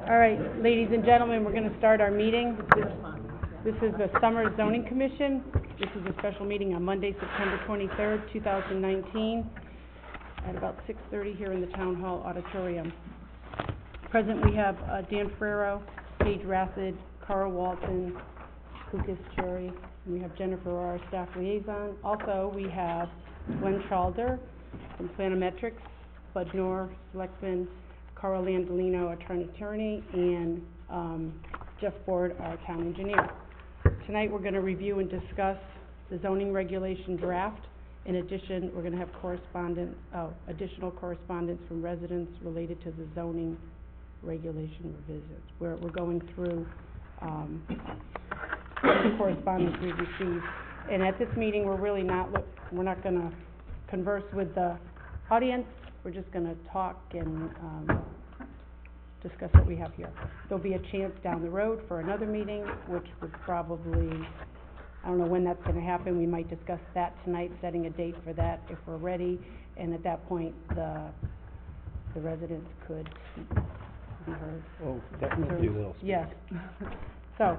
All right, ladies and gentlemen, we're going to start our meeting. This is the Summer Zoning Commission. This is a special meeting on Monday, September 23rd, 2019, at about 6:30 here in the Town Hall Auditorium. Present we have Dan Ferrero, Paige Rathod, Carl Walton, Lucas Cherry, and we have Jennifer, our staff liaison. Also, we have Glenn Chalder from Planometrics, Bud Noor, Selectman, Carl Landolino, our town attorney, and Jeff Ford, our town engineer. Tonight we're going to review and discuss the zoning regulation draft. In addition, we're going to have additional correspondence from residents related to the zoning regulation revisions. We're going through the correspondence we've received. And at this meeting, we're not going to converse with the audience. We're just going to talk and discuss what we have here. There'll be a chance down the road for another meeting, which would probably, I don't know when that's going to happen. We might discuss that tonight, setting a date for that if we're ready. And at that point, the residents could be heard. Oh, definitely will. Yes. So,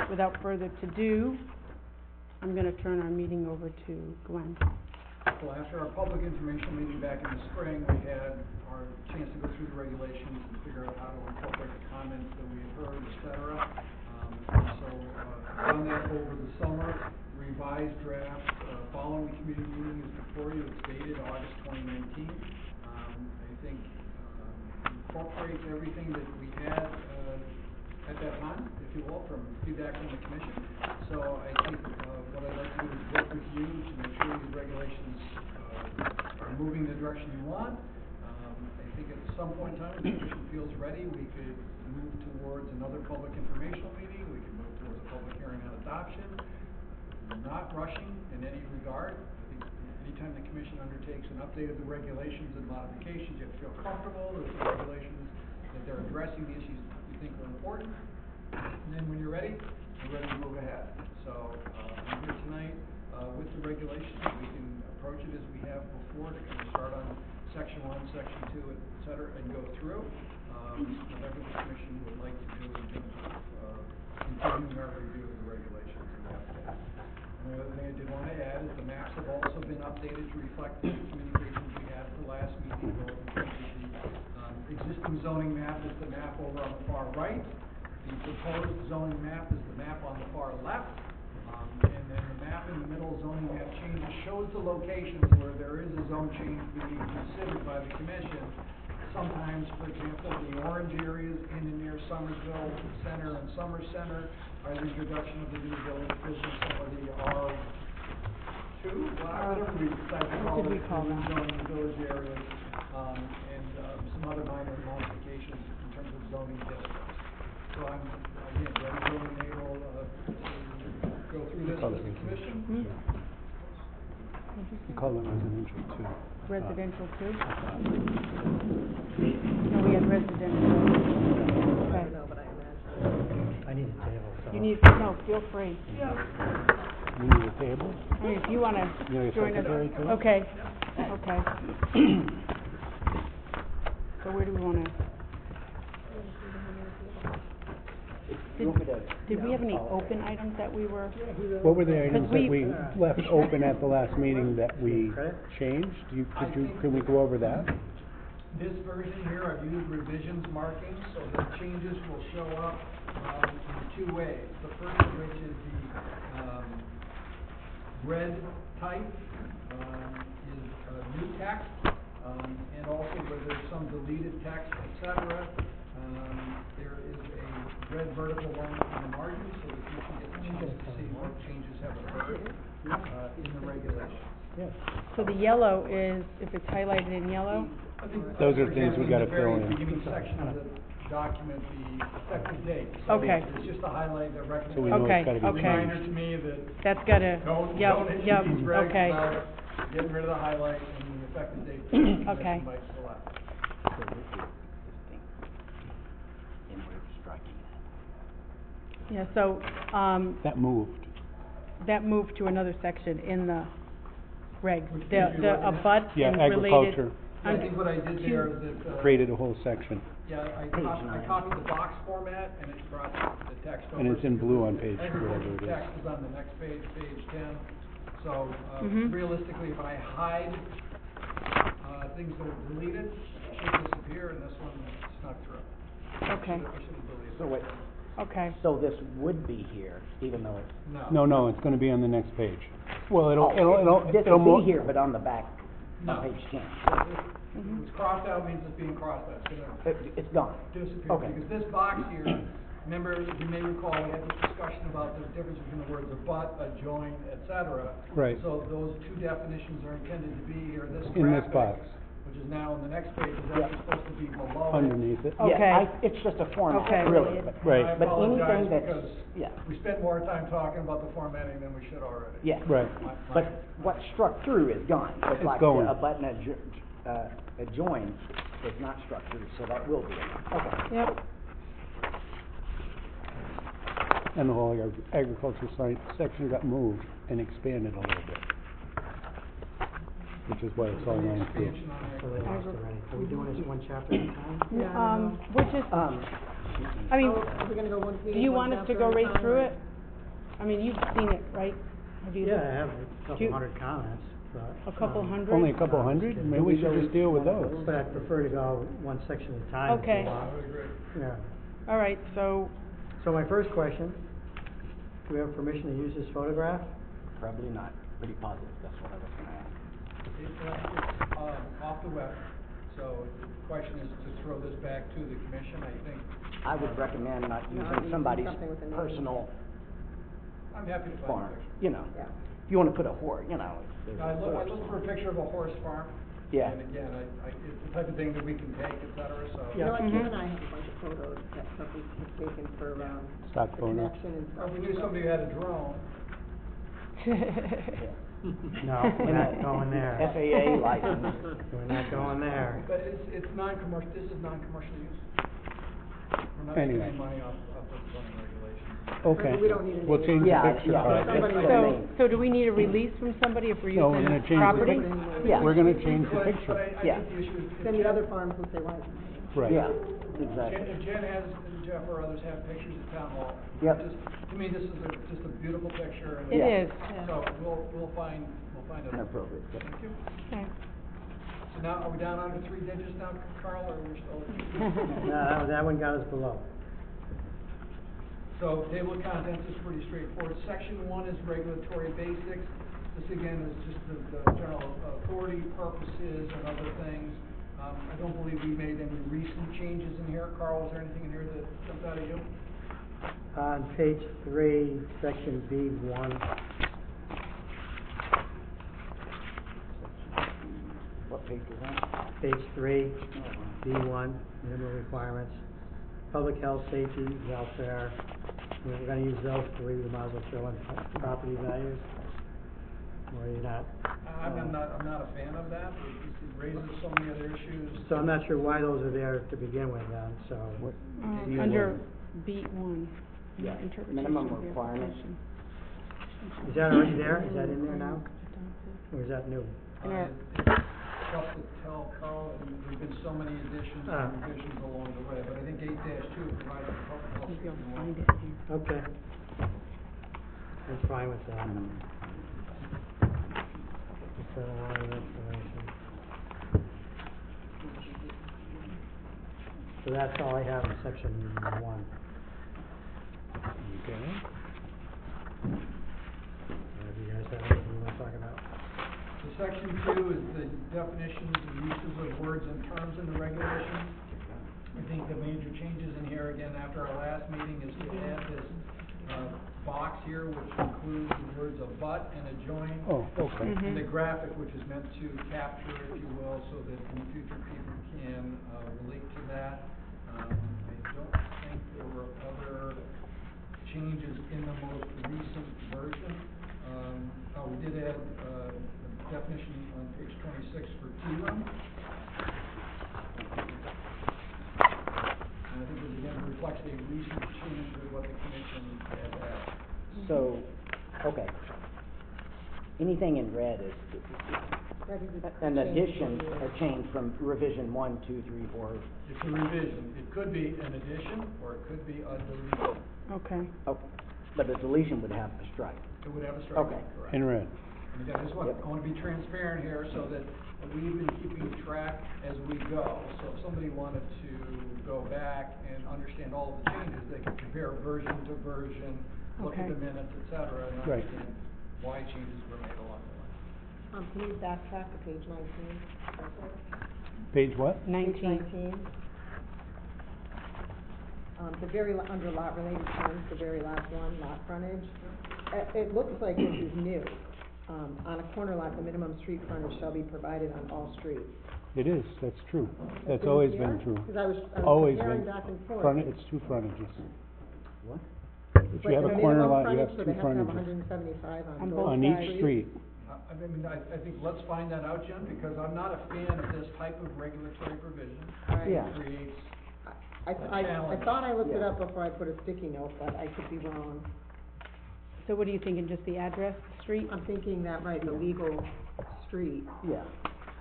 without further ado, I'm going to turn our meeting over to Glenn. Well, after our public information meeting back in the spring, we had our chance to go through the regulations and figure out how to incorporate the comments that we had heard, et cetera. So, done that over the summer. Revised draft following the committee meeting is before you. It's dated August 2019. I think incorporates everything that we had at that time, if you will, from feedback from the commission. So I think what I'd like to do is work with you to make sure these regulations are moving the direction you want. I think at some point in time, if the commission feels ready, we could move towards another public informational meeting. We could move towards a public hearing on adoption. Not rushing in any regard. I think anytime the commission undertakes an update of the regulations and modifications, you have to feel comfortable that the regulations, that they're addressing the issues you think are important. And then when you're ready, we're ready to move ahead. So I'm here tonight with the regulations. We can approach it as we have before to kind of start on section 1, section 2, et cetera, and go through whatever the commission would like to do in terms of continuing our review of the regulations and the update. And the other thing I did want to add is the maps have also been updated to reflect the communications we had at the last meeting, both in terms of the existing zoning map is the map over on the far right. The proposed zoning map is the map on the far left. And then the map in the middle, zoning map changes, shows the locations where there is a zone change being considered by the commission. Sometimes, for example, the orange areas in and near Somersville Center and Summer Center are the introduction of the new village business, or the R2, whatever we decide to call it, zoning village areas, and some other minor modifications in terms of zoning districts. So I'm, again, ready to enable go through this with the commission. You call it residential too. Residential too? No, we had residential. Okay. I need a table. So. You need, no, feel free. Yeah. You need a table? I mean, if you want to join us. Too? Okay. Okay. So where do we want to? Did we have any open items that we were? What were the items that we left open at the last meeting that we changed? Can we go over that? This version here, I've used revisions markings, so the changes will show up in two ways. The first of which is the red type is new text, and also where there's some deleted text, etc. There is a red vertical line in the margin, so that you can get a chance to see what changes have occurred in the regulations. Yes. So the yellow is, if it's highlighted in yellow? Those are things we got to fill in. The very beginning section of the document, the effective date. So Okay. It's just a highlight that recommends. So we know Okay, it's got to be okay. Reminder to me that That's got to, don't yep, issue these regs okay. without getting rid of the highlight and the effective date. Okay. Might select. Yeah, so, That moved. that moved to another section in the regs. Which The page are you looking at? abut Yeah, and related. agriculture I think what I did there is that. created a whole section. Yeah, I Page copied the box format, and it brought the text over. And it's in blue on page Agricultural whatever it is. text is on the next page, page 10. So, Mhm. realistically, if I hide, things that are deleted, it should disappear, and this one snuck through. Okay, I should have deleted it. So wait, okay. so this would be here, even though it's... No, it's gonna be on the next page. Well, This it'll will be here, but on the back, No. on page 10. If it was crossed out, means it's being crossed out, it's gonna It's gone. disappear. Okay. Because this box here, remember, you may recall, we had this discussion about the difference between the words abut, adjoin, et cetera. Right. So those two definitions are intended to be here. This In this graphic, box. which is now on the next page, is Yeah. actually supposed to be below it. underneath it. Okay. Yeah, it's just a format, Okay. really. Right. I But apologize anything that's, because yeah, we spent more time talking about the formatting than we should already. yeah. Right. But what struck through is gone. But It's like going. a button adjoin is not struck through, so that will be in there. Okay. Yep, And the whole agriculture section got moved and expanded a little bit. Which is why it's all line through. Expansion on So there. they lost already. Are we doing this one chapter at a time? we're just, I mean, Are we gonna go one page? do you one want us to chapter go at a right time, through or- it? I mean, you've seen it, right? Have you? Yeah, I have a Do you- couple hundred comments, but. A couple hundred? Only a couple hundred? Maybe we should just deal with those. But I'd prefer to go one section at a time. if you Okay. I want. would agree. Yeah. All right, so, So my first question, do we have permission to use this photograph? Probably not. Pretty positive, that's what I was gonna ask. It's off the web, so the question is to throw this back to the commission, I think. I would recommend not No, using using somebody's something with a name. personal I'm happy to find farm, a picture. you know. Yeah. If you wanna put a horse, you know, if there's I a look horse. for a picture of a horse farm. Yeah. And again, it's the type of thing that we can take, et cetera, so. You know, like Mhm. Kim and I have a bunch of photos that somebody has taken for, Stock the photos. connection and Or stuff. if we knew somebody who had a drone, No, we're not going there. FAA license. We're not going there. but it's non-commercial, this is non-commercial use. We're not Anyway. spending money off the zoning regulations. Okay. We don't need a We'll name. change the Yeah, picture. yeah. All right. Somebody Let's with put a a name. so do we need a release from somebody if we're No, we're using gonna change property? the, Yeah. we're gonna change the But picture. I Yeah. think the issue is. Then the other farms will say, why is it? Right. Yeah, If exactly. Jen has, and Jeff or others have pictures at town hall. Yep. To me, this is just a beautiful picture. and- It Yeah. is, So we'll find it. An appropriate picture. Thank you. okay. So now, are we down under 3 digits now, Carl, or we're still? No, that one got us below. So table of contents is pretty straightforward. Section 1 is regulatory basics. This again is just the general authority purposes and other things. I don't believe we made any recent changes in here. Carl, is there anything in here that jumped out at you? On page 3, section B1, What page is that? page 3, B1, minimum requirements, public health, safety, welfare. We're gonna use those 3, we might as well throw in property values. Or you're not, I'm not a fan of that. It raises so many other issues. so I'm not sure why those are there to begin with then, so. B1. Under B1. Yeah, interpretation minimum of the requirements. application. Is that already there? Is that in there now? Or is that new? In our- It's tough to tell, Carl, and there've been so many additions and revisions along the way, but I think 8-2 provides the public health. Maybe I'll safety find law. it here. Okay. I'm fine with that. Just a lot of information. So that's all I have in section 1. Okay. Do you guys have anything you want to talk about? So section 2 is the definitions and uses of words and terms in the regulations. I think the major changes in here, again, after our last meeting, is to add this, box here, which includes the words abut and adjoin. Oh, okay. And the graphic, which is meant to capture, if you will, so that in the future people can, relate to that. I don't think there were other changes in the most recent version. We did add, a definition on page 26 for tea room. And I think it again reflects a recent change with what the commission had asked. So, okay. Anything in red is That is a An change addition, from a the- change from revision 1, 2, 3, 4. It's a revision. It could be an addition, or it could be a deletion. Okay. Oh, but a deletion would have a strike. It would have a strike, Okay. correct. In red. And again, I just want, I want to be transparent here so that we've been keeping track as we go. So if somebody wanted to go back and understand all of the changes, they could compare version to version, look at Okay. the minutes, et cetera, and Right. understand why changes were made along the way. Can you backtrack to page 19? Page what? Page 19. 19. The very, under lot related terms, the very last one, lot frontage. It looks like this is new. On a corner lot, the minimum street frontage shall be provided on all streets. It is, that's true. That's Been always here? been true. Because I was Always comparing been. back and forth. It's two frontages. What? If you have a corner lot, you have two So they have to have frontages 175 On on both both on sides. each street. I think let's find that out, Jen, because I'm not a fan of this type of regulatory provision. All right. Yeah. It creates, I thought I looked it Yeah. up before I put a sticky note, but I could be wrong. So what are you thinking, just the address, the street? I'm thinking that, right, the legal street, Yeah.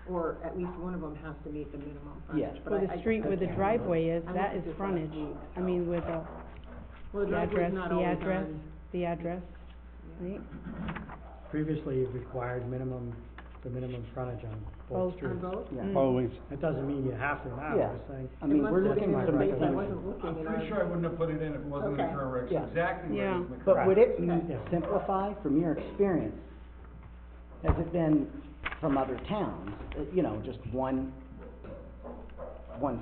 or at least one of them has to meet the minimum Yeah. frontage, but Well, I the street where the can't driveway is, I that looked is at this last frontage. week, I so. mean, with Well, the the driveway's address, not the always address, on. the address, right? Previously, you've required the minimum frontage on both Both. streets. On both? Yeah. Mm. Always. That doesn't mean you have to now, Yeah. I'm just saying. I mean, It we're must have looking been in to a make place I things. wasn't looking, I'm and pretty I- sure I wouldn't have put it in if it wasn't in the Okay. current regs. Yeah. Exactly Yeah. where it's But would it Okay. simplify from your experience? Has it been from other towns, just one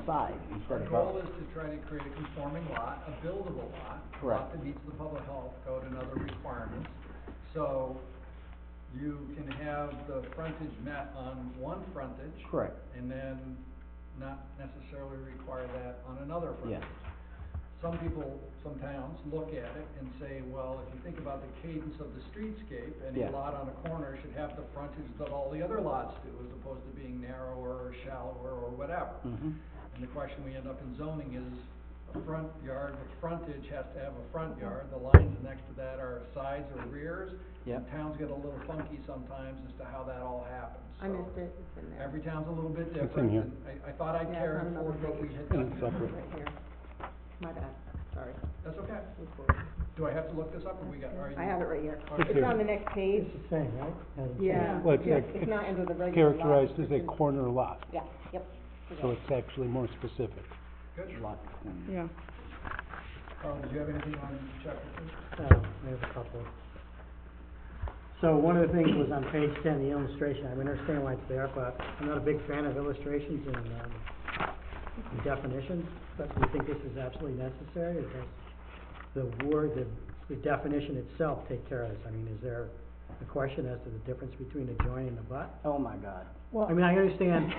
side instead Our of goal both? is to try to create a conforming lot, a buildable lot, a Correct. lot that meets the public health code and other requirements. So you can have the frontage met on one frontage. Correct. And then not necessarily require that on another frontage. Yeah. Some people, some towns look at it and say, well, if you think about the cadence of the streetscape, any Yeah. lot on a corner should have the frontage that all the other lots do, as opposed to being narrower or shallower or whatever. Mm-hmm. And the question we end up in zoning is, a front yard with frontage has to have a front yard, the lines next to that are sides or rears. Yep. And towns get a little funky sometimes as to how that all happens. I So missed it, it's in there. every town's a little bit in different, here. and I thought I'd Yeah, carry it's on forward another what we page. had And done. it's separate. Right here. My bad, sorry. That's okay. It's cool. Do I have to look this up, or we got, are you? I have it right here. It's It's here. on the next page. It's the same, right? Hasn't Yeah. changed. Well, it's Yeah, like- it's not under the regular lot Characterized as a description. corner lot, Yeah, yep. so it's actually more specific. Good. Lot. Yeah. Did you have anything on chapter two? I have a couple. So one of the things was on page 10, the illustration. I understand why it's there, but I'm not a big fan of illustrations and definitions. But do you think this is absolutely necessary, or does the definition itself take care of this? I mean, is there a question as to the difference between adjoining and abut? Oh, my God. I mean, I understand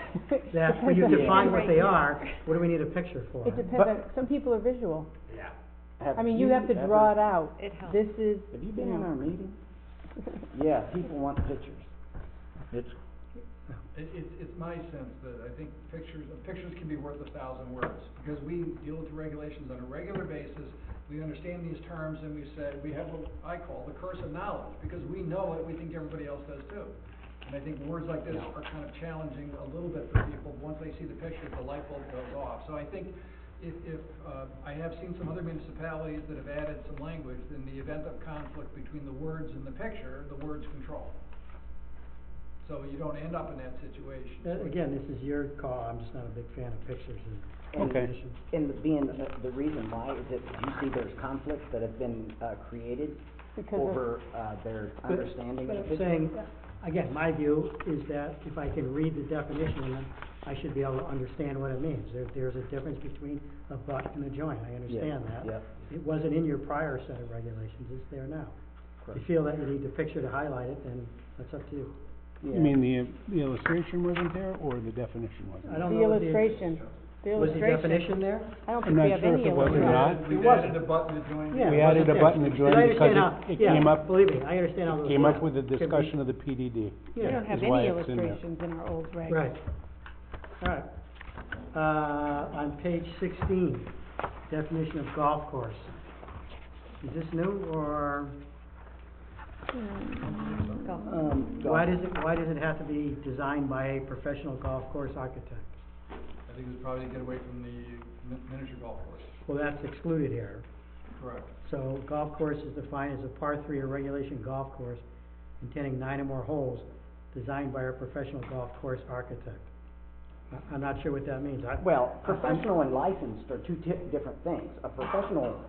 that when you Depends on- define what they Right. are, what do we need a picture for? It depends on, some people are visual. I mean, you have to draw it out. It helps. This is, Have you been you in know. our meetings? Yeah, people want pictures. It's, It's my sense that I think pictures can be worth 1,000 words, because we deal with the regulations on a regular basis, we understand these terms, and we say, we have what I call the curse of knowledge, because we know it, we think everybody else does too. And I think words like this are kind of challenging a little bit for people, once they see the picture, the light bulb goes off. So I think if I have seen some other municipalities that have added some language, in the event of conflict between the words and the picture, the words control. So you don't end up in that situation. So Again, this is your call. I'm just not a big fan of pictures and and, Okay. definitions. and the reason why is that, do you see there's conflicts that have been, created Because of- over, their understanding But of I'm pictures? saying, again, my view is that if I can read the definition, then I should be able to understand what it means. There's a difference between a butt and a joint, I understand that. Yep. It wasn't in your prior set of regulations, it's there now. If you Correct. feel that you need the picture to highlight it, then that's up to you. You Yeah. mean the illustration wasn't there, or the definition wasn't? I don't The know what illustration, the Was the illustration. definition there? I don't I'm think we not have sure any if it was or illustration. not. We've It wasn't. added a button to join. Yeah, We it added wasn't a there. button to join And I because understand how- it yeah, came up, believe me, I understand how those. came up work. with the Could be- discussion of the PDD. We Yeah. don't have is why any it's in there. illustrations in our old regs. Right. All right. On page 16, definition of golf course. Is this new or? Go. Why does it have to be designed by a professional golf course architect? I think it was probably to get away from the miniature golf course. Well, that's excluded here. Correct. So golf course is defined as a par three or regulation golf course containing 9 or more holes designed by a professional golf course architect. I'm not sure what that means. Well, professional and licensed are two different things. A professional,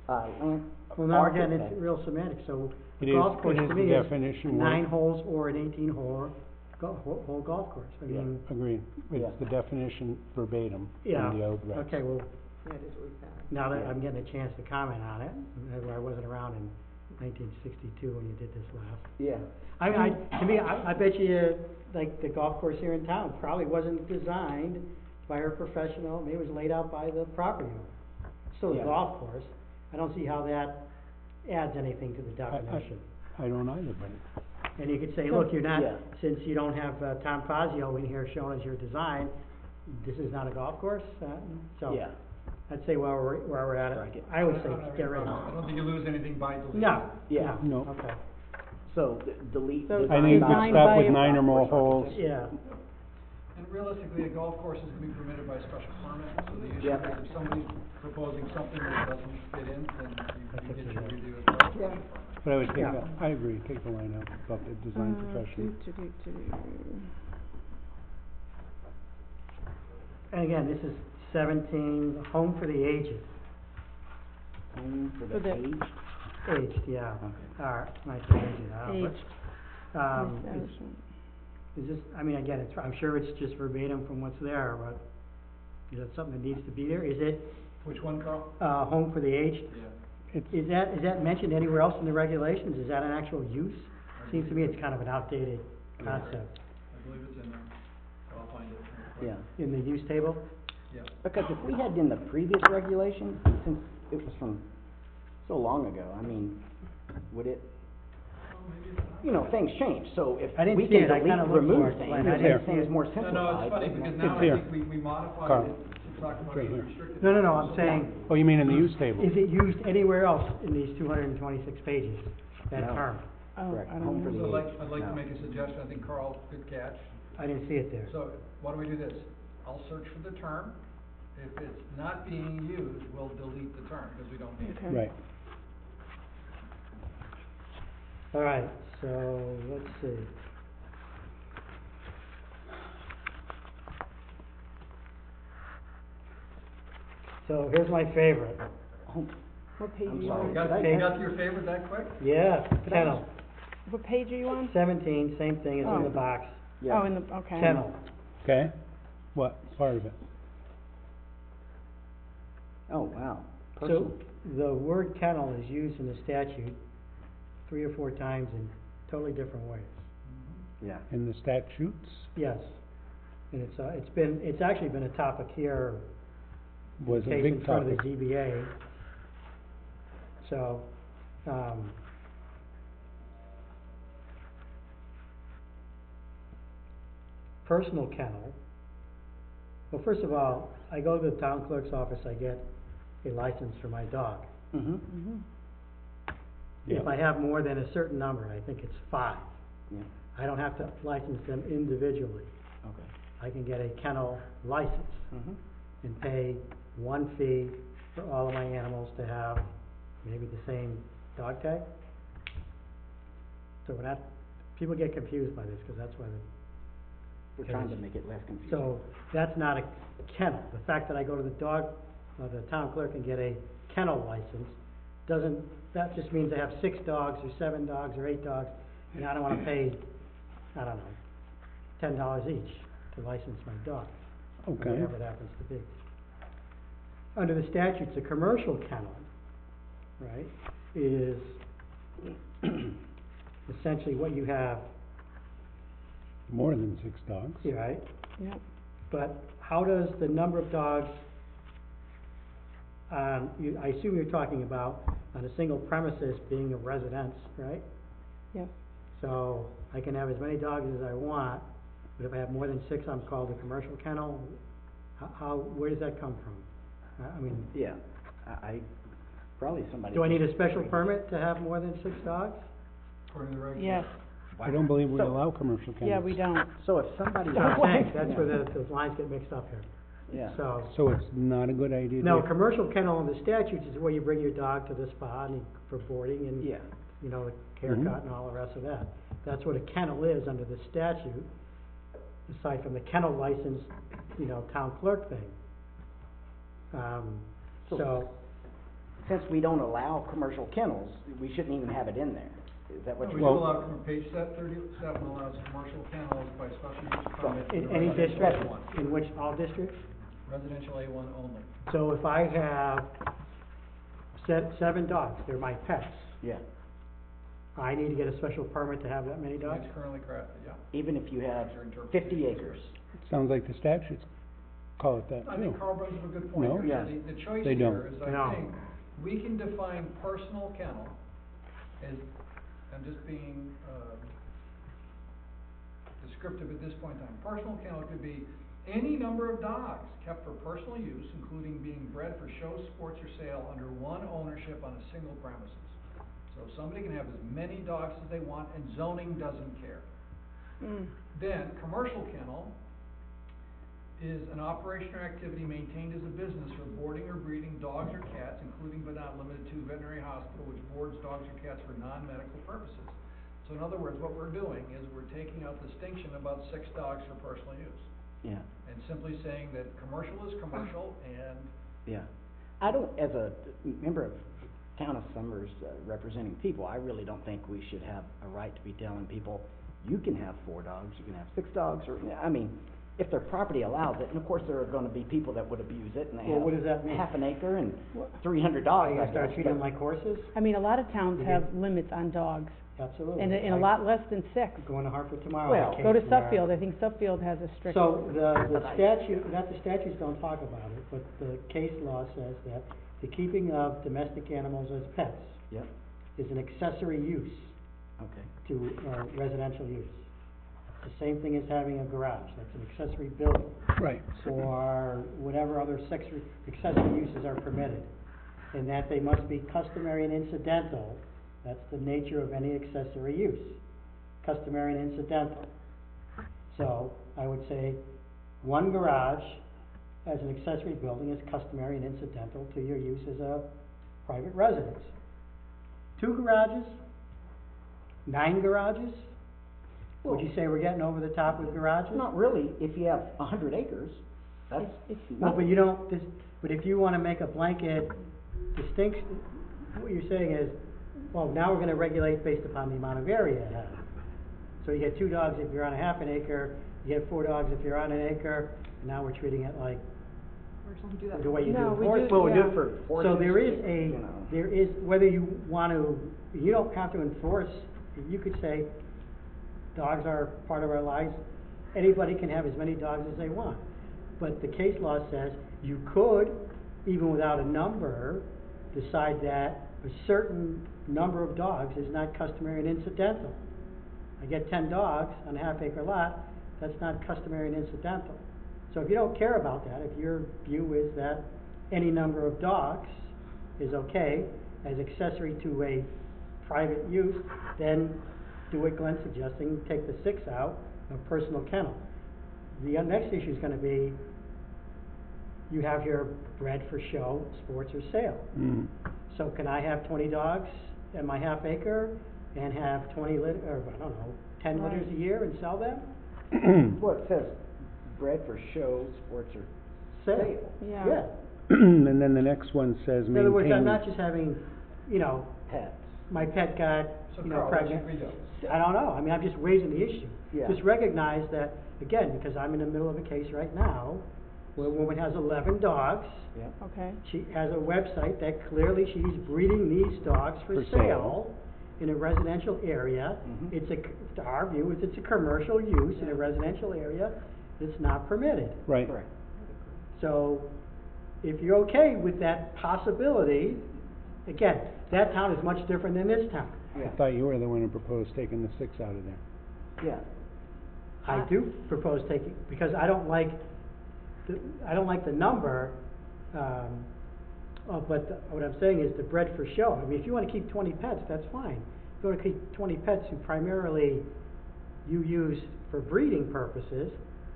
Well, now again, architect. it's real semantic, so It the is- golf course it is to the me is definition 9 word. holes or an 18-hole hole golf course. I Yeah. mean, Agreed. Yeah. It's the definition verbatim yeah, from the old regs. okay, well, That is what we found. now that Yeah. I'm getting a chance to comment on it, I wasn't around in 1962 when you did this last. Yeah. To me, I bet you, like, the golf course here in town probably wasn't designed by a professional, maybe it was laid out by the property owner. Still a Yeah. golf course, I don't see how that adds anything to the definition. I don't either, but And you could say, look, you're not, Yeah. since you don't have, Tom Fazio in here showing us your design, this is not a golf course, so. Yeah. I'd say while we're at Strike it, it. I would say get rid I of don't think you lose anything by it. deleting. No, Yeah. no, No. okay, So, delete. So I think we Designed stop by with a 9 or more golf course holes. architect. yeah. And realistically, a golf course is gonna be permitted by special permit, so the issue Yep. is if somebody's proposing something that doesn't fit in, then you get your That's review as well. Yeah. But I would take Yeah. that, I agree, take the line out, about the design professional. And again, this is 17, home for the aged. Home for For the the- age. Aged, yeah. Okay. Might say aged, I don't know. Aged. But, is this, I mean, again, I'm sure it's just verbatim from what's there, but is that something that needs to be there? Is it, Which one, Carl? home for the aged? Yeah. It's, Is that mentioned anywhere else in the regulations? Is that an actual use? Seems to me it's kind of an outdated concept. I believe it's in there. I'll find it. Yeah. In the use table? Yeah. Because if we had in the previous regulation, since it was from so long ago, I mean, would it, you know, things change, so if I didn't we see can it. I delete, kinda looked for remove it, things, Glenn. I and didn't make see things it. more No, simplified. no, it's funny, because now I here. think we modified Carl. it to talk about Right the here. restricted. No, I'm saying, oh, you mean in the use table? is it used anywhere else in these 226 pages, that No. term? Oh, Correct. I don't Home know. for the So age. I'd like to No. make a suggestion, I think Carl, good catch. I didn't see it there. So, why don't we do this? I'll search for the term. If it's not being used, we'll delete the term, because we don't need it. Okay. Right. All right, so, let's see. So, here's my favorite. Oh, What page are I'm you sorry. on? You got, Okay. you got to your favorite that quick? Yeah, kennel. What page are you on? 17, same thing, it's in the Oh. box. yeah. Oh, in the, okay. Kennel. Okay, what part of it? Oh, wow. So, Personal. the word kennel is used in the statute 3 or 4 times in totally different ways. Yeah. In the statutes, Yes. And it's actually been a topic here, was a case big in front of topic. the ZBA. So, personal kennel, well, first of all, I go to the town clerk's office, I get a license for my dog. Mm-hmm. Mhm. If Yeah. I have more than a certain number, I think it's 5, Yeah, I don't have to license them individually. okay. I can get a kennel license Mm-hmm. and pay one fee for all of my animals to have maybe the same dog tag. So people get confused by this, because that's why We're trying to make it less confusing. so that's not a kennel. The fact that I go to the the town clerk and get a kennel license that just means I have 6 dogs or 7 dogs or 8 dogs, and I don't wanna pay, I don't know, $10 each to license my dog. Or Okay, whatever it happens to be. Under the statutes, a commercial kennel, right, is essentially what you have, more than 6 dogs. right? Yep. But how does the number of dogs, I assume you're talking about on a single premises being a residence, right? Yes. So I can have as many dogs as I want, but if I have more than 6, I'm called a commercial kennel. Where does that come from? I mean, Yeah, I probably somebody. do I need a special permit to have more than 6 dogs? According to the regulations. Yes. I don't believe we So- allow commercial kennels. Yeah, we don't. So if somebody. That's what I'm saying, that's where the lines get mixed up here. Yeah. So, So it's not a good idea to. no, commercial kennel in the statutes is where you bring your dog to the spa and for boarding and, Yeah, you know, the haircut and all the rest of that. That's what a kennel is under the statute, aside from the kennel license, you know, town clerk thing. So, since we don't allow commercial kennels, we shouldn't even have it in there. Is that what We you're? do allow, page 37 allows commercial kennels by special use permit. in in any residential district, A1. in which, all districts? Residential A1 only. So if I have 7 dogs, they're my pets, Yeah, I need to get a special permit to have that many dogs? It's currently crafted, yeah. even if you have Your interpretation 50 is acres. Sounds like the statutes call it that I too. think Carl brings up a good point No? here. Yes. The choice They don't. here is, No. I think, we can define personal kennel as, I'm just being, descriptive at this point in time. Personal kennel could be any number of dogs kept for personal use, including being bred for show, sports, or sale under one ownership on a single premises. So somebody can have as many dogs as they want, and zoning doesn't care. Then, commercial kennel is an operation or activity maintained as a business for boarding or breeding dogs or cats, including but not limited to veterinary hospital, which boards dogs or cats for non-medical purposes. So in other words, what we're doing is we're taking out distinction about 6 dogs for personal use, Yeah, and simply saying that commercial is commercial, and yeah. I don't, as a member of Town of Summers, representing people, I really don't think we should have a right to be telling people, you can have 4 dogs, you can have 6 dogs, or, I mean, if their property allows it, and of course, there are gonna be people that would abuse it, and they Well, what does have that mean? half an acre and 300 Are dogs, you I gonna start guess, treating them but- like horses? I mean, a lot of towns You have limits on dogs, Absolutely. and a lot less than 6. Going to Hartford tomorrow. Well, in Go to case where- Suffield, I think Suffield has a strict. So the statute, not the statutes don't talk about it, but the case law says that the keeping of domestic animals as pets Yep, is an accessory use okay, to residential use. The same thing as having a garage, that's an accessory building, Right. or whatever other accessory uses are permitted. And that they must be customary and incidental, that's the nature of any accessory use, customary and incidental. So, I would say, 1 garage as an accessory building is customary and incidental to your use as a private residence. 2 garages, 9 garages, would you say we're getting over the top with garages? not really, if you have 100 acres, that's No, but you don't, but if you wanna make a blanket distinction, what you're saying is, well, now we're gonna regulate based upon the amount of area it has. So you get 2 dogs if you're on a half an acre, you get 4 dogs if you're on an acre, and now we're treating it like the way you do No, we horses. do- Well, we do yeah. it for horses. So there is you know. there is, whether you want to, you don't have to enforce, you could say, dogs are part of our lives, anybody can have as many dogs as they want. But the case law says you could, even without a number, decide that a certain number of dogs is not customary and incidental. I get 10 dogs on a half acre lot, that's not customary and incidental. So if you don't care about that, if your view is that any number of dogs is okay as accessory to a private use, then do what Glenn's suggesting, take the 6 out of personal kennel. The next issue is gonna be, you have here bred for show, sports, or sale. Mm. So can I have 20 dogs at my half acre and have 20 or I don't know, 10 litters a year and sell them? Well, it says bred for show, sports, or Sale. Yeah. And then the next one says In other words, I'm maintain. not just having, you know, pets. my pet got, so you know, Carl, what pregnant. should we do? I don't know, I mean, I'm just raising the issue. Yeah. Just recognize that, again, because I'm in the middle of a case right now, where a woman has 11 dogs, Yep. Okay, she has a website that clearly she's breeding these dogs for For sale. sale in a residential area. Mhm. It's to our view, it's a commercial use in a residential area, it's not permitted. Right. Correct. So, if you're okay with that possibility, again, that town is much different than this town. I Yeah, thought you were the one who proposed taking the 6 out of there. yeah, I do propose taking, because I don't like the number, but what I'm saying is the bred for show. I mean, if you wanna keep 20 pets, that's fine. If you wanna keep 20 pets who primarily you use for breeding purposes,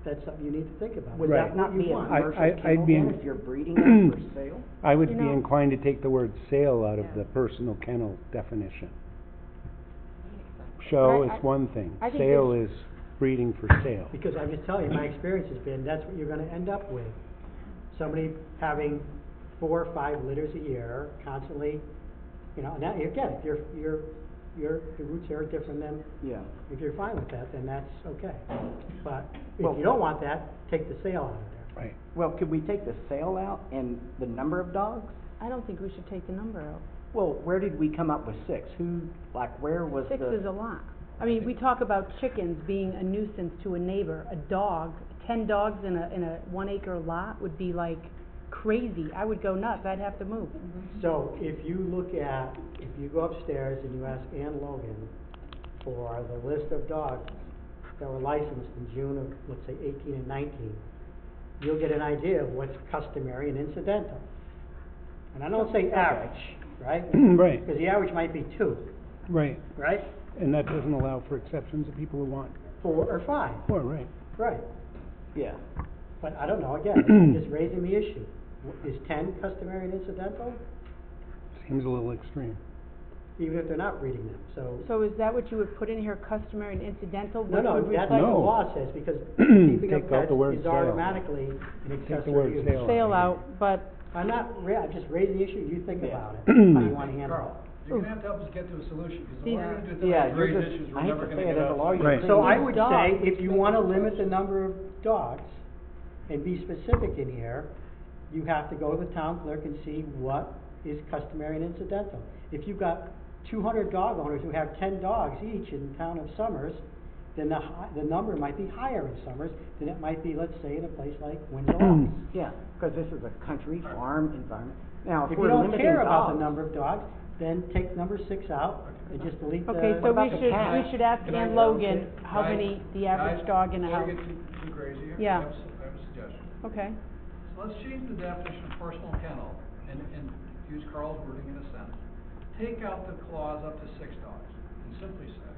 that's something you need to think about. Would Right. that not What you be a want. commercial I'd kennel be then, in- if you're breeding them for sale? I would You be know- inclined to take the word sale out of Yeah. the personal kennel definition. Makes sense. Show Right, is one thing, I think sale there's- is breeding for sale. Because I'm just telling you, my experience has been, that's what you're gonna end up with. Somebody having 4 or 5 litters a year, constantly, you know, now, again, if the roots are different than, Yeah. if you're fine with that, then that's okay. But Well- if you don't want that, take the sale out of there. Right. Well, could we take the sale out and the number of dogs? I don't think we should take the number out. Well, where did we come up with 6? Where was the? 6 is a lot. I mean, we talk about chickens being a nuisance to a neighbor. A dog, 10 dogs in a 1 acre lot would be like crazy. I would go nuts. I'd have to move. So if you go upstairs and you ask Ann Logan for the list of dogs that were licensed in June of, let's say, 18 and 19, you'll get an idea of what's customary and incidental. And I don't say average, right? Right, Because the average might be 2, right. right? And that doesn't allow for exceptions of people who want 4 or 5, 4, right? right? Yeah. But I don't know, again, just raising the issue. Is 10 customary and incidental, Seems a little extreme. even if they're not breeding them? So is that what you would put in here, customary and incidental? No, What no, would that's what the reflect- No. law says, because keeping Take of out pets the word is sale. automatically an Take the accessory word use. sale Sale out, but I'm just raising the issue, you think Yeah. about it, how you wanna handle Carl, it. you're gonna have to help us get to a solution, because the These- more you're gonna do Yeah, tonight, you're raise just, issues, I we're hate never to gonna say it get as a out. lawyer. Right. So I These would dogs, say, if you make wanna it limit close. the number of dogs and be specific in here, you have to go to the town clerk and see what is customary and incidental. If you've got 200 dog owners who have 10 dogs each in the town of Summers, then the number might be higher in Summers than it might be, let's say, in a place like Windsor Locks. Yeah, because this is a country farm environment. Now, if If we're you don't limiting care about the dogs- number of dogs, then take number 6 out and just delete the. Okay, what so about we the should, cat? we should ask Can I- Ann Logan how Guys, many, the average guys, dog in a before house. we get too crazy here, Yeah. I have a suggestion. Okay, So let's change the definition of personal kennel and use Carl's wording in a sense. Take out the clause up to 6 dogs and simply say,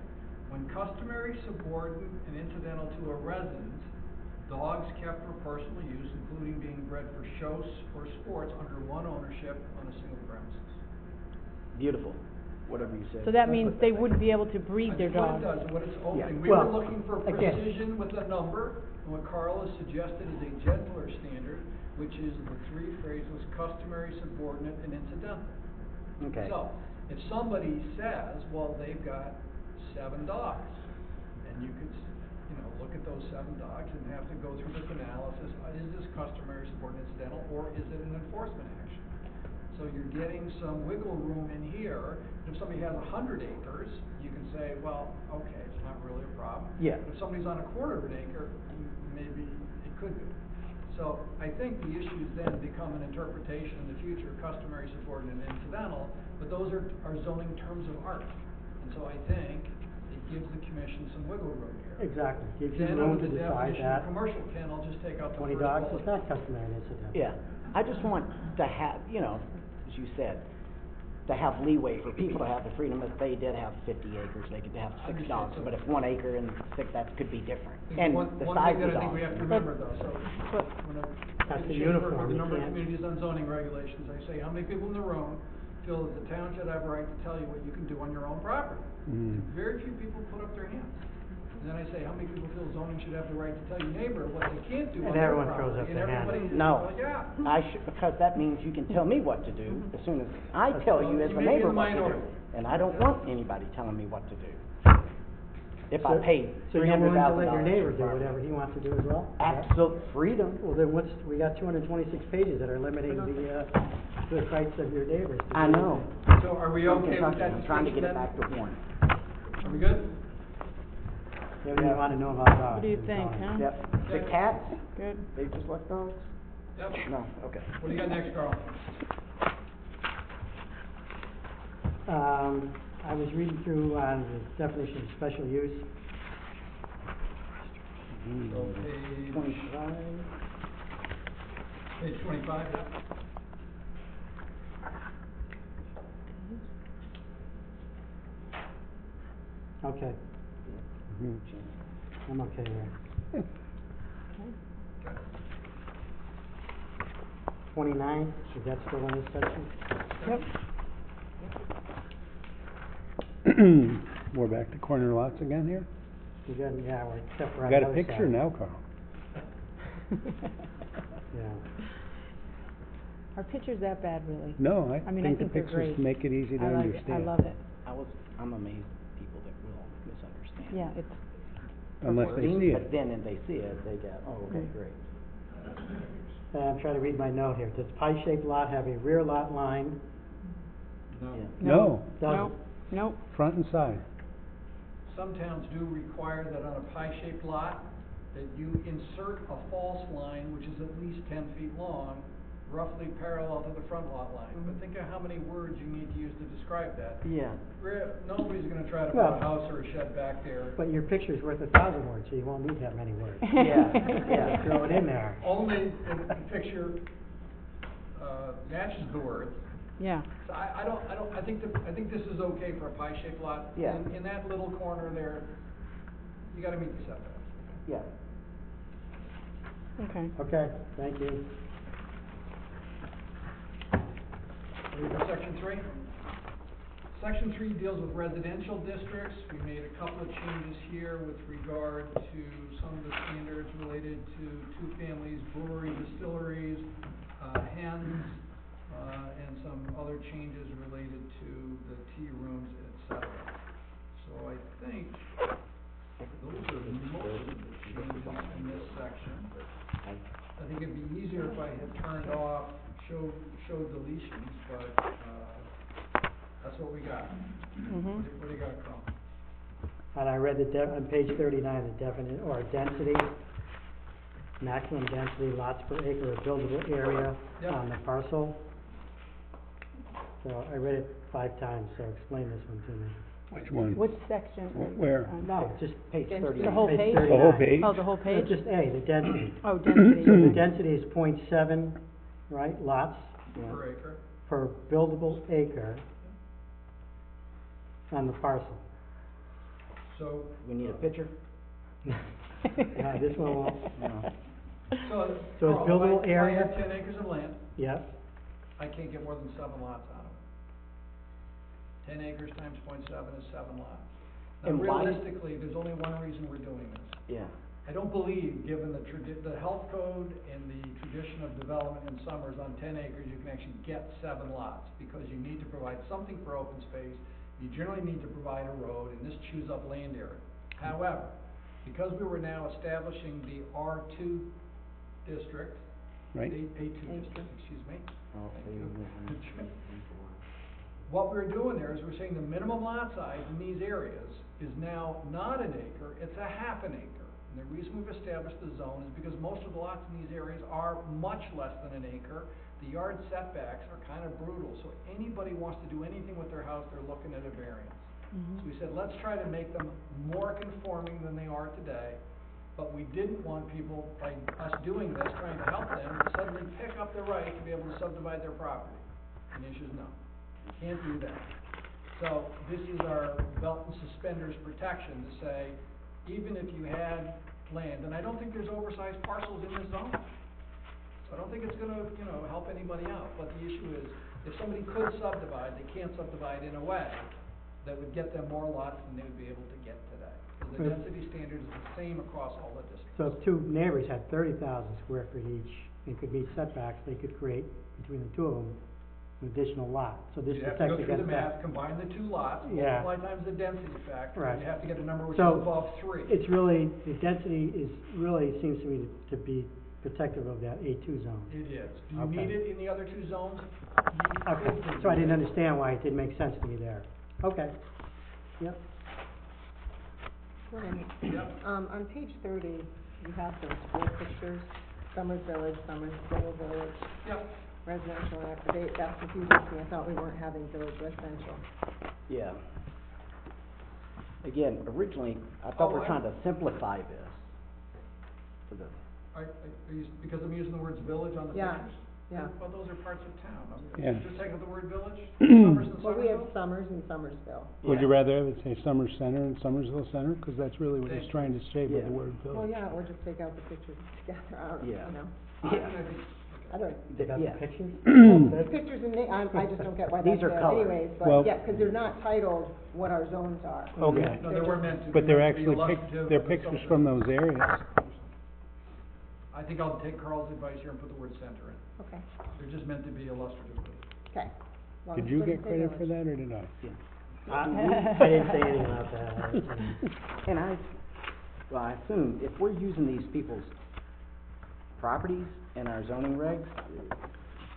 when customary, subordinate, and incidental to a residence, dogs kept for personal use, including being bred for shows or sports under one ownership on a single premises. Beautiful, whatever you said. so that I'll means put they back. wouldn't be able to breed their What dogs. it does, what it's Yeah. opening, we were Well, looking for again- precision with the number, and what Carl has suggested is a gentler standard, which is the 3 phrases customary, subordinate, and incidental. Okay. So, if somebody says, well, they've got 7 dogs, and you could, look at those 7 dogs and have to go through this analysis, is this customary, subordinate, incidental, or is it an enforcement action? So you're getting some wiggle room in here. If somebody has 100 acres, you can say, well, okay, it's not really a problem. Yeah. But if somebody's on a quarter of an acre, maybe it could be. So I think the issues then become an interpretation in the future, customary, subordinate, and incidental, but those are zoning terms of art. And so I think it gives the commission some wiggle room here. Exactly, gives you Then room under to the decide definition of that commercial kennel, just take out the 20 first dogs bullet. is not customary and incidental. Yeah, I just want to have, as you said, to have leeway for people to have the freedom. If they did have 50 acres, they could have 6 Understood. dogs, but if 1 acre and 6, that could be different. There's And one the thing size that of the I think we dog. have to remember though, so, But- when I, That's in the shape uniform, for the you number of can't- communities on zoning regulations, I say, how many people in the room feel that the town should have a right to tell you what you can do on your own property? Mm. Very few people put up their hands. And then I say, how many people feel zoning should have the right to tell your neighbor what they can't do And on their everyone property? throws up their hand. And everybody, No. well, yeah. Because that means you can tell me what to do as soon as I tell you as You a may be neighbor in the what to do. minority. And I don't want anybody telling me what to do. If I So- pay So you're willing to let your $300,000. neighbor do whatever he wants to do as well? Absolute freedom. Well, then we got 226 pages that are limiting the rights of your neighbors. to I do know. anything. So are we From okay with Kentucky. that I'm trying to get it discussion back to 1. then? Are we good? What do you want to know about dogs? What do you think, huh? Yep. The Okay. cats, Good. they just like dogs? Yep. No, okay. What do you got next, Carl? I was reading through, the definition of special use. So page 25. Page 25, yeah. Okay. Mhm. I'm okay there. 29, is that still in this section? Yep. We're back to corner lots again here? We got, yeah, we're, except for on Got the a other picture side. now, Carl. Yeah. Are pictures that bad, really? No, I I mean, think the they're pictures great. make it easy to I like it. understand. I love it. I'm amazed at people that will misunderstand. Yeah, it's, Unless they see But it. then if they see it, they go, oh, okay, Mm. great. I'm trying to read my note here. Does pie-shaped lot have a rear lot line? No. Yeah. No, Doesn't. nope. front and side. Some towns do require that on a pie-shaped lot, that you insert a false line, which is at least 10 feet long, roughly parallel to the front lot line. But think of how many words you need to use to describe that. Yeah. Nobody's gonna try to put Well- a house or a shed back there. But your picture's worth 1,000 words, so you won't need that many words. Yeah, Yeah, throw it in there. Only if the picture, matches the words. Yeah. So I think this is okay for a pie-shaped lot. Yeah. In that little corner there, you gotta meet the setbacks. Yeah. Okay. Okay, thank you. Ready for section 3? Section 3 deals with residential districts. We made a couple of changes here with regard to some of the standards related to two families, brewery, distilleries, hens, and some other changes related to the tea rooms, etc. So I think those are most of the changes in this section. I think it'd be easier if I had turned off, showed deletions, but, that's what we got. Mhm. What do you got, Carl? And I read on page 39, the definite, or density, maximum density lots per acre of buildable area Yep. on the parcel. So I read it 5 times, so explain this one to me. Which one? Which section? Where? No, just Page Density. 39. The whole page page? 39. The whole page? Oh, the whole No, page? just A, the density. Oh, density. So the okay. density is 0.7, right, lots Yeah. Per acre? per buildable acre on the parcel. So, We need a picture? This one won't, No. So it's Carl, buildable if I area? have 10 acres of land, yep, I can't get more than 7 lots out of it. 10 acres times 0.7 is 7 lots. Now And why- realistically, there's only one reason we're doing this. Yeah. I don't believe, given the health code and the tradition of development in Summers, on 10 acres, you can actually get 7 lots, because you need to provide something for open space, you generally need to provide a road, and this chews up land area. However, because we were now establishing the R2 district, Right? A2 district, excuse me, Oh, Thank you. okay. what we're doing there is we're saying the minimum lot size in these areas is now not an acre, it's a half an acre. And the reason we've established the zone is because most of the lots in these areas are much less than an acre. The yard setbacks are kind of brutal, so anybody wants to do anything with their house, they're looking at a variance. Mhm. So we said, let's try to make them more conforming than they are today, but we didn't want people, by us doing this, trying to help them, to suddenly pick up the right to be able to subdivide their property. And the issue is no, you can't do that. So this is our belt and suspenders protection to say, even if you had land, and I don't think there's oversized parcels in this zone. So I don't think it's gonna, help anybody out, but the issue is, if somebody could subdivide, they can't subdivide in a way that would get them more lots than they would be able to get today. Because the Right. density standard is the same across all the districts. so if 2 neighbors had 30,000 square feet each and could meet setbacks, they could create, between the 2 of them, an additional lot. So this You'd have to protects go through the against math, that. combine the 2 lots, Yeah. multiply times the density factor, Right. and you have to get a number which is So, above 3. It's really, the density is, really seems to me to be protective of that A2 zone. It is. Do you Okay. need it in the other 2 zones? Okay, so I didn't understand why it didn't make sense to me there. Okay, yep. Yep. On page 30, you have those 4 pictures, Summers Village, Summers Dale Village, Yep. residential, and that's confusing to me, I thought we weren't having village residential. Yeah. Again, originally, I thought we Oh, were trying to simplify this. For the, Are you, because I'm using the words village on the Yeah. pictures? Yeah. Well, those are parts of town. Yeah. Just take out the word village, Summers and Well, we have Somersville. Summers and Summersville. Would you rather have it say Summers Center and Summersville Center? Cause that's really what he's trying to say by Yeah. the word Well, village. yeah, or just take out the pictures together, I don't, you Yeah. know, Yeah. I don't, Take out the Yeah. pictures? the pictures and I just don't get why These that's are there colored. anyways, Well- but, yeah, 'cause they're not titled what our zones are. Okay. No, they were meant to. But they're meant to be actually illustrative they're of the pictures subject. from those areas. I think I'll take Carl's advice here and put the word center in. Okay, They're just meant to be illustrative. okay. Well, Did it you doesn't get say credit for village. that, or did I? I didn't say anything about that. And well, I assume if we're using these people's properties in our zoning regs,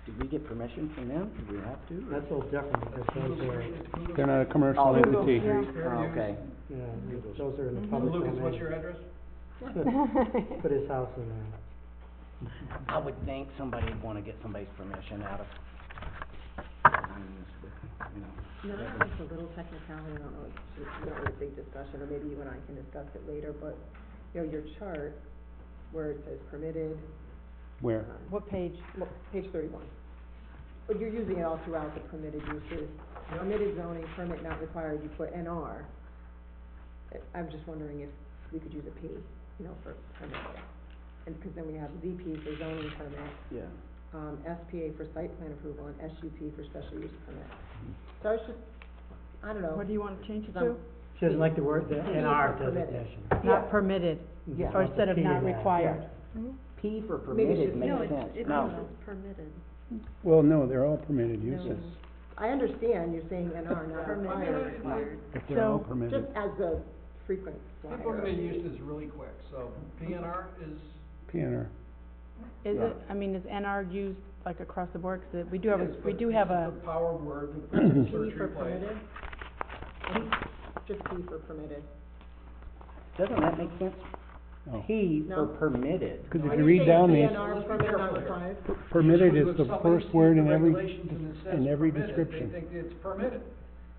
did we get permission from them? Do we have to? That's a little different because those are, They're not a commercial Oh, entity. Yeah. Oh, okay. you know, those are in the public domain. Lucas, what's your address? Put his house in there. I would think somebody'd wanna get somebody's permission out of, you know. No, it's a little technicality, I don't know, it's, you know, a big discussion, or maybe you and I can discuss it later, but, you know, your chart, where it says permitted, Where? What page? look, page 31. But you're using it all throughout the permitted uses, permitted zoning, permit not required, you put NR. I'm just wondering if we could use a P, you know, for permitted. And, because then we have ZP for zoning permit, Yeah. SPA for site plan approval, and SUP for special use permit. So it's just, I don't know. What do you wanna change it Some- to? She doesn't like the word, the P for NR permitted. designation. Yeah. Not permitted, Yeah. or instead of P not in that. required. P for Maybe permitted it's makes just- sense. No. permitted. Well, no, they're all permitted uses, I understand you're saying NR, not required, if they're all So, permitted. just as a frequent flyer. Permitted use is really quick, so PNR is. PNR. Is Yeah. it, I mean, is NR used like across the board? 'Cause we do have Yes, we but do this have is a, the power word to P search for replace. permitted? Just P for permitted. Doesn't that make sense? Oh. P for No. permitted. 'Cause if Are you read down these, PNR, Let's be permit careful not here. required? permitted Usually is when the somebody first word sees in the every, regulations and it says in every permitted, description. They think it's permitted,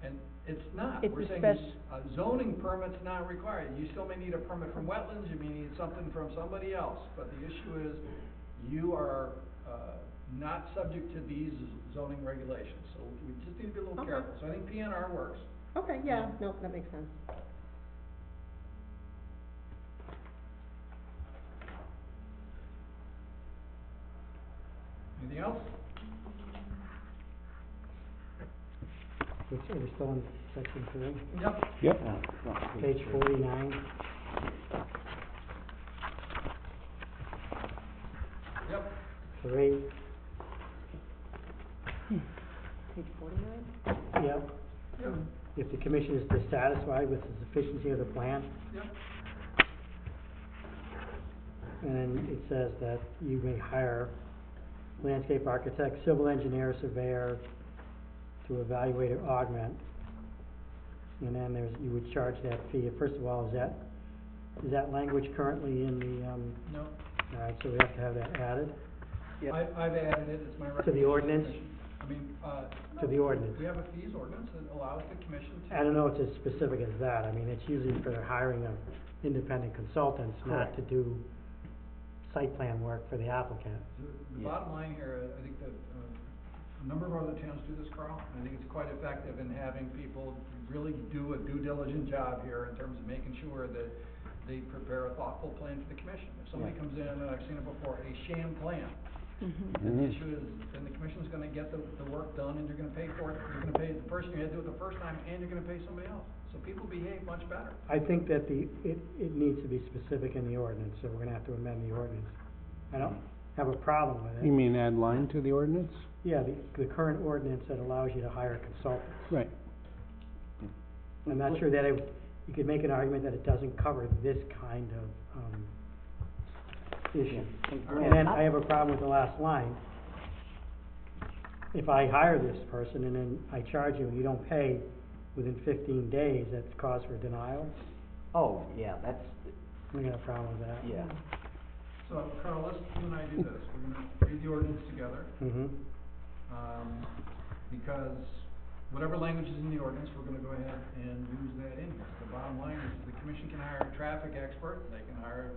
and it's not. It's We're a saying zoning permit's not required. You still may need a permit from wetlands, you may need something from somebody else, but the issue is, you are, not subject to these zoning regulations, so we just need to be a little Okay. careful. So I think PNR works. Okay, yeah, no, that makes sense. Anything else? We're still in section 3, Yep. Yep. page 49. Yep. 3, Page 49? yep. Yep. If the commission is dissatisfied with the sufficiency of the plan, Yep. and then it says that you may hire landscape architect, civil engineer, surveyor to evaluate or augment. And then you would charge that fee. First of all, is that language currently in the, No. all right, so we have to have that added Yep. I've added it, it's my to recommendation. the ordinance, I mean, to the ordinance. we have a fees ordinance that allows the commission to. I don't know if it's as specific as that. I mean, it's usually for the hiring of independent consultants, not to do site plan work for the applicant. The bottom line here, I think that, a number of other towns do this, Carl, and I think it's quite effective in having people really do a due diligent job here in terms of making sure that they prepare a thoughtful plan for the commission. If somebody Yeah. comes in, and I've seen it before, a sham plan, Mm-hmm. then the issue is, then the commission's gonna get the work done, and you're gonna pay for it, you're gonna pay the person you had to do it the first time, and you're gonna pay somebody else. So people behave much better. I think that it needs to be specific in the ordinance, so we're gonna have to amend the ordinance. I don't have a problem with You it. mean add line to the ordinance? Yeah, the current ordinance that allows you to hire consultants. Right. I'm not sure that you could make an argument that it doesn't cover this kind of, issue. And then I have a problem with the last line. If I hire this person and then I charge you and you don't pay within 15 days, that's cause for denial. Oh, yeah, that's, I got a problem with that. yeah. So, Carl, let's, you and I do this, we're gonna read the ordinance together, Mm-hmm. Because whatever language is in the ordinance, we're gonna go ahead and use that in here. The bottom line is the commission can hire a traffic expert, they can hire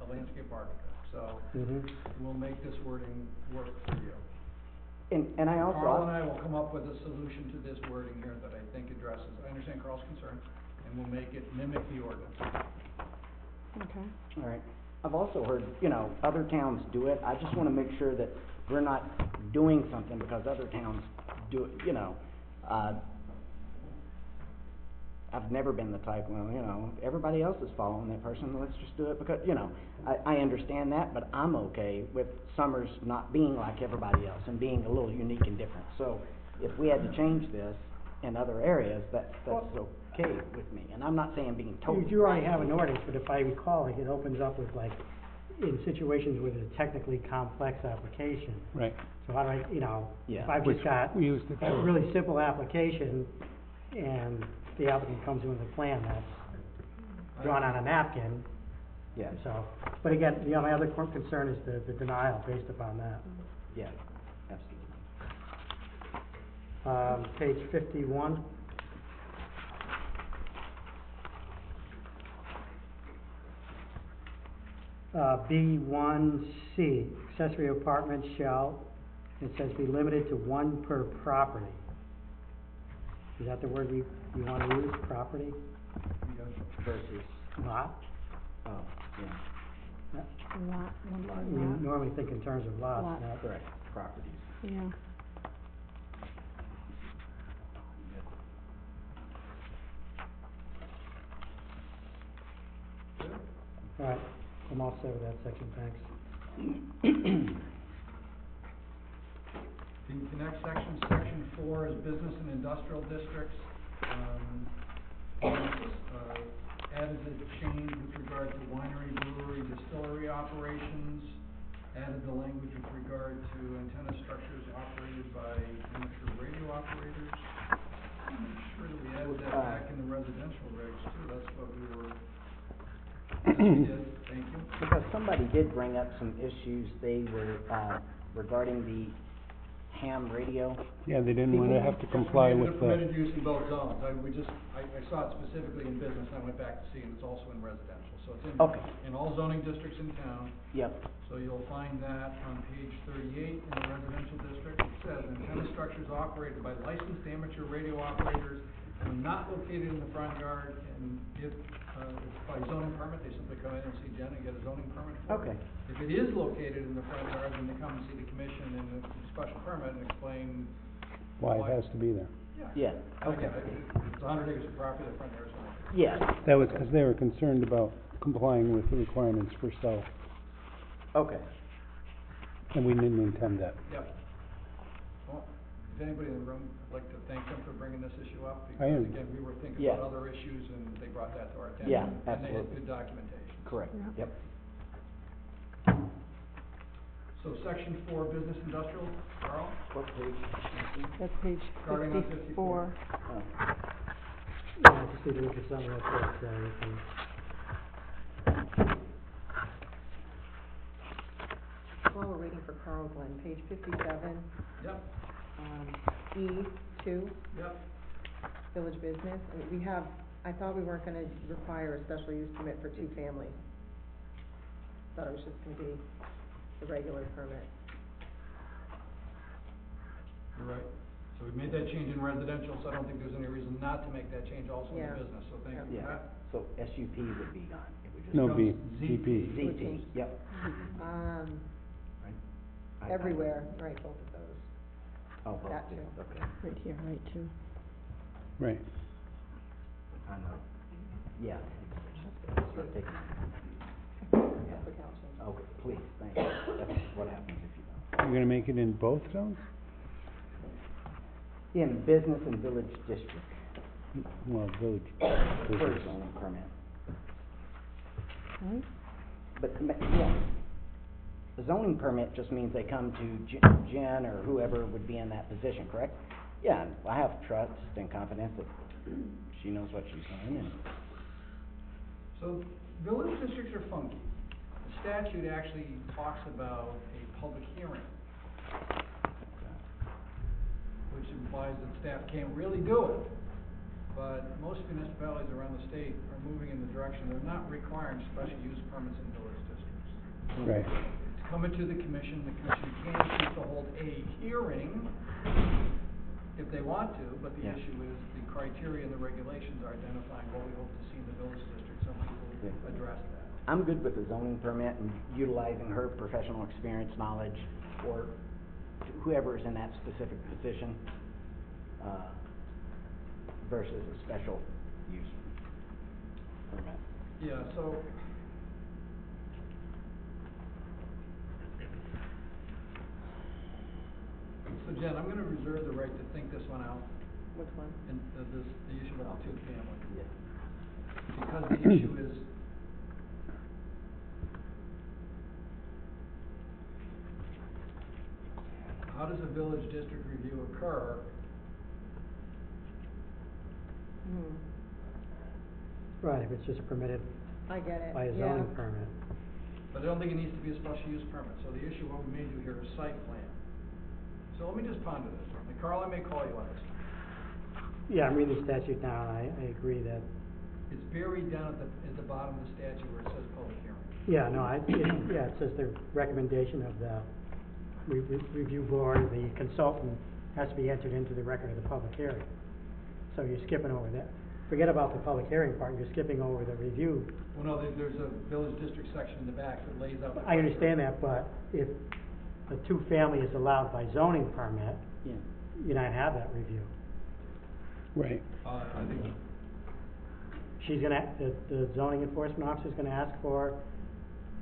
a landscape architect, so Mm-hmm. we'll make this wording work for you. And I also. Carl and I will come up with a solution to this wording here that I think addresses, I understand Carl's concern, and we'll make it mimic the ordinance. Okay. All right. I've also heard, you know, other towns do it. I just wanna make sure that we're not doing something because other towns do it, you know. I've never been the type, well, you know, everybody else is following that person, let's just do it because, you know, I understand that, but I'm okay with Summers not being like everybody else and being a little unique and different. So if we had to change this in other areas, that's okay with me. And I'm not saying being totally. You already have an ordinance, but if I recall, like, it opens up with like, in situations where there's a technically complex application. Right. So how do I, you know, Yeah. if I've Which just got we used it a for. really simple application and the applicant comes in with a plan that's drawn on a napkin, Yeah, so, but again, you know, my other concern is the denial based upon that. yeah, absolutely. Page 51. B1C, accessory apartments shall, it says be limited to one per property. Is that the word you wanna use, property, Versus, lot? oh, yeah, Lot, one per We lot. normally think in terms of lots, Lot. not. correct, properties. Yeah. All right, I'm all set with that section, thanks. The next section, section 4, is business and industrial districts. Added the change with regard to winery, brewery, distillery operations. Added the language with regard to antenna structures operated by amateur radio operators. I'm not sure that we added that back in the residential regs too, that's what we were, yes, we did, thank you. Because somebody did bring up some issues, they were, regarding the ham radio. Yeah, they didn't wanna have to comply We with made it a permitted the, use in both zones, I saw it specifically in business, and I went back to see, and it's also in residential, so it's Okay. in all zoning districts in town. Yep, So you'll find that on page 38 in the residential district. It says antenna structures operated by licensed amateur radio operators when not located in the front yard, and if, it's by zoning permit, they simply come in and see Jen and get a zoning permit for it. okay, If it is located in the front yard, then they come and see the commission and the special permit and explain. why it has to be there. yeah, okay, It's 100 acres of property, the front yard is 100 acres. yeah, That was because they were concerned about complying with the requirements for south, okay. and we didn't intend that. Yep. Well, if anybody in the room, I'd like to thank them for bringing this issue up, I because am. again, we were thinking Yeah. about other issues and they brought that to our attention. Yeah, And they had absolutely. good documentation. Correct, Yeah. yep. So section 4, business industrial, Carl? What page? That's page Starting on 54. Oh, Yeah, I just need to look at something real quick, you can. While we're waiting for Carl, Glenn, page 57, Yep, E2, yep. village business, and we have, I thought we weren't gonna require a special use permit for two families. Thought it was just gonna be the regular permit. You're right. So we made that change in residential, so I don't think there's any reason not to make that change also in Yeah. the business, so thank you yeah, for that. so SUP would be gone, it would just. No, B, becomes ZP. ZP, yep, right. I- Everywhere, right, both of those. Oh, both, that too. okay, Right here, right too. Right. I know, yeah. Start taking- That's what Cal says. Okay, please, thank you, that's what happens if you don't. You're gonna make it in both zones? In business and village district, Well, village. for zoning permit, Right? but, yeah. The zoning permit just means they come to Jen or whoever would be in that position, correct? Yeah, and I have trust and confidence that she knows what she's doing, and, So village districts are funky. The statute actually talks about a public hearing, which implies that staff can't really do it. But most municipalities around the state are moving in the direction, they're not requiring special use permits in village districts. Right. It's coming to the commission can choose to hold a hearing if they want to, but the Yeah. issue is the criteria and the regulations are identifying what we hope to see in the village district. Some people Yeah. address that. I'm good with the zoning permit and utilizing her professional experience, knowledge, or whoever is in that specific position, versus a special use permit. Yeah, so. So Jen, I'm gonna reserve the right to think this one out, Which one? and the issue about the two-family. Yeah. Because the issue is, how does a village district review occur? Hmm, Right, if it's just permitted I get it, by a yeah. zoning permit. But I don't think it needs to be a special use permit, so the issue what we may do here is site plan. So let me just ponder this, and Carl, I may call you on this. Yeah, I'm reading the statute now, and I agree that, It's buried down at the bottom of the statute where it says public hearing. yeah, no, it says the recommendation of the review board, the consultant has to be entered into the record of the public hearing. So you're skipping over that. Forget about the public hearing part, you're skipping over the review. Well, no, there's a village district section in the back that lays out. I understand that, but if a two-family is allowed by zoning permit, Yeah. you not have that review. Right. I think, She's gonna, the zoning enforcement officer's gonna ask for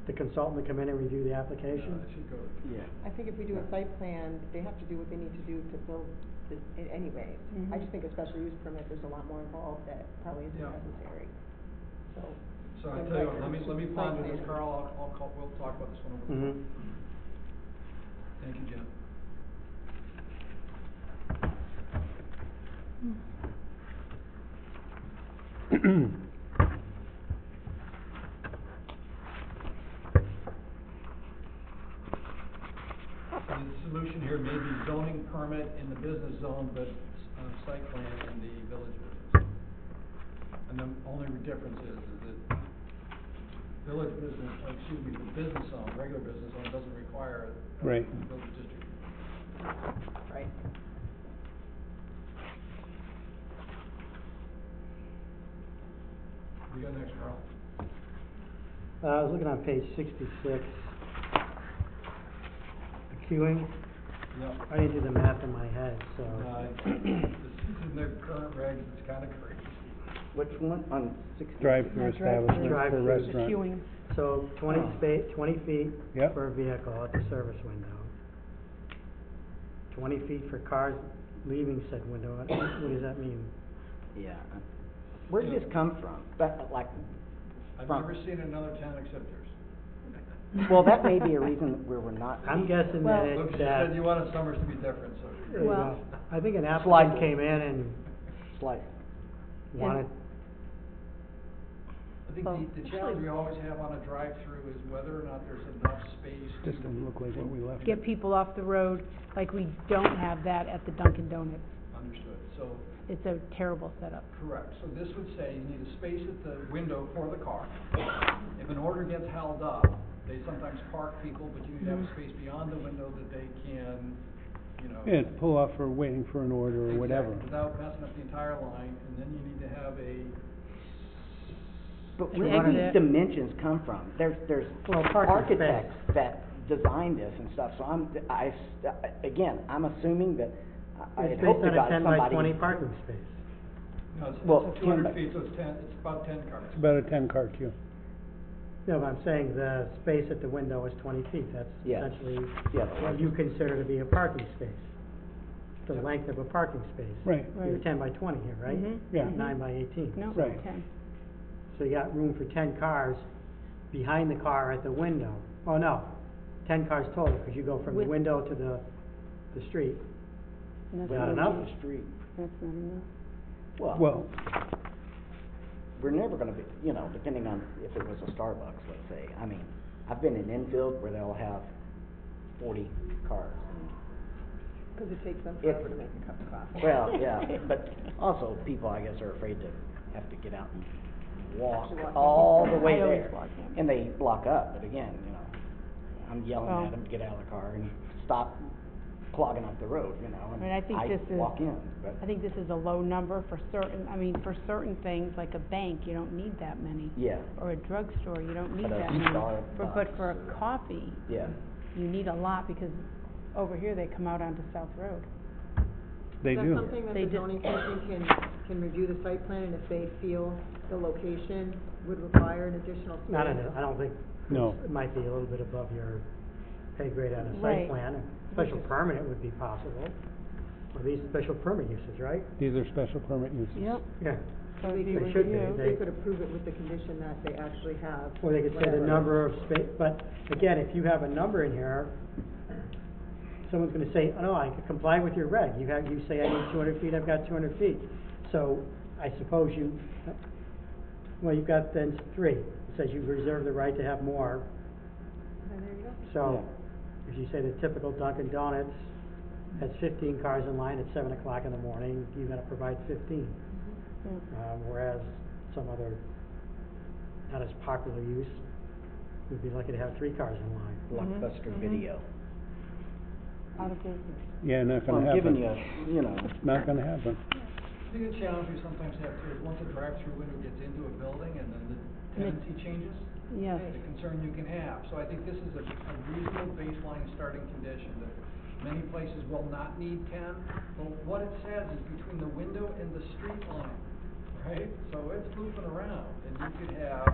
the consultant to come in and review the application? it should go. Yeah. I think if we do a site plan, they have to do what they need to do to build this anyways. I Mhm. just think a special use permit, there's a lot more involved that probably isn't Yeah. necessary, so. So I then tell you what, record, let me site ponder this, plan. Carl, I'll call, we'll talk about this one over the phone. Mm-hmm. Thank you, Jen. The solution here may be zoning permit in the business zone, but, site plan in the village business. And the only difference is that village business, the business zone, regular business zone doesn't require a Right. village district. Right. You got next, Carl? I was looking on page 66. The queuing, Yep. I didn't do the math in my head, so. This is in their current regs, it's kinda crazy. Which one, on 60? Drive-through No, establishment for drive-through. The restaurant. queuing. So 20 feet Yep. for a vehicle at the service window. 20 feet for cars leaving said window. What does that mean? Yeah. Where did this come from? But, like, I've from, never seen another town except yours. well, that may be a reason where we're not. I'm guessing Well- that Look, it's you that. said you wanted Summers to be different, so. there you Well- go. I think an applicant Slightly. came in and Slight. wanted, I think Well, the challenge we always have on a drive-through is whether or not there's enough space to. Just doesn't look like what we left. Get people off the road, like we don't have that at the Dunkin' Donuts. Understood, so, It's a terrible setup. correct, so this would say you need a space at the window for the car. If an order gets held up, they sometimes park people, but you need to have a space beyond the window that they can, you know. Yeah, pull off for waiting for an order or whatever. Exactly, without messing up the entire line, and then you need to have a, But An where do these exit. dimensions come from? There's Well, parking space. architects that designed this and stuff, so again, I'm assuming that, I it's had based hoped to on a God 10 by somebody. 20 parking space. no, Well, it's 10 by- 200 feet, so it's about 10 cars. It's about a 10-car queue. No, but I'm saying the space at the window is 20 feet. That's Yes. essentially Yeah, what you consider to be a parking space. The Yep. length of a parking space. Right. You're Right. 10 by 20 here, right? Mhm. Yeah. Not 9 by 18. No, Right. 10. So you got room for 10 cars behind the car at the window. Oh, no, 10 cars total, because you go from the With- window to the street. And that's Well, Not not enough? the street. That's not enough. Well, We're never gonna be, depending on if it was a Starbucks, let's say, I mean, I've been in Enfield where they'll have 40 cars. Cause it takes them It- forever to make a cup of coffee. Well, yeah, but also people, I guess, are afraid to have to get out and walk Actually walk in. all the way I always there. walk in. And they block up, but again, I'm yelling Well- at them to get out of the car and stop clogging up the road, you know, and I mean, I think this is- walk in, but. I think this is a low number for certain, I mean, for certain things, like a bank, you don't need that many. Yeah, Or a drugstore, you don't need But a that many. Starbucks But for a or- coffee, yeah. you need a lot, because over here, they come out onto South Road. They Is do. that something that They the just- zoning commission can review the site plan, and if they feel the location would require an additional space? Not in it, I don't think. No. It might be a little bit above your pay grade on a Right. site plan. Special permit would be possible. Well, these special permit uses, right? These are special permit uses. Yep. Yeah. So They it'd be could- They should be. reviewed. They could approve it with the condition that they actually have. Or they could say the whatever. number of space, but again, if you have a number in here, someone's gonna say, oh, no, I can comply with your reg. You say I need 200 feet, I've got 200 feet. So I suppose well, you've got then 3. It says you reserve the right to have more. And there you go. So if you say the typical Dunkin' Donuts has 15 cars in line at 7 o'clock in the morning, you're gonna provide 15. Yeah. Whereas some other, not as popular use, would be lucky to have 3 cars in line. Blockbuster mhm. Video. Out of business. Yeah, not Well, gonna I'm happen. giving you, you know. Not gonna happen. I think the challenge we sometimes have too is once a drive-through window gets into a building and then the tenancy changes, Yes. the concern you can have. So I think this is a reasonable baseline starting condition that many places will not need 10, but what it says is between the window and the street line, right? So it's moving around, and you could have,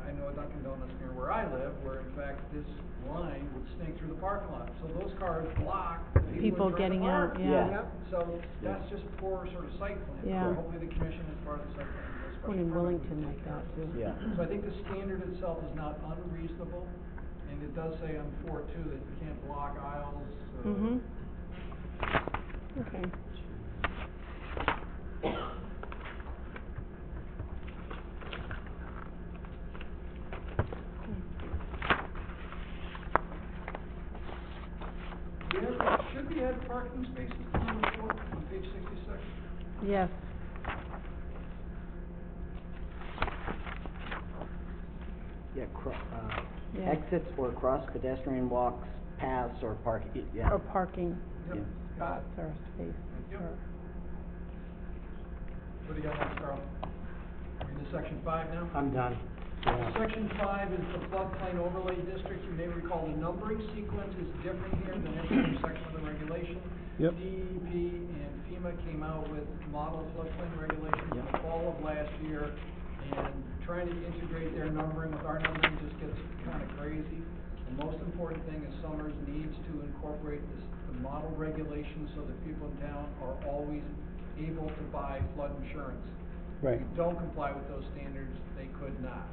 I know a Dunkin' Donuts near where I live, where in fact this line would snake through the parking lot. So those cars block People trying to getting out, park. yeah. Yep. So that's just poor sort of site plan. Yeah. So hopefully the commission as part of the site plan. does special One in permit Wellington would like take that, care of too. it. Yeah. So I think the standard itself is not unreasonable, and it does say on 4.2 that you can't block aisles, Mhm. Okay. Should we add parking spaces to number 4 on page 66? Yes. Yeah, Yeah. exits or cross pedestrian walks, paths or parking, yeah. Or parking Yep, Yeah. got it. spots or space. Yep. or- What do you got next, Carl? We're into section 5 now? I'm done. Yeah. Section 5 is the floodplain overlay district. You may recall the numbering sequence is different here than any other section of the regulation. Yep. DEP and FEMA came out with model floodplain regulations in the Yep. fall of last year, and trying to integrate their numbering with our numbering just gets kind of crazy. The most important thing is Summers needs to incorporate the model regulations so that people in town are always able to buy flood insurance. Right. If you don't comply with those standards, they could not.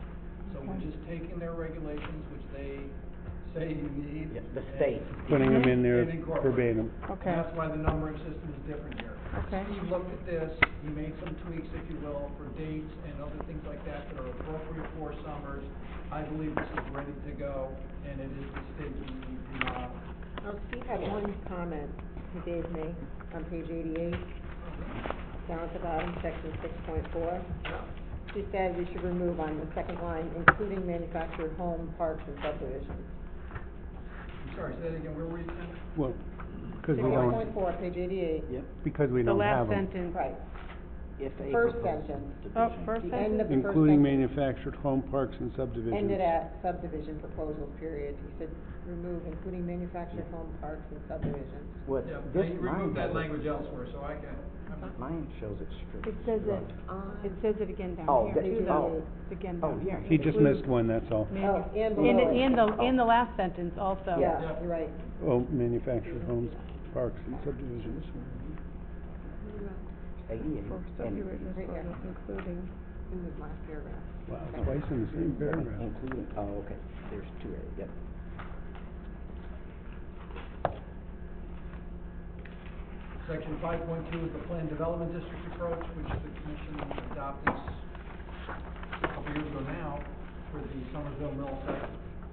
So we're Okay. just taking their regulations, which they say you need. Yeah, the and- state. Putting them in there And incorporate. verbatim. Okay. And that's why the numbering system is different here. Okay. Steve looked at this, he made some tweaks, if you will, for dates and other things like that that are appropriate for Summers. I believe this is ready to go, and it is the state DEP model. Now, Steve had one comment he gave me on page 88, down at the bottom, section 6.4. He said we should remove on the second line, including manufactured home, parks, and subdivisions. I'm sorry, say that again, where were you, Ken? Well, because we don't, 6.4, page 88. Yep. because we The don't last have them. sentence. Right. If a First proposed sentence. Oh, subdivision- first The end of sentence? the first Including sentence. manufactured home parks and subdivisions. Ended at subdivision proposals, period. He said, remove including manufactured home, parks, and subdivisions. What, Yeah, this, they mine removed that has it- language elsewhere, so I can, Mine shows it straight. It says it, On- it says it again Oh, down that- here, too, oh. though. It's again Oh, down yeah. here. He just Include missed one, that's all. manu- Oh, and In, below it. in the last sentence also. Yeah, Yeah. you're right. Oh, manufactured homes, parks and subdivisions. 88. For And- subdivision Right here. approvals, including, In the last paragraph. Wow, twice in the same paragraph. Including, oh, okay, there's 2A, yep. Section 5.2 is the planned development district approach, which the commission adopted a couple years ago now for the Somersville Mill site.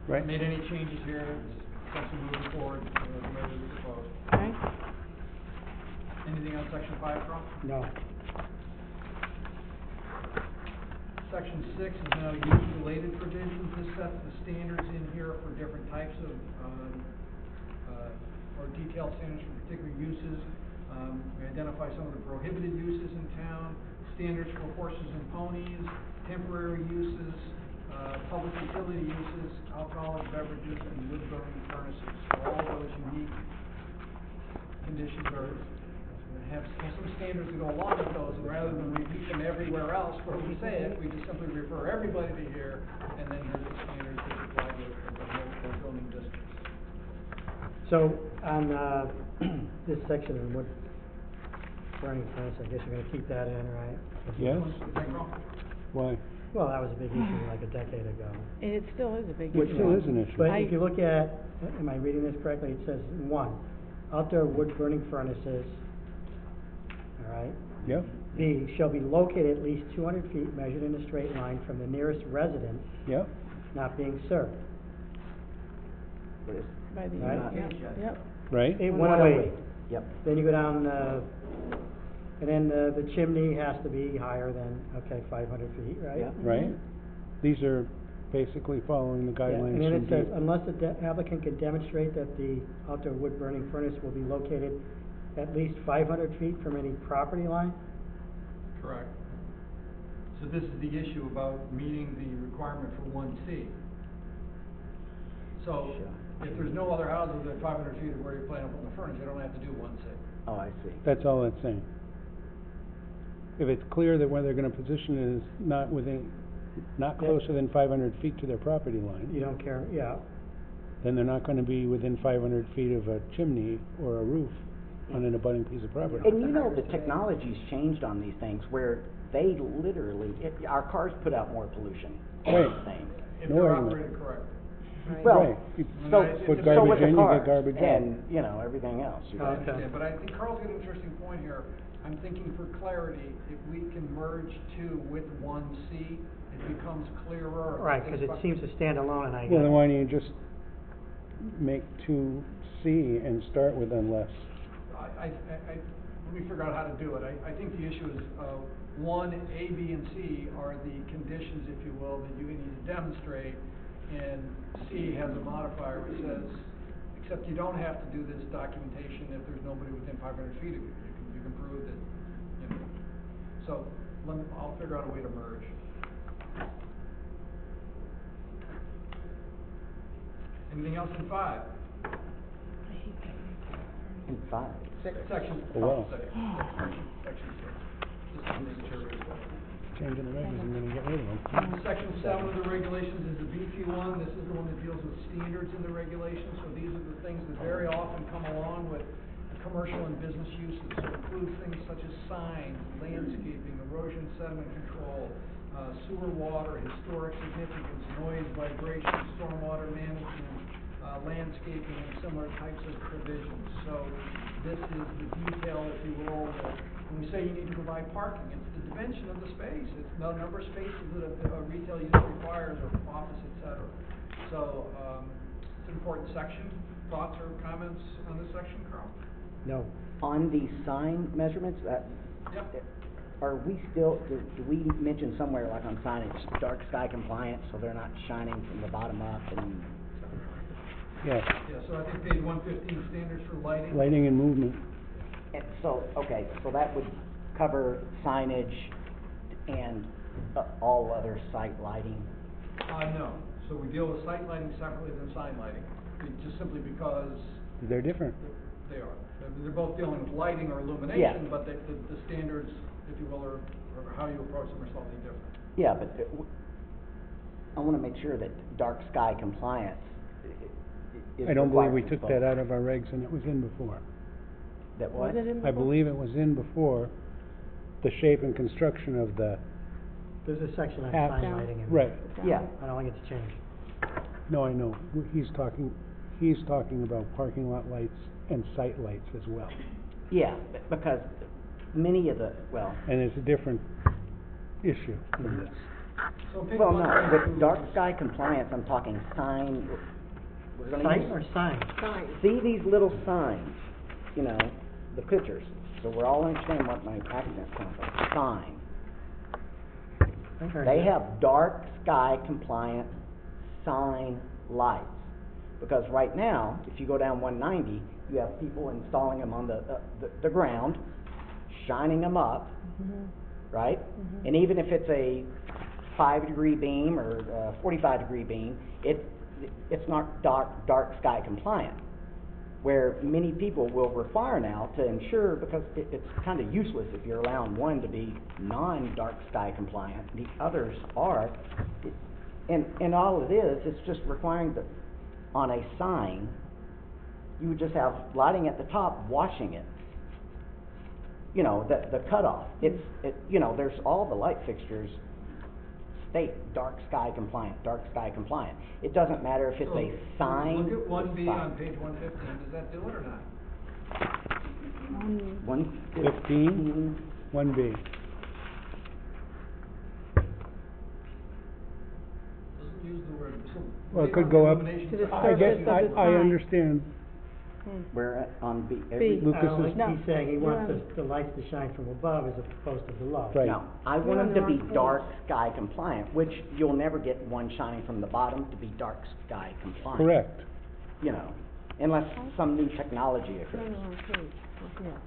Right. Made any changes here, it's something moving forward, the way we proposed. okay? Anything on section 5, Carl? No. Section 6 is now use-related provisions. This sets the standards in here for different types of, or detailed standards for particular uses. We identify some of the prohibited uses in town, standards for horses and ponies, temporary uses, public utility uses, alcoholic beverages, and wood burning furnaces. So all those unique conditions are, have some standards to go along with those, and rather than repeat them everywhere else where we say it, we just simply refer everybody to here, and then here's the standards that apply to the multiple zoning districts. So, on, this section in wood burning furnace, I guess you're gonna keep that in, right? Yes? Is that wrong? Why? Well, that was a big issue like a decade ago. And it still is a big Which issue. still is an issue. But if you look at, am I reading this correctly, it says, one, outdoor wood burning furnaces, all right? Yep, B, shall be located at least 200 feet measured in a straight line from the nearest residence yep, not being served. By the, Right. yep. right? 108. Yep. Then you go down, and then the chimney has to be higher than, okay, 500 feet, right? Yeah. Right? These are basically following the Yeah, guidelines and then from it says, DEP. unless the applicant can demonstrate that the outdoor wood burning furnace will be located at least 500 feet from any property line? Correct. So this is the issue about meeting the requirement for 1C. So, Sure. if there's no other houses within 500 feet of where you're planning to put the furnace, you don't have to do 1C. Oh, I see. That's all it's saying. If it's clear that where they're gonna position it is not within, not Yeah. closer than 500 feet to their property line, You don't care, yeah. then they're not gonna be within 500 feet of a chimney or a roof on an abutting piece of property. And you know, the technology's changed on these things where they literally, our cars put out more pollution. Right. Things. If No they're argument. operated correctly. Right. Well, Right. You so, Put so garbage with the in, you get cars garbage out. and, you know, everything else. I Okay. understand, but I think Carl's got an interesting point here. I'm thinking for clarity, if we can merge 2 with 1C, it becomes clearer. Right, because it seems to stand alone, and I. Well, then why don't you just make 2C and start with unless? Let me figure out how to do it. I think the issue is, 1, A, B, and C are the conditions, if you will, that you need to demonstrate. And C has a modifier which says, except you don't have to do this documentation if there's nobody within 500 feet of you. You can prove that, you know. So, I'll figure out a way to merge. Anything else in 5? In 5. Section, Oh, wow. section 6. Just to make sure it's Changing the regs, I'm gonna get rid of them. Section 7 of the regulations is the BP one. This is the one that deals with standards in the regulations. So these are the things that very often come along with commercial and business uses. So it includes things such as signs, landscaping, erosion sediment control, sewer water, historic significance, noise, vibration, stormwater management, landscaping, and similar types of provisions. So this is the detail, if you will, that when we say you need to provide parking, it's the dimension of the space. It's the number of spaces that a retail use requires, or office, et cetera. So, it's an important section. Thoughts or comments on this section, Carl? No. On the sign measurements, Yep. are we still, do we mention somewhere like on signage, dark sky compliant, so they're not shining from the bottom up and? Yes, Yeah, so I think page 115, standards for lighting. lighting and movement. And so, okay, so that would cover signage and all other site lighting? No. So we deal with site lighting separately than sign lighting, just simply because They're different. they are. They're both dealing with lighting or Yeah. illumination, but the standards, if you will, or how you approach them are slightly different. Yeah, but I wanna make sure that dark sky compliance is I don't believe we required took for that both. out of our regs, and it was in before. That what? Was it in I before? believe it was in before, the shape and construction of the There's a section on apps. sign lighting. in Right, Yeah, I don't think it's changed. no, I know, he's talking about parking lot lights and site lights as well. yeah, because many of the, well, And it's a different issue from this. So page well, no, 122 with dark sky compliance, I'm talking sign, we're gonna Site use, or sign? Sign. see these little signs, you know, the pictures, so we're all understanding what my accent's coming from, sign. I heard They that. have dark sky compliant sign lights. Because right now, if you go down 190, you have people installing them on the ground, shining them up, right? And even if it's a 5-degree beam or a 45-degree beam, it's not dark sky compliant. Where many people will require now to ensure, because it's kind of useless if you're allowing one to be non-dark sky compliant, the others are. And all it is, it's just requiring that on a sign, you would just have lighting at the top watching it. You know, the cutoff. You know, there's all the light fixtures state dark sky compliant. It doesn't matter if it's a sign. Look at or 1B sign. on page 115, does that do it or not? 115, 1B. Doesn't use the word, so. Well, it could go up. illumination To the sign. I guess, surface of the I sign. understand. We're on B. B. Lucas I don't is- think No. he's saying he wants You're the lights to shine from above as opposed to below. Right. No, I You're want on them the to be wrong page. dark sky compliant, which you'll never get one shining from the bottom to be dark sky compliant. Correct. You know, unless some new technology You're on occurs. the wrong page. Look here. Does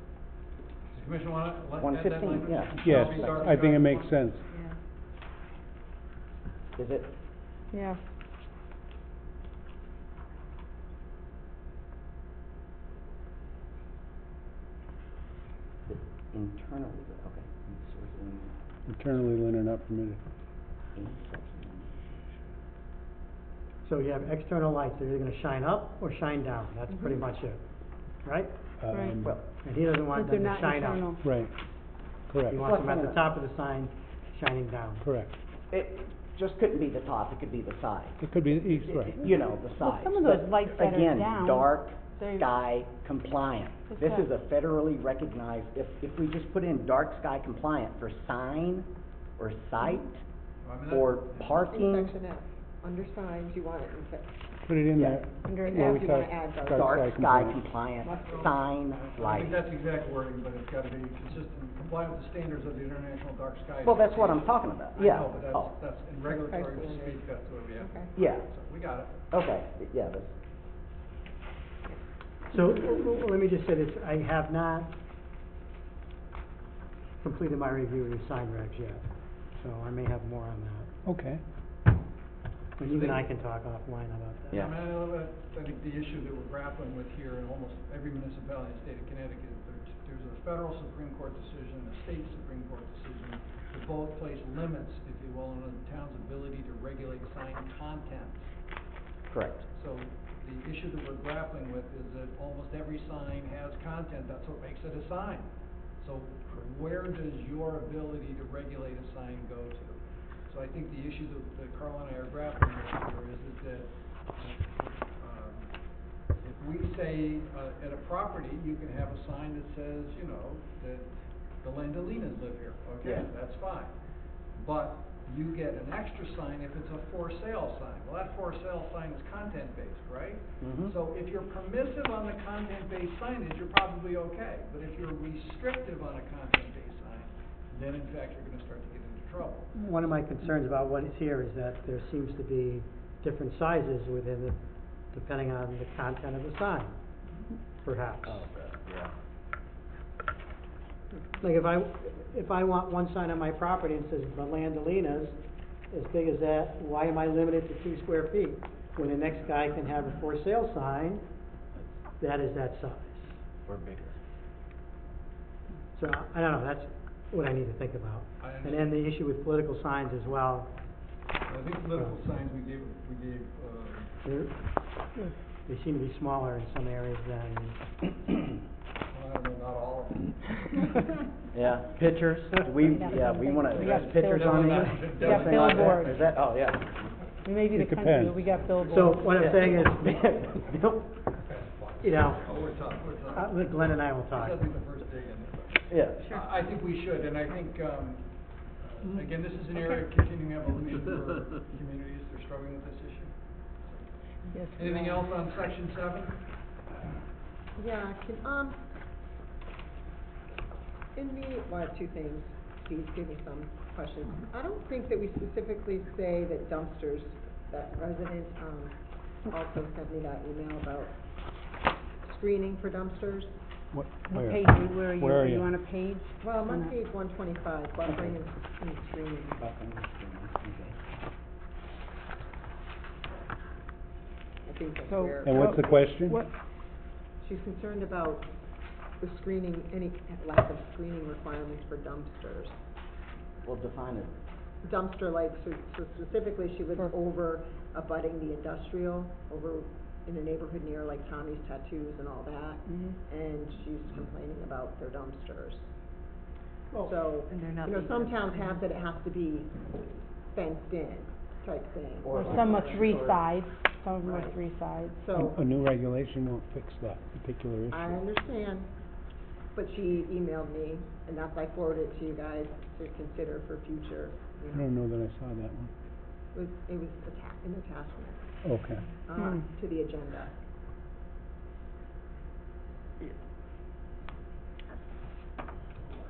the commission want to, let, add that 115, language? yeah. Yes, Shall be dark I think sky it makes compliant. sense. Is it? Yeah. Internally, okay. Internally lit and not permitted. So you have external lights, they're either gonna shine up or shine down, that's pretty much it, right? Right. Well, And he doesn't want But they're them to not shine internal. up. Right, correct, He wants them at the top of the sign, shining down. correct. it just couldn't be the top, it could be the side. It could be east, right. You know, the Well, sides. some of those But lights that are again, down, dark they- sky compliant. What's This that? is a federally recognized, if we just put in dark sky compliant for sign or site I mean, that- or In parking, section F, under signs, you want it in Put it in Yeah. there. Under Yeah, we F, you wanna talked add dark dark sky compliant. compliant, Must be. sign, I don't light. think that's the exact wording, but it's gotta be consistent, compliant with the standards of the International Dark Sky. Well, that's what I'm Association. talking about, I yeah. know, but Oh, that's in regulatory That's speak, that's what we have. Okay. yeah, So, we got it. okay, yeah, that's, So, let me just say this, I have not completed my review of your sign regs yet, so I may have more on that. Okay. And even I can talk offline about that. Yeah. I mean, I think the issue that we're grappling with here in almost every municipality in the state of Connecticut, there's a federal Supreme Court decision, a state Supreme Court decision, that both place limits, if you will, on the town's ability to regulate sign content. correct. So the issue that we're grappling with is that almost every sign has content, that's what makes it a sign. So where does your ability to regulate a sign go to? So I think the issue that Carl and I are grappling with here is that, if we say, at a property, you can have a sign that says, you know, that the Landolinas live here, okay, Yeah. that's fine. But you get an extra sign if it's a for sale sign. Well, that for sale sign is content-based, right? Mhm. So if you're permissive on the content-based signage, you're probably okay. But if you're restrictive on a content-based sign, then in fact, you're gonna start to get into trouble. One of my concerns about what is here is that there seems to be different sizes within it, depending on the content of the sign, perhaps. Yeah. Like if I want one sign on my property and says the Landolinas, as big as that, why am I limited to 2 square feet? When the next guy can have a for sale sign, that is that size. Or bigger. So, I don't know, that's what I need to think about. I And then the issue with political signs as well, I think political signs we gave, they seem to be smaller in some areas than, well, I don't know, not all of them. Yeah, pictures, we wanna, We there's got pictures on billboards. these? We got Something like that? billboards. Is that, oh, yeah. We may be the It country, depends. but we got billboards. so what I'm saying is, Nope. you know, Oh, we're talking. Glenn and I will talk. This isn't the first dig in it. Yeah. I think we should, and I think, again, this is an area of continuing evolution for communities that are struggling with this issue. Yes, Anything well. else on section 7? Yeah, in the, well, I have 2 things, Steve gave me some questions. I don't think that we specifically say that dumpsters, that resident, also sent me that email about screening for dumpsters. What, What where? page, where are you? Where are Are you you? on a page? Well, I'm Or on not? page 125, buffering and screening. Buffering, okay. I think that's So- where. And what's the question? What, She's concerned about the screening, any lack of screening requirements for dumpsters. Well, define it. Dumpster, like, so specifically, she lives For- over abutting the industrial, over in a neighborhood near like Tommy's Tattoos and all that. Mhm. And she's complaining about their dumpsters. Well, So, and they're not you know, being some fenced towns in. have that it has to be fenced in type thing. Or or like- some are three or- sides, some of them are Right. three sides. So, A new regulation won't fix that particular issue. I understand, but she emailed me, and that's, I forwarded it to you guys to consider for future, you I know. don't know that I saw that one. It was an attachment, Okay. Hmm. to the agenda.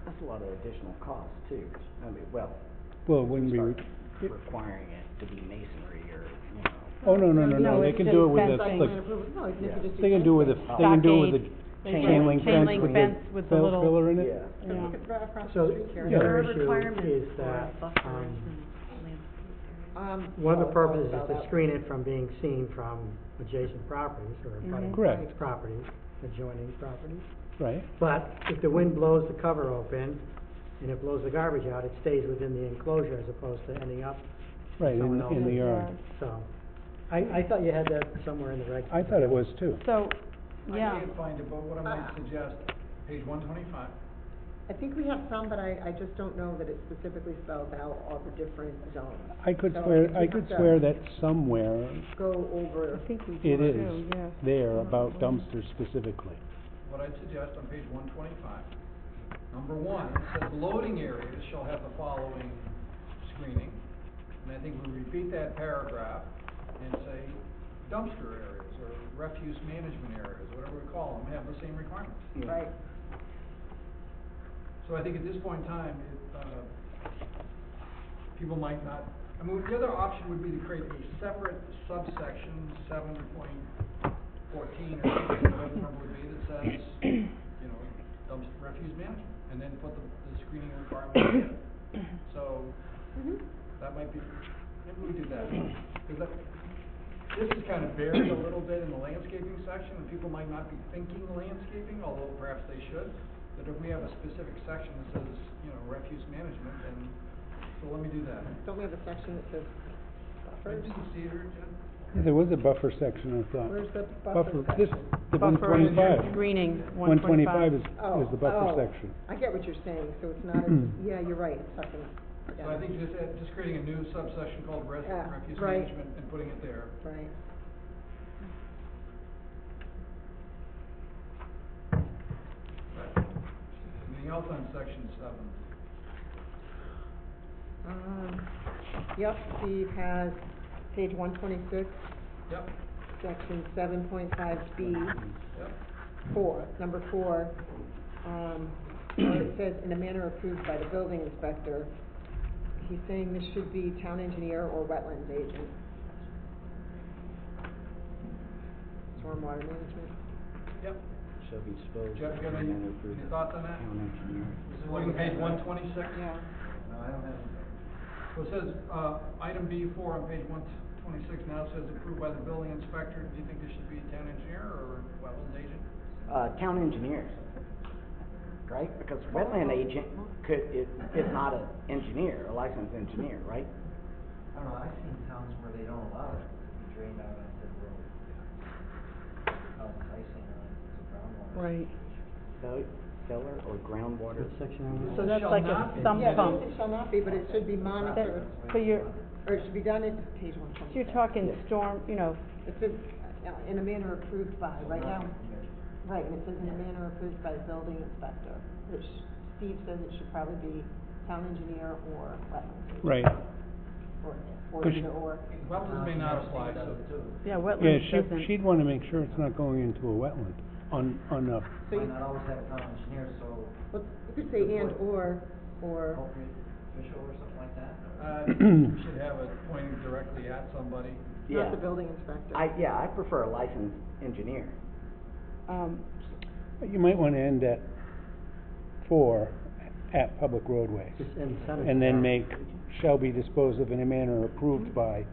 That's a lot of additional cost too. I mean, well, Well, it wouldn't be, start it- requiring it to be masonry or, you know. oh, no, no, no, No, no, they it's can just do it with a, fencing. Site like, plan approval, no, you Yeah. could just do they can do it with a, fencing. they can do it with a Stockade, chain link chain fence link with fence the with the fill- little- filler in it. Yeah. But Yeah. look at right across So, the street here. the other There are issue requirements is for that, One one of the purposes is about to that. screen it from being seen from adjacent properties or abutting Correct. properties, adjoining properties. Right, But if the wind blows the cover open and it blows the garbage out, it stays within the enclosure as opposed to ending up right, someone in the else's yard. So, I thought you had that somewhere in the reg. I thought it was too. So, I yeah, can't find it, but what I might suggest, page 125. I think we have some, but I just don't know that it specifically spells out all the different zones. I could So swear, if you I have could to swear that somewhere Go over, I think we do it is too, yeah. there about dumpsters specifically. What I'd suggest on page 125, number one, it says loading areas shall have the following screening. And I think we repeat that paragraph and say dumpster areas or refuse management areas, whatever we call them, have the same requirements. right? So I think at this point in time, people might not, I mean, the other option would be to create a separate subsection, 7.14 or whatever the number would be, that says, you know, dumpster refuse management, and then put the screening requirement in. So, that might be, maybe we do that, because this is kind of buried a little bit in the landscaping section, and people might not be thinking landscaping, although perhaps they should. But if we have a specific section that says, you know, refuse management, then, so let me do that. Don't we have a section that says Did buffers? you see it here, Jen? Yeah, there was a buffer section, I thought. Where's the buffer This, section? the Buffer one and twenty-five. screening, 125 is Oh, the buffer oh, section. I get what you're saying, so it's not, yeah, you're right, it's sucking up. So I think just creating a new subsection called Yeah, refuse right. management and putting it there. Right. Right. Anything else on section 7? Yep, Steve has page 126, Yep, section 7.5B, yep. number 4. Where it says, in a manner approved by the building inspector, he's saying this should be town engineer or wetlands agent. Stormwater management. Yep. Shall be disposed. Jeff, you got in a any, manner approved any thoughts on that? by town engineer. This is like page 126? Yeah. No, I don't have it. So it says, item B4 on page 126 now says approved by the building inspector. Do you think this should be town engineer or wetlands agent? Town engineer, right? Because wetland agent is not an engineer, a licensed engineer, right? I don't know, I've seen towns where they don't allow it to be drained out onto the road. Cause icing on it, it's a groundwater. Right. Cellar or groundwater. What section are we So on? that's Shall like not a be. sump Yeah, pump. it shall not be, but it should be monitored, So you're, or it should be done at page so 126. you're talking storm, you know, It says, in a manner approved by, right now, right, and it says in a manner approved by the building inspector, which Steve says it should probably be town engineer or wetlands. agent. Right. Or Push- either or. Wetlands may not apply, so. yeah, Yeah, wetlands doesn't. she'd wanna make sure it's not going into a wetland on a, So Might you, not always have a town engineer, so well, you could say and or, appropriate official or something like that, or? We should have it pointing directly at somebody. Yeah. not the building inspector. I prefer a licensed engineer. You might wanna end at 4, at public roadways. Just in sentence. And then make, shall be disposed of in a manner approved by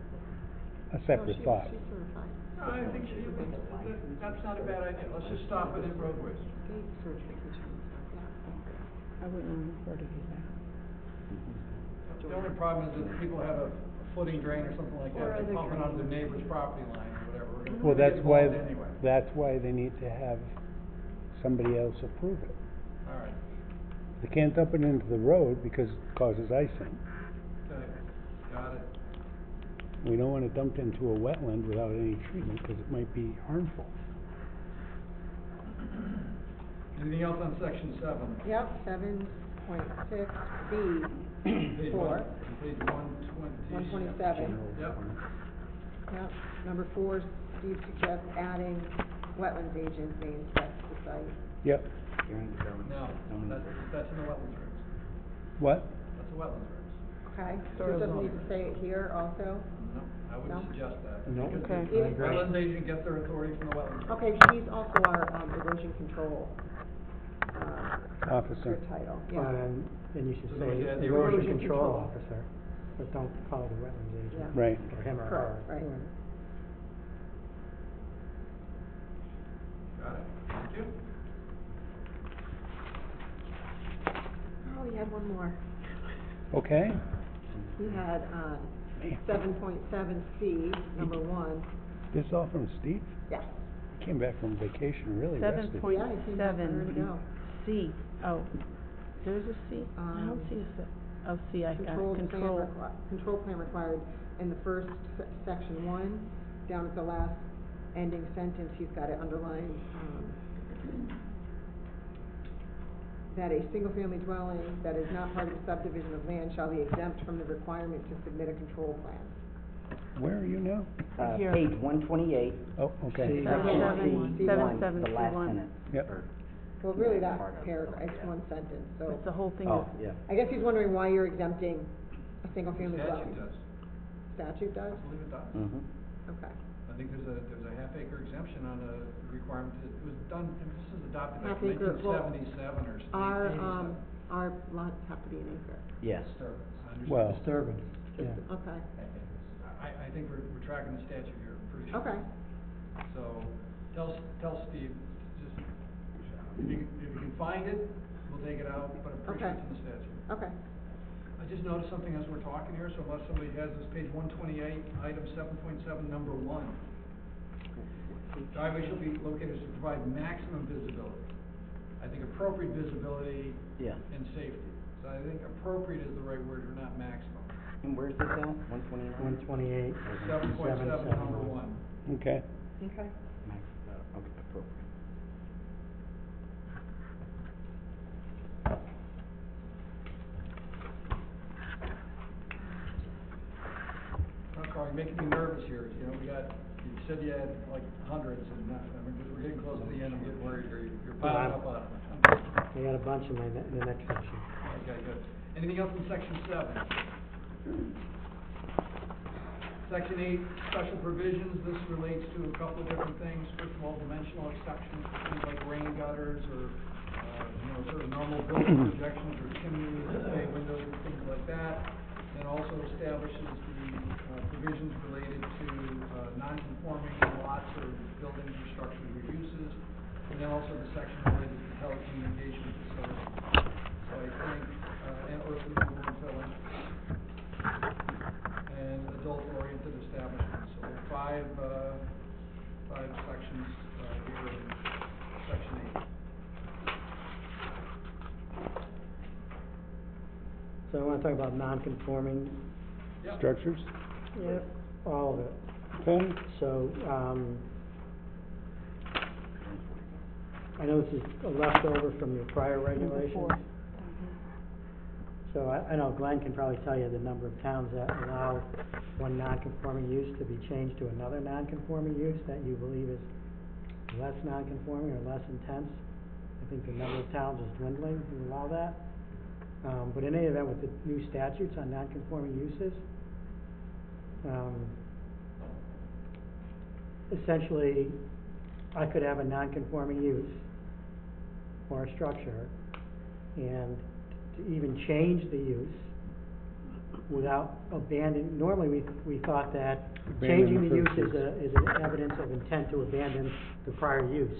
a separate She's thought. certified. No, I think that's not a bad idea, let's just stop it at roadways. State certification, yeah. I wouldn't want to refer to that. The only problem is that people have a footing drain or something like that, they're pumping onto the neighbor's property line or whatever, we're gonna Well, get that's why, involved anyway. that's why they need to have somebody else approve it. All right, They can't dump it into the road because it causes icing. okay, got it. We don't want it dumped into a wetland without any treatment, because it might be harmful. Anything else on section 7? Yep, 7.6 B, Page 4. Page 120. 127. Yep. Yep, number 4, Steve suggests adding wetlands agent may inspect the site. Yep. During the zoning. No, zoning that's board. in the wetlands regs. What? That's the wetlands regs. Okay, so it doesn't need to say it here also? No, I No? wouldn't suggest that. No. Because Okay. the Even- wetlands agent gets their authority from the wetlands. Okay, she's also our, erosion control, Officer. her title, Well, yeah. then you should So say we add the erosion erosion control control. officer, but don't call it a wetlands agent. Yeah. Right. Or him or her. Correct, right. Got it, thank you. Oh, we had one more. Okay? We had, Man. 7.7 C, number 1, This is all from Steve? yes. He came back from vacation really Seven rested. point Yeah, he came back ready to go. C, oh, there's a C? I don't Um, see a C. Oh, C, I got Control it, plan control plan required in the first section 1, down at the last ending sentence, he's got it underlined, that a single-family dwelling that is not part of a subdivision of land shall be exempt from the requirement to submit a control plan. Where are you now? Here. Page 128. Oh, okay. See. Seven, Seven, seven, C1, seven, The last C1. sentence. Yep. or- Well, really, Yeah, that part of paragraph, something, it's yeah. one sentence, so. But the whole thing Oh, is, yeah. I guess he's wondering why you're exempting a single-family dwelling. Statute does, Statute does? I believe it does. Mm-hmm. Okay. I think there's a half-acre exemption on a requirement, it was done, and this was adopted back in Half-acre, well, 1977 or 87. Our lots have to be an acre. Yes. I understand. Well, Disturbance, yeah. Okay, I think we're tracking the statute here, I'm pretty sure. okay. So, tell Steve, just, if you can find it, we'll take it out, but I'm pretty sure Okay. it's in the statute. Okay. I just noticed something as we're talking here, so unless somebody has this page 128, item 7.7, number 1. Driveway shall be located to provide maximum visibility. I think appropriate visibility Yeah. and safety. So I think appropriate is the right word, or not maximum. And where's this at? 129? 128. 7.7, number 1. okay. Okay. Max, okay, appropriate. Oh, Carl, you're making me nervous here, you know, you said you had like hundreds, and, we're getting close to the end, I'm getting worried here, you're piling up on them. We got a bunch in the next section. Okay, good. Anything else in section 7? Section 8, special provisions, this relates to a couple of different things. First of all, dimensional exceptions for things like rain gutters or, sort of normal building projections or chimneys, bay windows, things like that. And also establishes the provisions related to non-conforming lots or buildings or structures or uses. And then also the section related to telecommunication facilities. So I think, and earthly moving and adult-oriented establishments. So 5 sections here in section 8. So I wanna talk about non-conforming, Yep. Structures? Yep. All of it. Okay. So, I know this is a leftover from your prior regulations. four. So I know Glenn can probably tell you the number of towns that allow one non-conforming use to be changed to another non-conforming use that you believe is less non-conforming or less intense. I think the number of towns is dwindling who allow that. But in any event, with the new statutes on non-conforming uses, essentially, I could have a non-conforming use or a structure, and to even change the use without normally we thought that changing the use is an evidence of intent to abandon the prior use.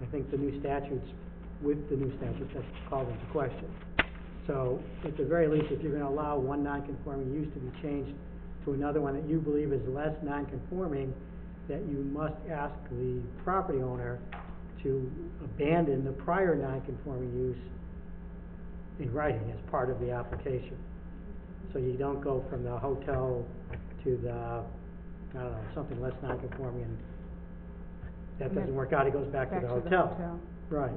I think the new statutes, that calls into question. So, at the very least, if you're gonna allow one non-conforming use to be changed to another one that you believe is less non-conforming, that you must ask the property owner to abandon the prior non-conforming use in writing as part of the application. So you don't go from the hotel to the, I don't know, something less non-conforming, and that doesn't work out, it goes back to the hotel. Right.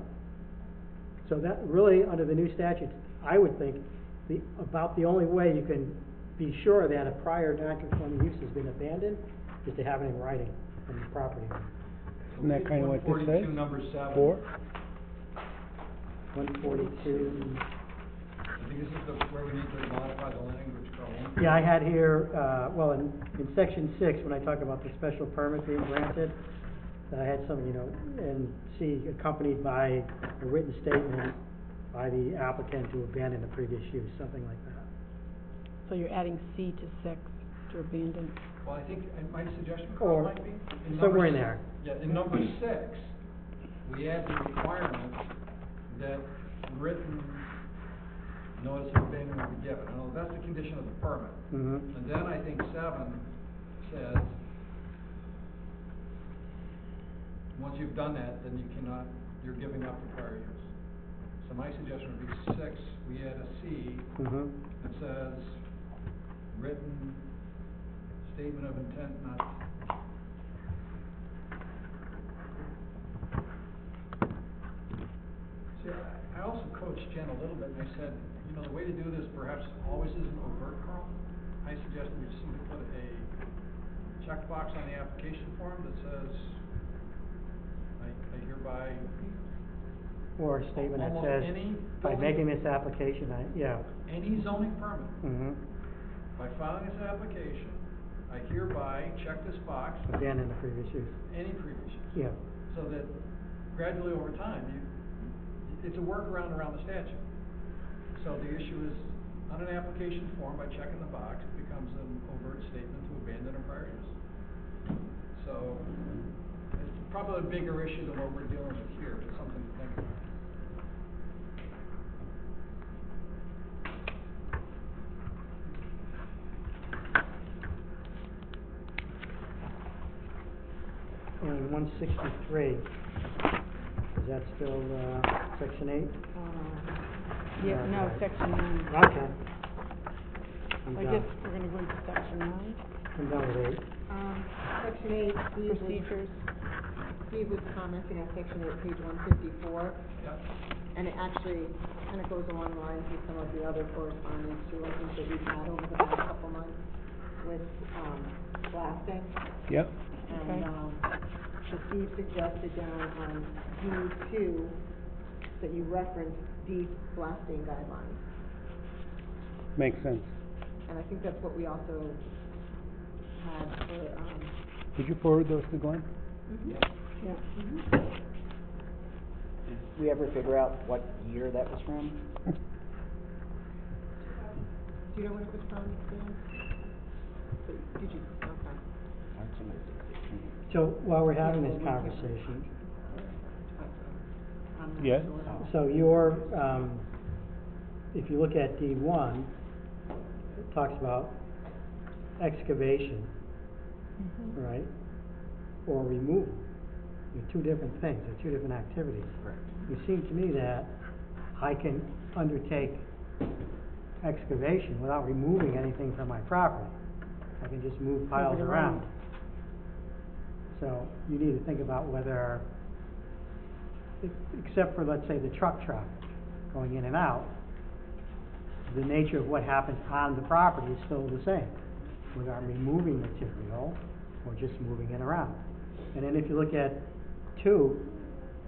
So that really, under the new statutes, I would think about the only way you can be sure that a prior non-conforming use has been abandoned is to have it in writing from the property owner. Isn't that kind of what this says? 142, number 7. 4? 142. I think this is where we need to modify the language, Carl. Yeah, I had here, well, in section 6, when I talk about the special permit being granted, I had some, and C, accompanied by a written statement by the applicant to abandon the previous use, something like that. So you're adding C to 6, to abandon. Well, I think, my suggestion, Or Carl, might be. somewhere in there. Yeah, in number 6, we add the requirement that written notice of abandonment be given. Now, that's the condition of the permit. Mm-hmm. And then I think 7 says, once you've done that, then you're giving up the prior use. So my suggestion would be 6, we add a C Mm-hmm. that says, written statement of intent not. See, I also coached Jen a little bit, and I said, the way to do this perhaps always isn't overt, Carl. I suggest we just simply put a checkbox on the application form that says, I hereby. Or a statement that Almost says, any by building- making this application, Any zoning permit, Mm-hmm. by filing this application, I hereby check this box, Abandon the previous use. any previous use. Yeah. So that gradually over time, it's a workaround around the statute. So the issue is, on an application form, by checking the box, it becomes an overt statement to abandon a prior use. So, it's probably a bigger issue than what we're dealing with here, but something to think about. And 163, is that still, section 8? Yeah, no, Okay. section 9. Okay. I guess we're gonna go into section 9. I'm done with 8. Section 8, Procedures. Steve was commenting on section 8, page 154, Yep. and it actually kind of goes along the lines with some of the other correspondence too, I think that we've had over the past couple months with, blasting. Yep. Okay. And, so Steve suggested down on D2 that you reference deep blasting guidelines. Makes sense. And I think that's what we also had for, Did you forward those to Glenn? Yeah. Did we ever figure out what year that was from? do you know what it was from, Dan? Did you, okay. So while we're having this conversation, Yes. so if you look at D1, it talks about excavation, Mhm. right? Or removal. They're two different things, they're two different activities. Correct. It seems to me that I can undertake excavation without removing anything from my property. I can just move piles it around. around. So you need to think about whether, except for, let's say, the truck traffic going in and out, the nature of what happens on the property is still the same, whether I'm removing material or just moving it around. And then if you look at 2,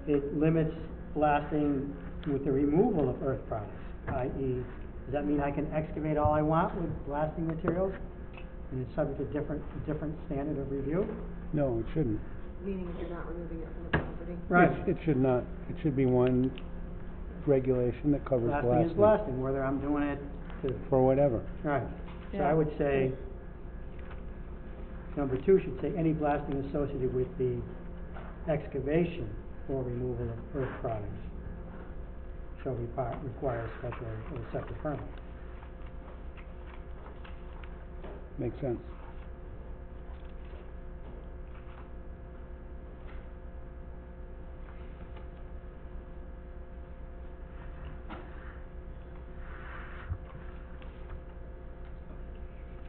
it limits blasting with the removal of earth products, i.e., does that mean I can excavate all I want with blasting materials? And it's subject to different standard of review? No, it shouldn't. Meaning if you're not removing it from the property? Right. It should not. It should be one regulation that covers Blasting blasting. is blasting, whether I'm doing it to, For whatever. right. So Yeah. I would say, number two should say, any blasting associated with the excavation or removal of earth products shall require a special or separate permit. Makes sense.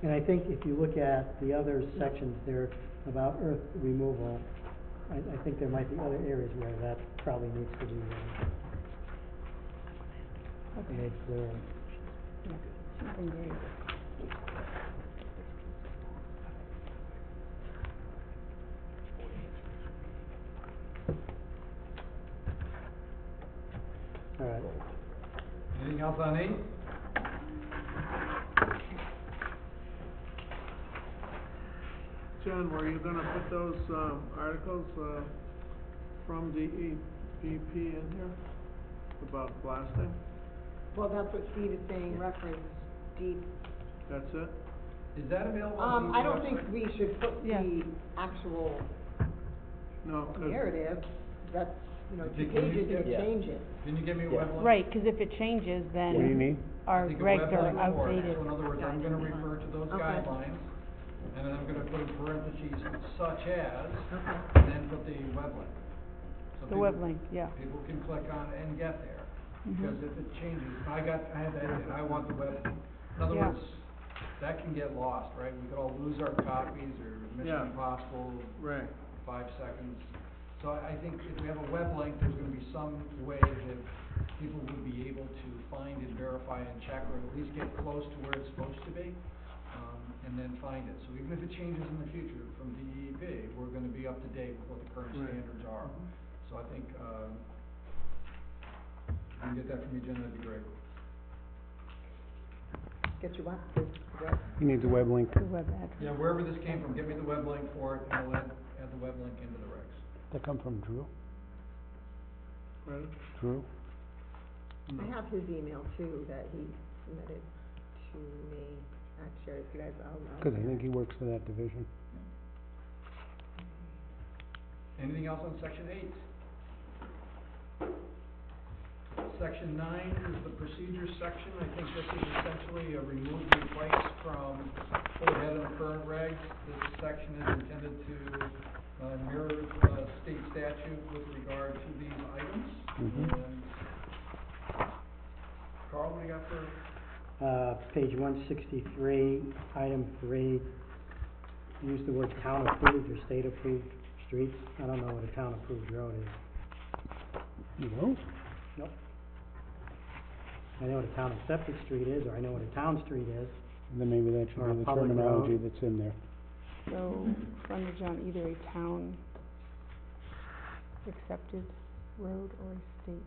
And I think if you look at the other sections there about earth removal, I think there might be other areas where that probably needs to be made clear. Something very. All right. Anything else on 8? John, were you gonna put those, articles, from DEP in here about blasting? Well, that's what Steve is saying, reference deep. That's it? Is that available on the I don't website? think we should put Yeah. the actual No, 'cause narrative, that's, you know, 2 Can you pages get- and Yeah. change it. Can you give me a Yeah. web link? Right, 'cause if it changes, What do you then need? our I think a regs web are link for it. outdated. So in other words, I'm gonna refer to those Okay. guidelines, and then I'm gonna put in parentheses such as, Okay. and then put the web link. So The people- web link, yeah. People can click on it and get there, Mhm. because if it changes, I had that, and I want the web, in other Yeah. words, that can get lost, right? We could all lose our copies, or Yeah. Mission Impossible, right. 5 seconds. So I think if we have a web link, there's gonna be some way that people would be able to find and verify and check, or at least get close to where it's supposed to be, and then find it. So even if it changes in the future from DEP, we're gonna be up to date with what the current Right. standards are. So I think, if you can get that from you, Jen, that'd be great. Get your what, the web? You need the web link. The web address. Yeah, wherever this came from, get me the web link for it, and I'll add the web link into the regs. That come from Drew? Right? Drew? I have his email too, that he submitted to me, I shared it with you guys, I'll. Cause I think he works for that division. Anything else on section 8? Section 9 is the procedures section. I think this is essentially a remove and replace from full ahead of the current regs. This section is intended to mirror state statute with regard to these items. Mhm. And Carl, what do you got for? Page 163, item 3, use the word town approved or state approved streets. I don't know what a town approved road is. You know? Nope. I know what a town accepted street is, or I know what a town street is. Then maybe that should Or a be the public terminology road. that's in there. So, frontage on either a town accepted road or a state.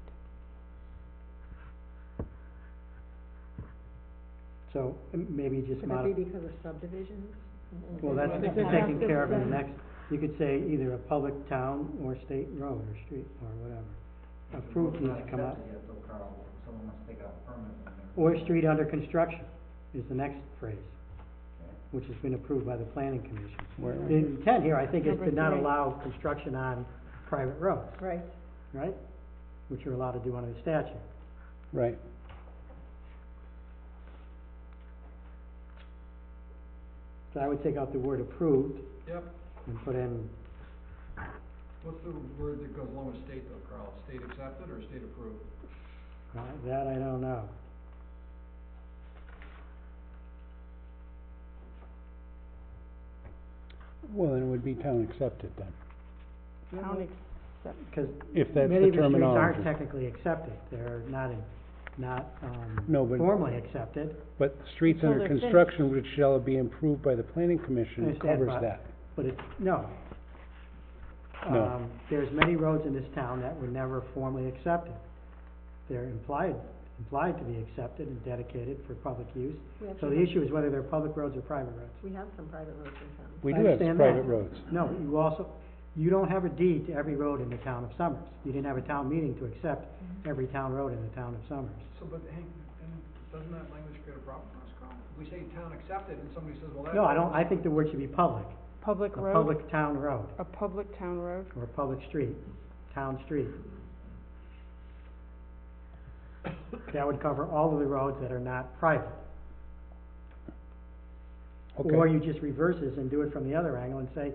So maybe just Could that be because of subdivisions? well, that's I think taken that's care of in the different. next, you could say either a public town or state road or street or whatever. Approved needs to come up. It's not accepted yet, though, Carl, someone must take out a permit. Or street under construction is the next phrase, which has been approved by the planning commission. Where? The intent here, I think, is to Number not 3. allow construction on private roads, Right. right? Which you're allowed to do under the statute. Right. So I would take out the word approved Yep. and put in, What's the word that goes along with state though, Carl? State accepted or state approved? that I don't know. Well, then it would be town accepted then. Town accept, Because If that's many the of the streets aren't terminology. technically accepted, they're not No, but- formally accepted. But streets Until under they're finished. construction which shall be improved by the planning commission Understand, covers but- that. But no. No. There's many roads in this town that were never formally accepted. They're implied implied to be accepted and dedicated for public use. We So actually the have- issue is whether they're public roads or private roads. We have some private roads in town. We I do have understand private that. roads. No, you also, you don't have a deed to every road in the town of Summers. You didn't have a town meeting to accept every town road in the town of Summers. So, but Hank, and doesn't that language create a problem for us, Carl? We say town accepted, and somebody says, well, that. No, I don't, I think the word should be public. Public A road, public town road, a public town road. or a public street, town street. That would cover all of the roads that are not private. Okay. Or you just reverse this and do it from the other angle and say,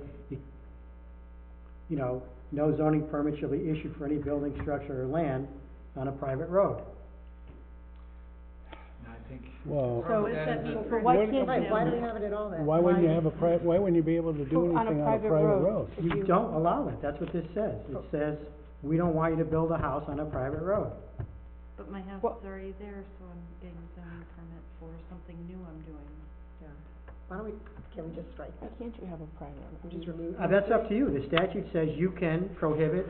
you know, no zoning permit shall be issued for any building, structure, or land on a private road. And I think. Well, So That is that, is a- but why What- can't Right, why do we you, have it at all then? why wouldn't you have why wouldn't you be able to do On a anything on a private private road. road? If You you- don't allow it, that's what this says. It says, we don't want you to build a house on a private road. But my house Well- is already there, so I'm getting a zoning permit for something new I'm doing. Yeah. Why don't we, can we just strike why that? can't you have a private road? We just remove. That's up to you. The statute says you can prohibit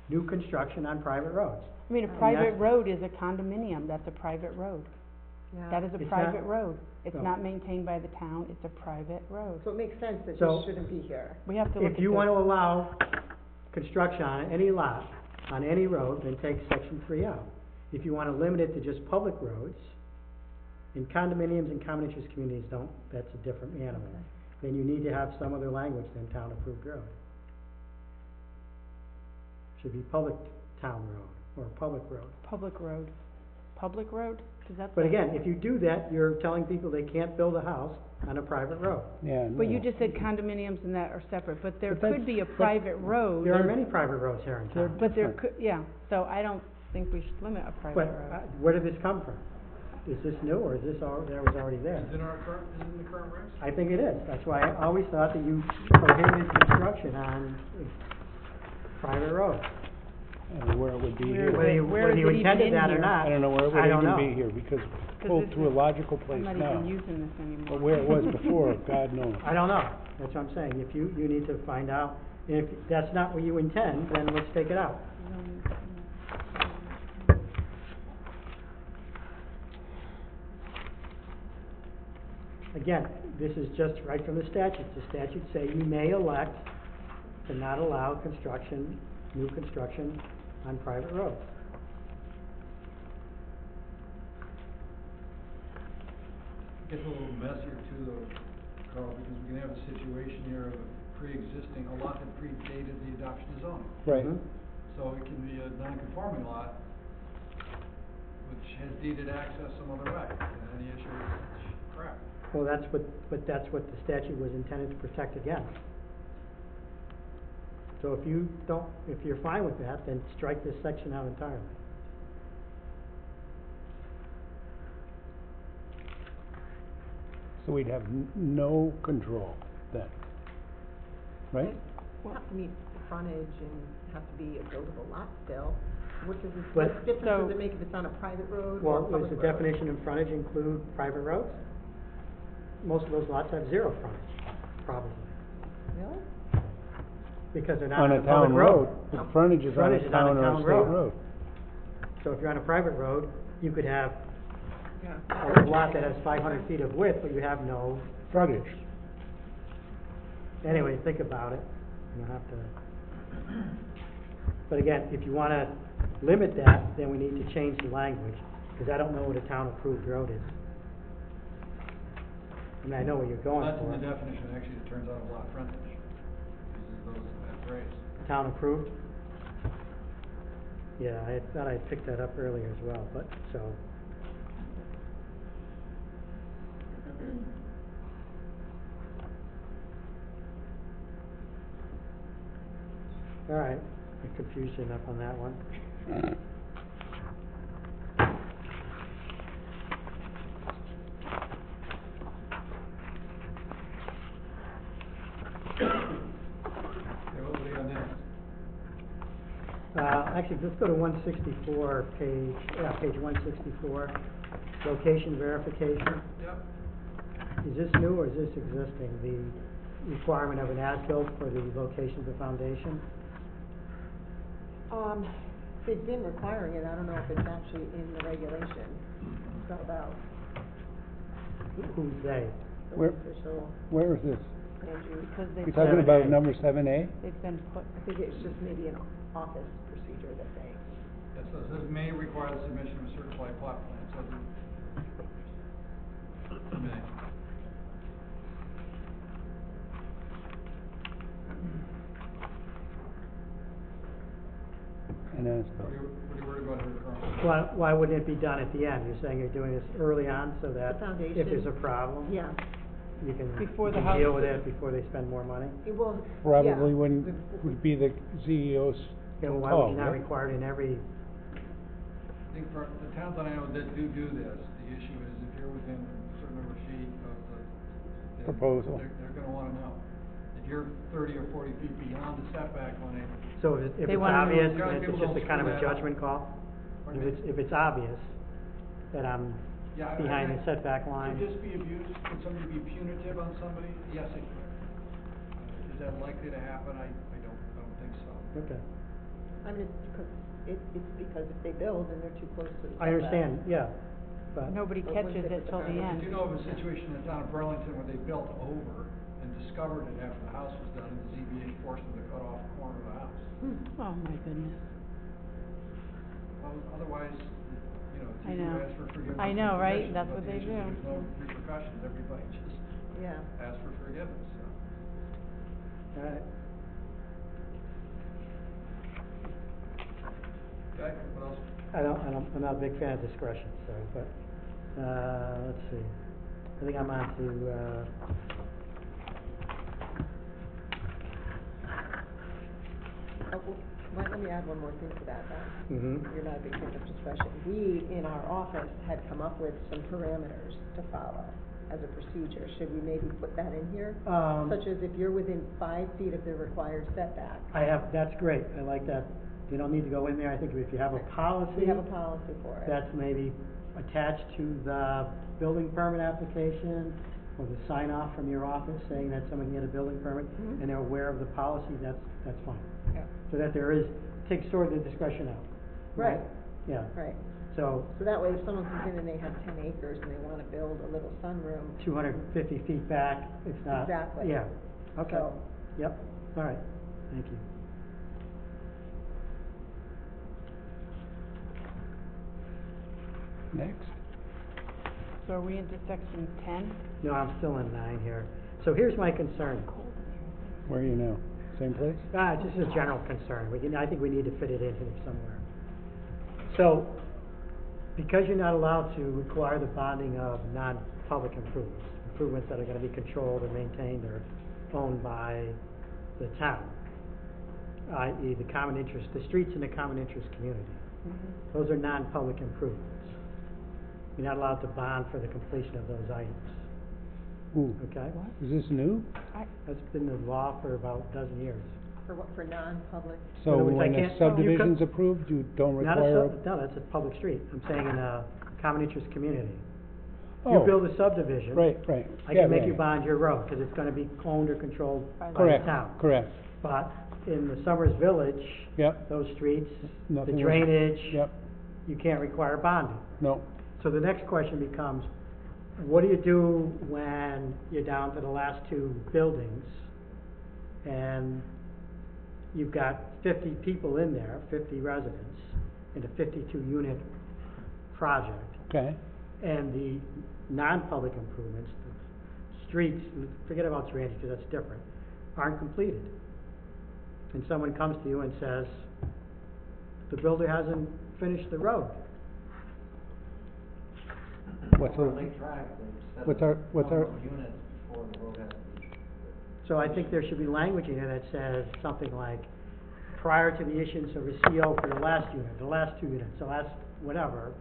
new construction on private roads. I mean, a And private that's- road is a condominium, that's a private road. Yeah. That is a It's private not- road. It's no. not maintained by the town, it's a private road. So it makes sense that So- this shouldn't be here. We have to look at If you this. want to allow construction on any lot, on any road, then take section 3 out. If you want to limit it to just public roads, and condominiums and common interest communities don't, that's a different animal. Okay. Then you need to have some other language than town approved road. Should be public town road, or public road. Public road. Public road? Cause that's. But again, if you do that, you're telling people they can't build a house on a private road. Yeah, But you no. just said condominiums and that are separate, but there But that's- could be a but private road. There are many private roads here in They're town. But there different. could, yeah, so I don't think we should limit a private But, road. where did this come from? Is this new, or is this that was already there? Is it our current, is it in the current regs? I think it is. That's why I always thought that you prohibited construction on private roads. I don't know where it would be Where here. Where is Whether you it even intended in that or here? not, I don't know where it I would don't even know. be here, because Cause pulled this to a is- logical place I'm not now. even using this anymore. But where it was before, God knows. I don't know. That's what I'm saying. If you need to find out. If that's not what you intend, then let's take it out. Again, this is just right from the statute. The statutes say you may elect to not allow construction, new construction on private roads. Gets a little messier too though, Carl, because we can have a situation here of a pre-existing, a lot that predated the adoption of zoning. Right. Mhm. So it can be a non-conforming lot, which has deeded access some other way, and then the issue is crap. Well, but that's what the statute was intended to protect against. So if you're fine with that, then strike this section out entirely. So we'd have no control then, right? Have to meet the frontage and have to be a buildable lot still. What does this, But- what difference So- does it make if it's on a private road or a Well, public road? does the definition of frontage include private roads? Most of those lots have zero frontage, probably, Really? because they're not On on a a public town road. road, the frontage is on a Frontage is on a town or a town state road. road. So if you're on a private road, you could have Yeah. a lot that has 500 feet of width, but you have no Frontage. Anyway, think about it. You don't have to. But again, if you wanna limit that, then we need to change the language, because I don't know what a town approved road is. I mean, I know what you're going That's in the for. definition, actually, it turns out a lot frontage, uses that phrase. Town approved? Yeah, I thought I picked that up earlier as well, but, so. All right, I confused you enough on that one. Okay, what will be on next? Actually, let's go to 164, page 164, location verification. Yep. Is this new or is this existing, the requirement of an as-built for the location of the foundation? they've been requiring it, I don't know if it's actually in the regulation spelled out, Who's they? the Where- official Where is this? land use. Because You're they've, talking about 7A. number 7A? they've been put, I think it's just maybe an office procedure that they, Yes, so it says may require the submission of a certified plot plan, so the, may. And then it's, What are you worried about here, Carl? Why wouldn't it be done at the end? You're saying you're doing this early on so that The if there's a foundation. problem, yeah, you can, Before you the can deal house- with it before they spend more money? it will, probably yeah. wouldn't, would be the CEO's And why call, would you not right? require it in every, I think for the towns that I know that do this, the issue is if you're within a certain number of feet of the Proposal. they're gonna wanna know. If you're 30 or 40 feet beyond the setback line, so if They it's wanna know- obvious, Yeah, then it's people just a don't kind of a screw that up. judgment call? Pardon me? If it's obvious that I'm yeah, behind the setback line, Could this be abused? Could somebody be punitive on somebody? Yes, it could. Is that likely to happen? I don't think so. okay. I mean, it's because if they build and they're too close to the I understand, yeah, but. nobody But once catches they it put till the the foundation- end. I do know of a situation in the town of Burlington where they built over and discovered it after the house was done, and the ZBA forced them to cut off the corner of the house. Oh, my goodness. Well, otherwise, you know, it's I easy know. to ask for forgiveness. I and know, right? permission, That's but what the they issue is do. There's no repercussions, everybody just Yeah, asks for forgiveness, so. All right. Okay, what else? I'm not a big fan of discretion, sorry, but, let's see. I think I'm on to, oh, well, let me add one more thing to that then. mhm. You're not a big fan of discretion. We, in our office, had come up with some parameters to follow as a procedure. Should we maybe put that in here? Such as if you're within 5 feet of the required setback. that's great, I like that. You don't need to go in there, I think if you have a policy. We have a policy for it. That's maybe attached to the building permit application, or the sign off from your office saying that someone can get a building permit, Mhm. and they're aware of the policy, that's fine. Yeah. So that there is, take sort of the discretion out. Right, Yeah, right. so So that way, if someone comes in and they have 10 acres and they wanna build a little sunroom, 250 feet back, it's not. Exactly. Yeah, okay, So- yep, all right, thank you. next. So are we into section 10? No, I'm still in 9 here. So here's my concern. Where are you now? Same place? Just a general concern. I think we need to fit it in here somewhere. So, because you're not allowed to require the bonding of non-public improvements that are gonna be controlled or maintained or owned by the town, i.e. the common interest, the streets in the common interest community. Those are non-public improvements. You're not allowed to bond for the completion of those items, Ooh, okay? is this new? That's been the law for about a dozen years. for what, for non-public? So other words, I when can't- a you subdivision's could- approved, you don't Not require? no, that's a public street. I'm saying in a common interest community. You Oh, build a subdivision. right, right. I Yeah, can make right. you bond your road, because it's gonna be owned or controlled by the Correct, town. correct. But in the Summers Village, Yep, those streets, the Nothing was- drainage, yep, you can't require bonding. no. So the next question becomes, what do you do when you're down to the last 2 buildings, and you've got 50 people in there, 50 residents, in a 52-unit project, Okay, and the non-public improvements, the streets, forget about drainage, because that's different, aren't completed? And someone comes to you and says, the builder hasn't finished the road. what's For the, Lake Drive, they set what's a our- what's our- number of units before the road has to be. So I think there should be language in there that says something like, prior to the issuance of a CO for the last unit, the last 2 units, the last whatever,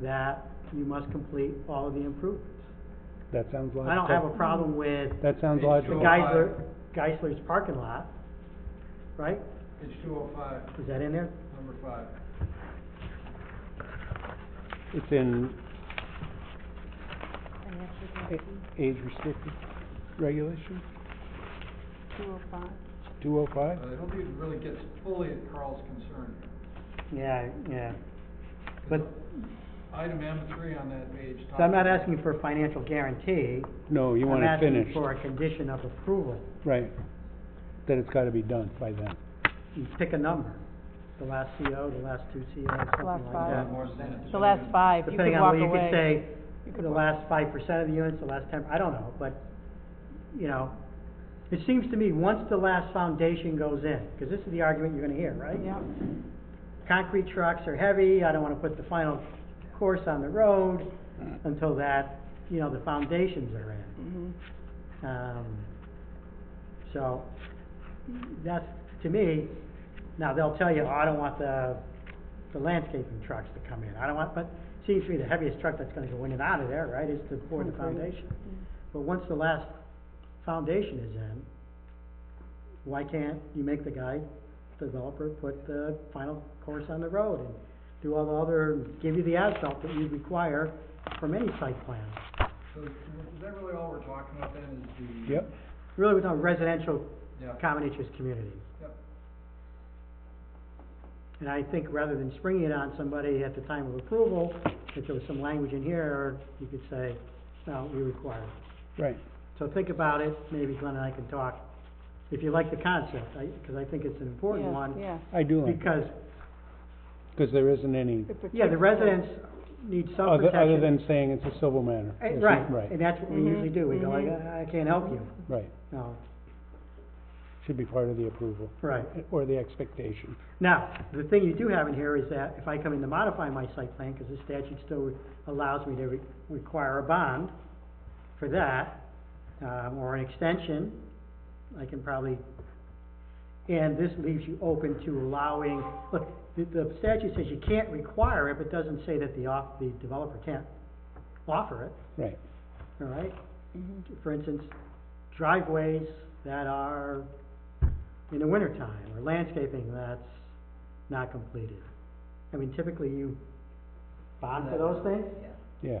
that you must complete all of the improvements. that sounds logical. I don't have a problem with That sounds Page logical. the Geisler's parking lot, right? Page 205, Is that in there? number 5. It's in And that's what age restricted regulation, 205. 205? I don't think it really gets fully at Carl's concern here. Yeah. But, Item M3 on that page. so I'm not asking for a financial guarantee. No, you want it I'm finished. asking for a condition of approval. Right, that it's gotta be done by then. You pick a number, the last CO, the last two COs, something last like five. that. More than that. The last five, you could Depending on, walk well, you away. could say, You could the walk- last 5% of the units, the last 10, I don't know, but, you know, it seems to me, once the last foundation goes in, because this is the argument you're gonna hear, right? Yeah, Concrete trucks are heavy, I don't wanna put the final course on the road until that, you know, the foundations are in. mhm. So, that's, to me, now they'll tell you, oh, I don't want the landscaping trucks to come in, I don't want, but it seems to me the heaviest truck that's gonna go in and out of there, right, is to pour the Concrete. foundation. But once the last foundation is in, why can't you make the guy, developer, put the final course on the road and do all the other, give you the asphalt that you require from any site plan? So is that really all we're talking about then, is the? Yep, Really, with a residential Yeah. common interest community. Yep. And I think rather than springing it on somebody at the time of approval, if there was some language in here, you could say, no, we require it. right. So think about it, maybe Glenn and I can talk, if you like the concept, because I think it's an important Yeah, one. yeah. I do like it, Because, cause there isn't any, It protects yeah, the residents need some other protection. than saying it's a civil matter. It's- Right, Right, and that's what we Mhm, usually do, we go like, mhm. I can't help you, right, no, should be part of the approval, right. or the expectation. Now, the thing you do have in here is that if I come in to modify my site plan, because the statute still allows me to require a bond for that, or an extension, I can probably, and this leaves you open to allowing, look, the statute says you can't require it, but doesn't say that the developer can't offer it, Right, all right? Mhm. For instance, driveways that are in the wintertime, or landscaping that's not completed. I mean, typically you bond for those things, yeah,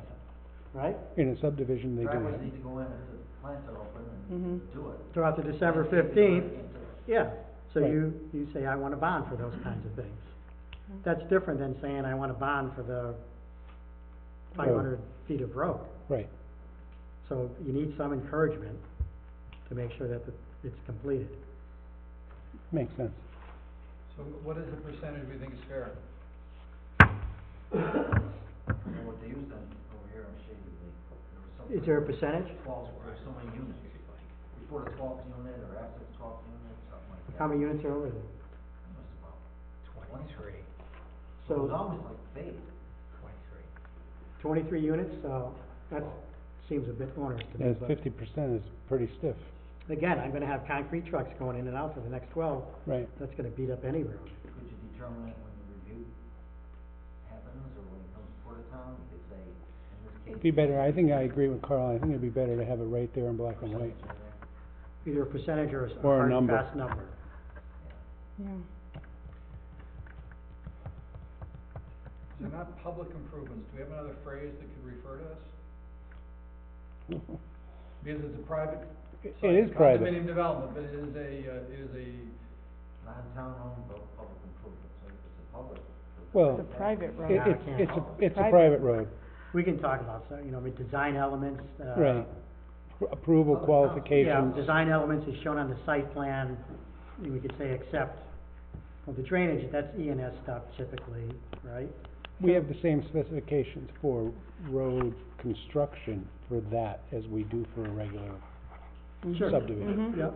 right? in a subdivision, they do Driveways that. need to go in if the plants are open and Mhm. do it. Throughout the December Landscaping, 15th, can't do it. yeah, so Right. you say, I want a bond for those kinds of things. That's different than saying, I want a bond for the 500 feet of road. Right, So you need some encouragement to make sure that it's completed. makes sense. So what is the percentage we think is fair? I don't know what they use then over here on Shady Lake. There was something. Is there a percentage? 12, there's so many units. Before the 12th unit or after the 12th unit, something like that. How many units are over there? It was about 23. It So was almost like fate. 23 units, so that seems a bit onerous to me. As but 50% is pretty stiff, again, I'm gonna have concrete trucks going in and out for the next 12, right. that's gonna beat up any road. Could you determine it when the review happens or when it comes before the town? You could say, in this case. Be better, I think I agree with Carl, I think it'd be better to have it right there in black and white. Either a percentage or a Or a hard and number. fast number. Yeah. So not public improvements, do we have another phrase that could refer to this? Because it's a private. It site, is private. Condominium development, but it is a, Non-town owned, but public improvement, so if it's a public. Well, It's a private road. it's a Private. private road, We can talk about, so, you know, I mean, design elements, right. Approval yeah, qualifications, design elements is shown on the site plan, and we could say except, well, the drainage, that's E&S stuff typically, right? we have the same specifications for road construction for that as we do for a regular Sure. subdivision. Mhm. Yep.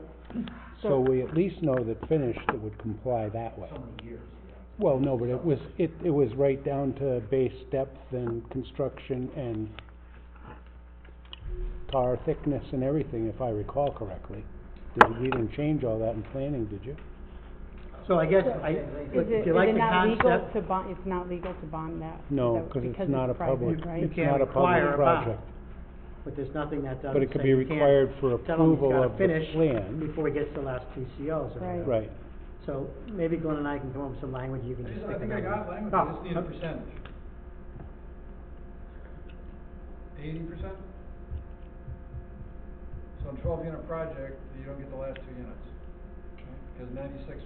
So we at least know that finished, it would comply that way. So many years, yeah. Well, no, but it was right down to base depth and construction and tar thickness and everything, if I recall correctly. We didn't change all that in planning, did you? So I guess, Is if you like the not legal concept, to bond, it's not legal to bond that? No, Is that- because because it's not a private, public, right? it's can't not a require public a bond. project. but there's nothing that doesn't But it could say be you can't required for tell them he's approval gotta of the finish plan. before he gets the last two COs or Right. whatever. Right, So maybe Glenn and I can come up with some language, you can just I stick think it I on. got language, Oh, I just need a okay. percentage. 80%? So on 12-unit project, you don't get the last two units, okay? Because 96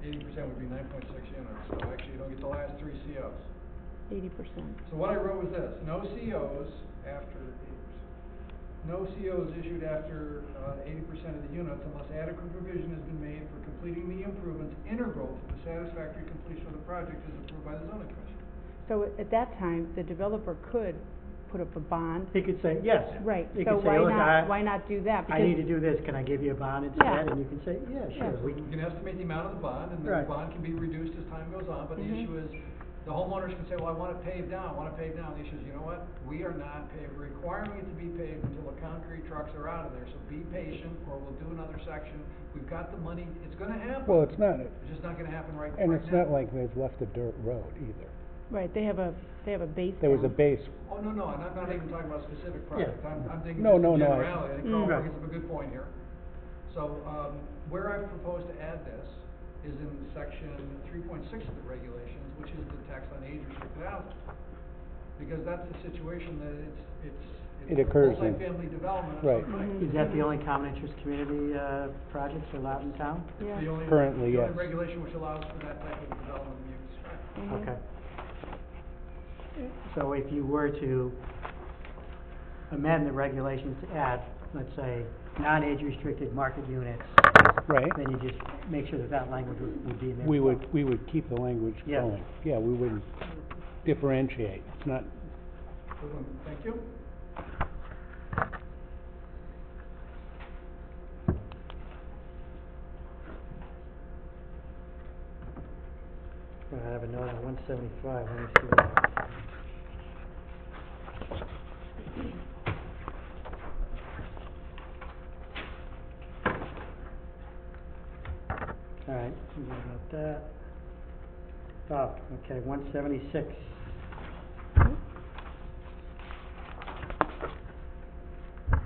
80% would be 9.6 units, so actually you don't get the last 3 COs. 80%. So what I wrote was this: no COs after 80%. No COs issued after 80% of the units unless adequate provision has been made for completing the improvements integral to the satisfactory completion of the project as approved by the zoning commission. So at that time, the developer could put up a bond. He could say, yes. Right, He so could say, look, why not do that? I need to Because- do this, can I give you a bond Yeah. instead? And you can say, yeah, sure, Yeah. we You can estimate the amount of the bond, and the Right. bond can be reduced as time goes on, but the Mhm. issue is, the homeowners can say, well, I want it paved down, I want it paved down. The issue is, you know what? We are not requiring it to be paved until the concrete trucks are out of there, so be patient, or we'll do another section. We've got the money, it's gonna happen. Well, it's not, It's just not gonna happen right now. and it's not like they've left a dirt road either. Right, they have a base There was a down. base, Oh, no, no, I'm not even talking about a specific project, I'm thinking No, just no, in no, generality. I think Carl Right. brings up a good point here. So, where I propose to add this is in section 3.6 of the regulations, which is the tax on age-restricted housing. Because that's the situation that It it's occurs in. multifamily development of Right. some type. Mhm. Is that the only common interest community, projects allowed in town? Yeah. The only, Currently, the only yes. regulation which allows for that type of development use, right? Mhm. Okay. So if you were to amend the regulations to add, let's say, non-age restricted market units, right? then you just make sure that that language would be in there. We would keep the language Yeah. going. Yeah, we wouldn't differentiate. It's not, Good one. Thank you. I have a note on 175, let me see what. All right, we got about that. Oh, okay, 176.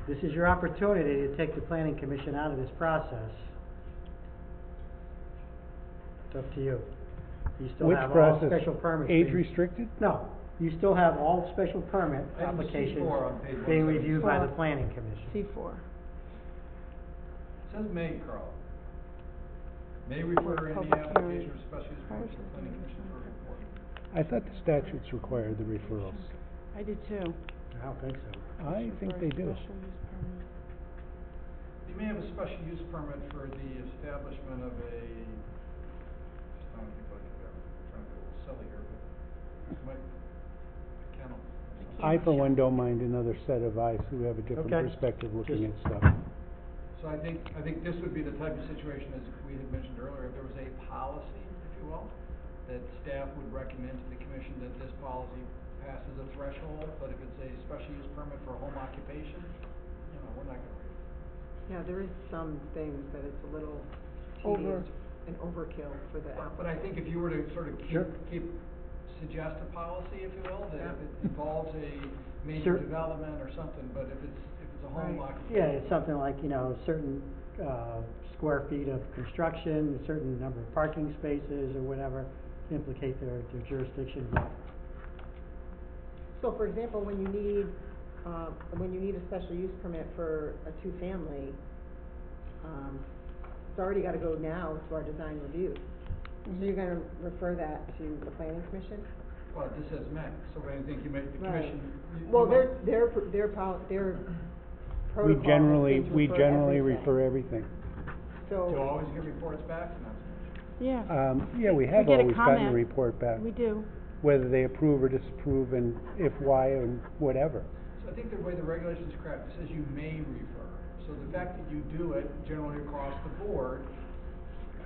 This is your opportunity to take the planning commission out of this process. It's up to you. You still which have all process? special permits. Age being- restricted? No, you still have all special permit Item applications C4 on page being reviewed by the 174. planning commission. C4. It says may, Carl. May refer any public application hearing. or special use Prior permit to to the planning commission for a report. I thought the statutes required the referrals. I did too. I don't think so. I think they do. Special use permit. You may have a special use permit for the establishment of a, just trying to think what I could do, trying to be a little silly here, but it might, a kennel. or something. I, for one, don't mind another set of eyes who have a different Okay. perspective looking at Just- stuff. So I think this would be the type of situation, as we had mentioned earlier, if there was a policy, if you will, that staff would recommend to the commission that this policy passes a threshold, but if it's a special use permit for a home occupation, you know, we're not gonna read it. Yeah, there is some things that it's a little Over. tedious and overkill for the applicant. But I think if you were to sort of Sure. suggest a policy, if you will, that Yeah. if it involves a Sure. major development or something, but if it's a home Right. occupation. Yeah, it's something like, you know, certain, square feet of construction, a certain number of parking spaces or whatever, implicate their jurisdiction, but So for example, when you need a special use permit for a two-family, it's already gotta go now to our design review. So you're gonna refer that to the planning commission? Well, it just says may, so I think you make the Right. commission. you Well, might- their protocol We has generally, been to we refer generally everything. refer everything. Do you So, always get reports back? Not so much. Yeah. Yeah, we have get a always gotten a comment. report back, We do. whether they approve or disapprove and if, why, and whatever. So I think the way the regulations are crafted, it says you may refer. So the fact that you do it generally across the board.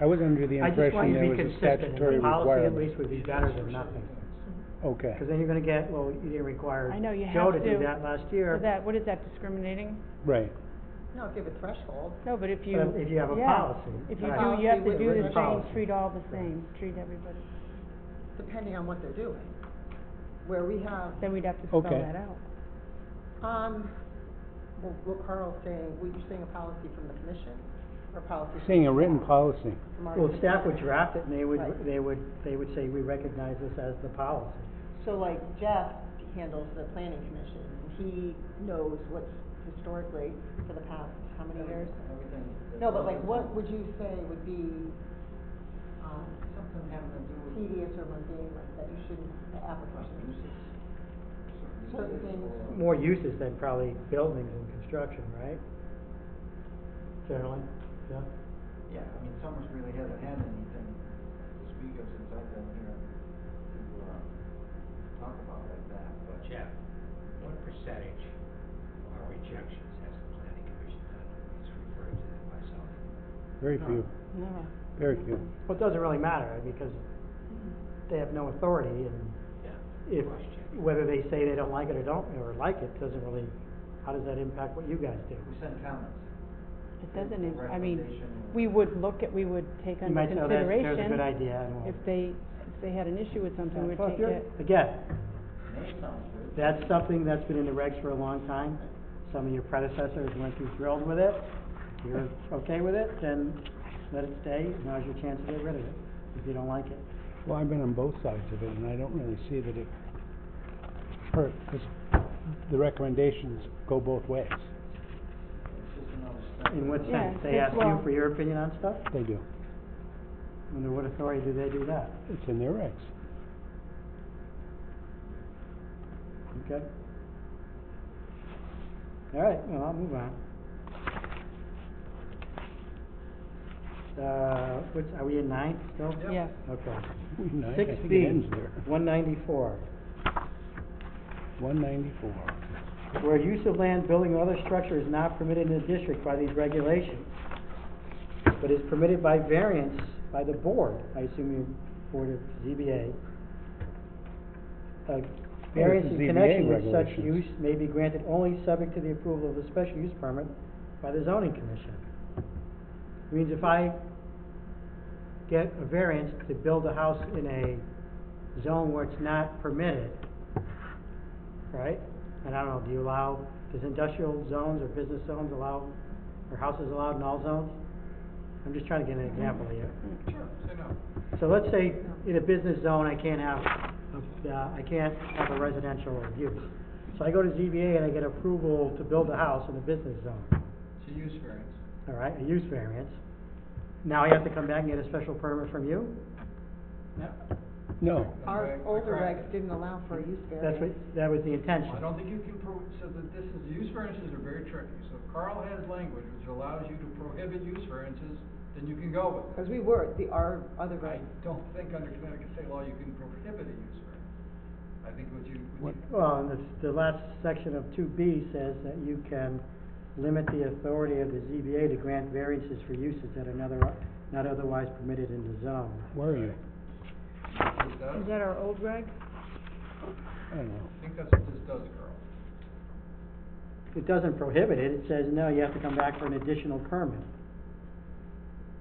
I was under the I just want impression you to there be was a consistent, statutory and the policy at requirement. least would be better than nothing. Okay. Because then you're gonna get, well, you didn't require I know, you Joe have to do to. that last year. What is that, discriminating? Right. no, if you have a threshold, No, but if you. But if you have a yeah, policy. If you Right. do, you have to Policy do with the written same, policy. treat all the same, treat everybody. depending on what they're doing. Where we have, Then we'd have to spell Okay. that out. well, what Carl's saying, were you saying a policy from the commission, or policy? from Saying a written staff? policy. From our Well, staff would department? draft it and they would, Right. they would say, we recognize this as the policy. So like Jeff handles the planning commission, and he knows what's historically, for the past, how many years? Everything. No, but like, what would you say would be, Something having to do with. tedious or mundane, like that you shouldn't, the application. Certain things. More uses than probably buildings and construction, right? Generally, yeah. Yeah, I mean, Summers really hasn't had anything to speak of since I've been here to, talk about like that, but. Jeff, what percentage of our rejections has the planning commission done? He's referring to that myself. Very few, No. very few. Well, it doesn't really matter, because they have no authority, and Yeah. if, whether they say they don't like it or don't, or like it, doesn't really, how does that impact what you guys do? We send comments. It doesn't, I mean, Recommendation. we would take You under might say, oh, there's a good consideration, idea, and we'll. if they had an issue with something, we'd Well, if take you're- it. Again, Name sounds good. that's something that's been in the regs for a long time. Some of your predecessors weren't too thrilled with it. If you're okay with it, then let it stay. Now's your chance to get rid of it, if you don't like it. Well, I've been on both sides of it, and I don't really see that it hurt, because the recommendations go both ways. It's just another step. In what Yeah, sense? They ask you well- for your opinion on stuff? They do. Under what authority do they do that? It's in their regs. Okay. All right, well, I'll move on. Are we in 9 still? Yep. Yes. Okay. I Six think B, it ends there. 194. 194. Where use of land, building, or other structure is not permitted in the district by these regulations, but is permitted by variance by the board, I assume you board of ZBA. Variance is in ZBA connection with such regulations. use may be granted only subject to the approval of the special use permit by the zoning commission. Means if I get a variance to build a house in a zone where it's not permitted, right? And I don't know, does industrial zones or business zones allow, or houses allowed in all zones? I'm just trying to get an example here. Sure, say no. So let's say in a business zone, I can't have a residential use. So I go to ZBA and I get approval to build a house in a business zone, It's a use variance. all right, a use variance. Now I have to come back and get a special permit from you? No. Our I older correct regs it. didn't allow for a use That variance. was the intention. I don't think you can so that this is, use variances are very tricky. So if Carl has language which allows you to prohibit use variances, then you can go with it. Because our other I regs, don't think under Connecticut state law you can prohibit a use variance. I think what you. Well, and the last section of 2B says that you can limit the authority of the ZBA to grant variances for uses that are not otherwise permitted in the zone. Where are you? It does. Is that our old reg? I don't know. I think that's what this does, Carl. It doesn't prohibit it, it says, no, you have to come back for an additional permit,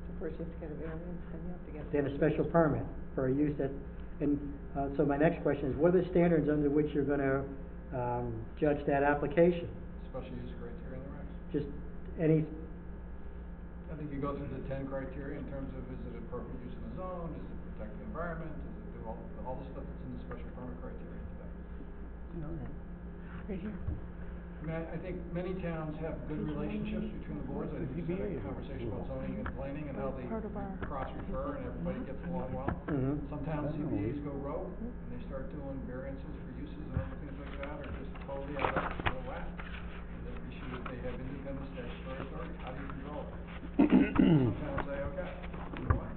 so first you have to get a variance, then you have to get. then a special permit for a use that, and, so my next question is, what are the standards under which you're gonna, judge that application? Special use criteria in the regs. Just any, I think you go through the 10 criteria in terms of is it appropriate use in the zone, does it protect the environment, does it do all the stuff that's in the special permit criteria today. Right here. I mean, I think many towns have good relationships between the boards. I think we've had a conversation about zoning and planning and how they Part of our- cross-refer and everybody gets along well. Mhm. Sometimes I don't know. ZBAs go rogue and they start doing variances for uses and other things like that, or just totally out of whack. And the issue is they have independent statutory authority. How do you control it? Some towns say, okay, you know what?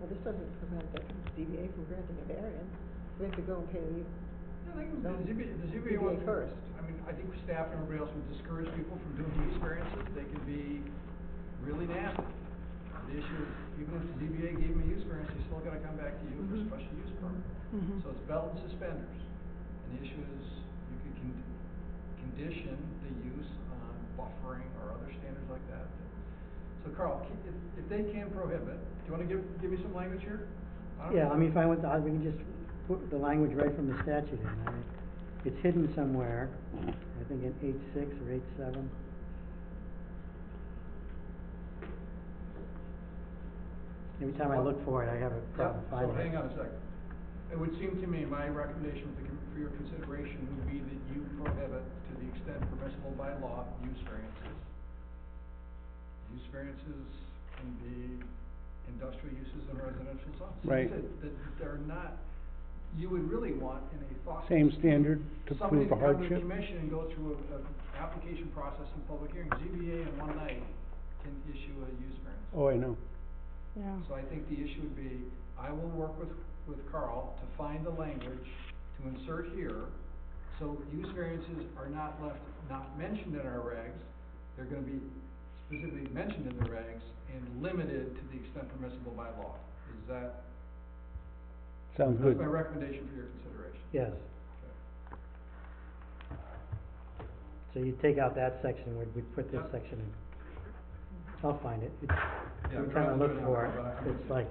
Well, this doesn't prevent the ZBA from granting a variance, we have to go and pay the, I think No. the ZBA ZBA wants. first. I mean, I think staff and everybody else would discourage people from doing use variances. They can be really nasty. The issue is, even if the ZBA gave them a use variance, they still gotta come back to you for a special use permit. Mhm. So it's belt and suspenders. And the issue is, you could condition the use on buffering or other standards like that. So Carl, if they can prohibit, do you wanna give me some language here? I don't yeah, know. I mean, if I went to, we can just put the language right from the statute in, I mean, it's hidden somewhere, I think in H6 or H7. Every time I look for it, I have a problem Yeah, finding so it. hang on a second. It would seem to me, my recommendation for your consideration would be that you prohibit, to the extent permissible by law, use variances. Use variances can be industrial uses in residential zones. Right. That they're not, you would really want in a thoughtful. Same standard to somebody prove a to come to hardship? the commission and go through a application process and public hearing. ZBA in one night can issue a use variance. Oh, I know. Yeah. So I think the issue would be, I will work with Carl to find the language to insert here, so use variances are not mentioned in our regs, they're gonna be specifically mentioned in the regs and limited to the extent permissible by law. Is that, Sounds that's good. my recommendation for your consideration. Yes. Okay. So you take out that section, we put this Yep. section in. I'll find it. It's, Yeah, I'm we're trying to trying to look do it now, for but I it. can It's see. like,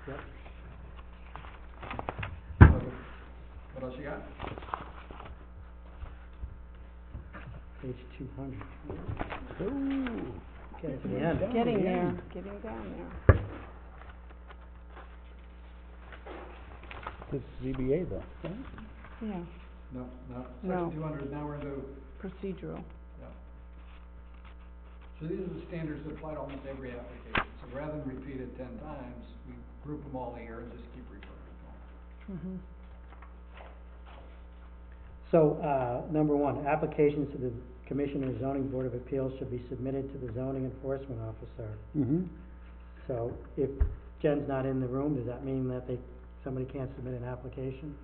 yep. What else you got? Page 200. Ooh. Getting to the end. Down to Getting the there, end. getting down there. This is ZBA though, right? Yeah, No, No. section 200, now we're into, procedural. yeah. So these are the standards that apply to almost every application, so rather than repeat it 10 times, we group them all here and just keep referring to them. So, number one, applications to the Commission or Zoning Board of Appeals should be submitted to the zoning enforcement officer. Mm-hmm. So, if Jen's not in the room, does that mean that somebody can't submit an application?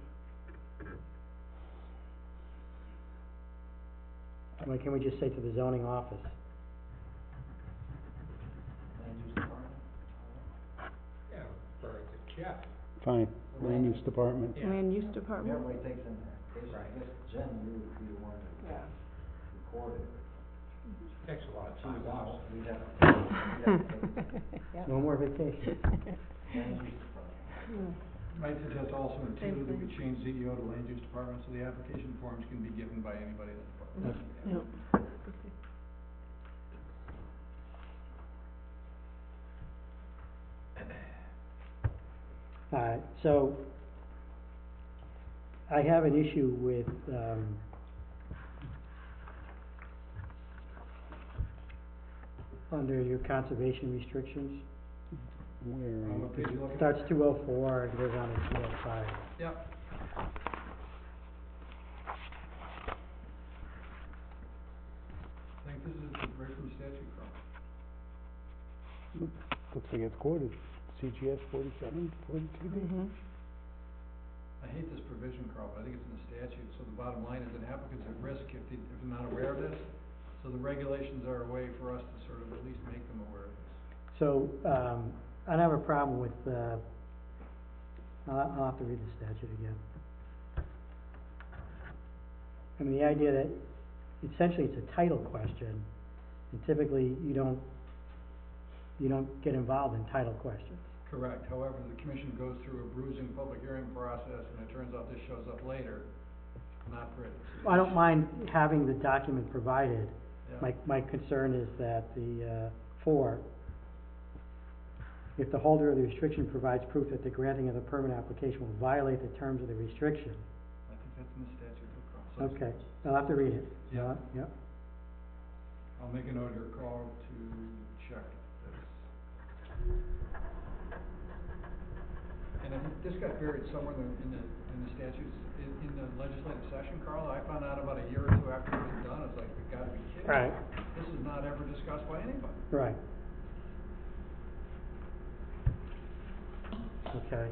Or can we just say to the zoning office? Land use department? Yeah, for the check. Fine, land use department. Yeah. Land use department? Everybody takes in there. Basically, I guess Jen, you would be the one to record it. Takes a lot of She's time out, off. we'd have to. No more vacation. Land use department. Might suggest also in Same two that we thing. change CEO to land use department, so the application forms can be given by anybody in the department. Yep. So, I have an issue with, under your conservation restrictions. Where, What page you looking at? Starts 204 and goes on to 205. Yep. I think this is right from the statute, Carl. looks like it's quoted, CGS 47, 42. I hate this provision, Carl, but I think it's in the statute, so the bottom line is an applicant's at risk if they're not aware of this. So the regulations are a way for us to sort of at least make them aware of this. So, I don't have a problem with, I'll have to read the statute again. I mean, the idea that essentially it's a title question, and typically you don't get involved in title questions. Correct, however, the commission goes through a bruising public hearing process, and it turns out this shows up later, not pretty. I don't mind having the document provided. Yeah. My concern is that if the holder of the restriction provides proof that the granting of the permit application will violate the terms of the restriction. I think that's in the statute, Carl. So Okay, I'll have to read it. Yeah. Yep. I'll make a note here, Carl, to check this. And I think this got buried somewhere in the statutes, in the legislative session, Carl. I found out about a year or two after it was done. I was like, we've gotta be kidding. Right. This is not ever discussed by anybody. Right. Okay.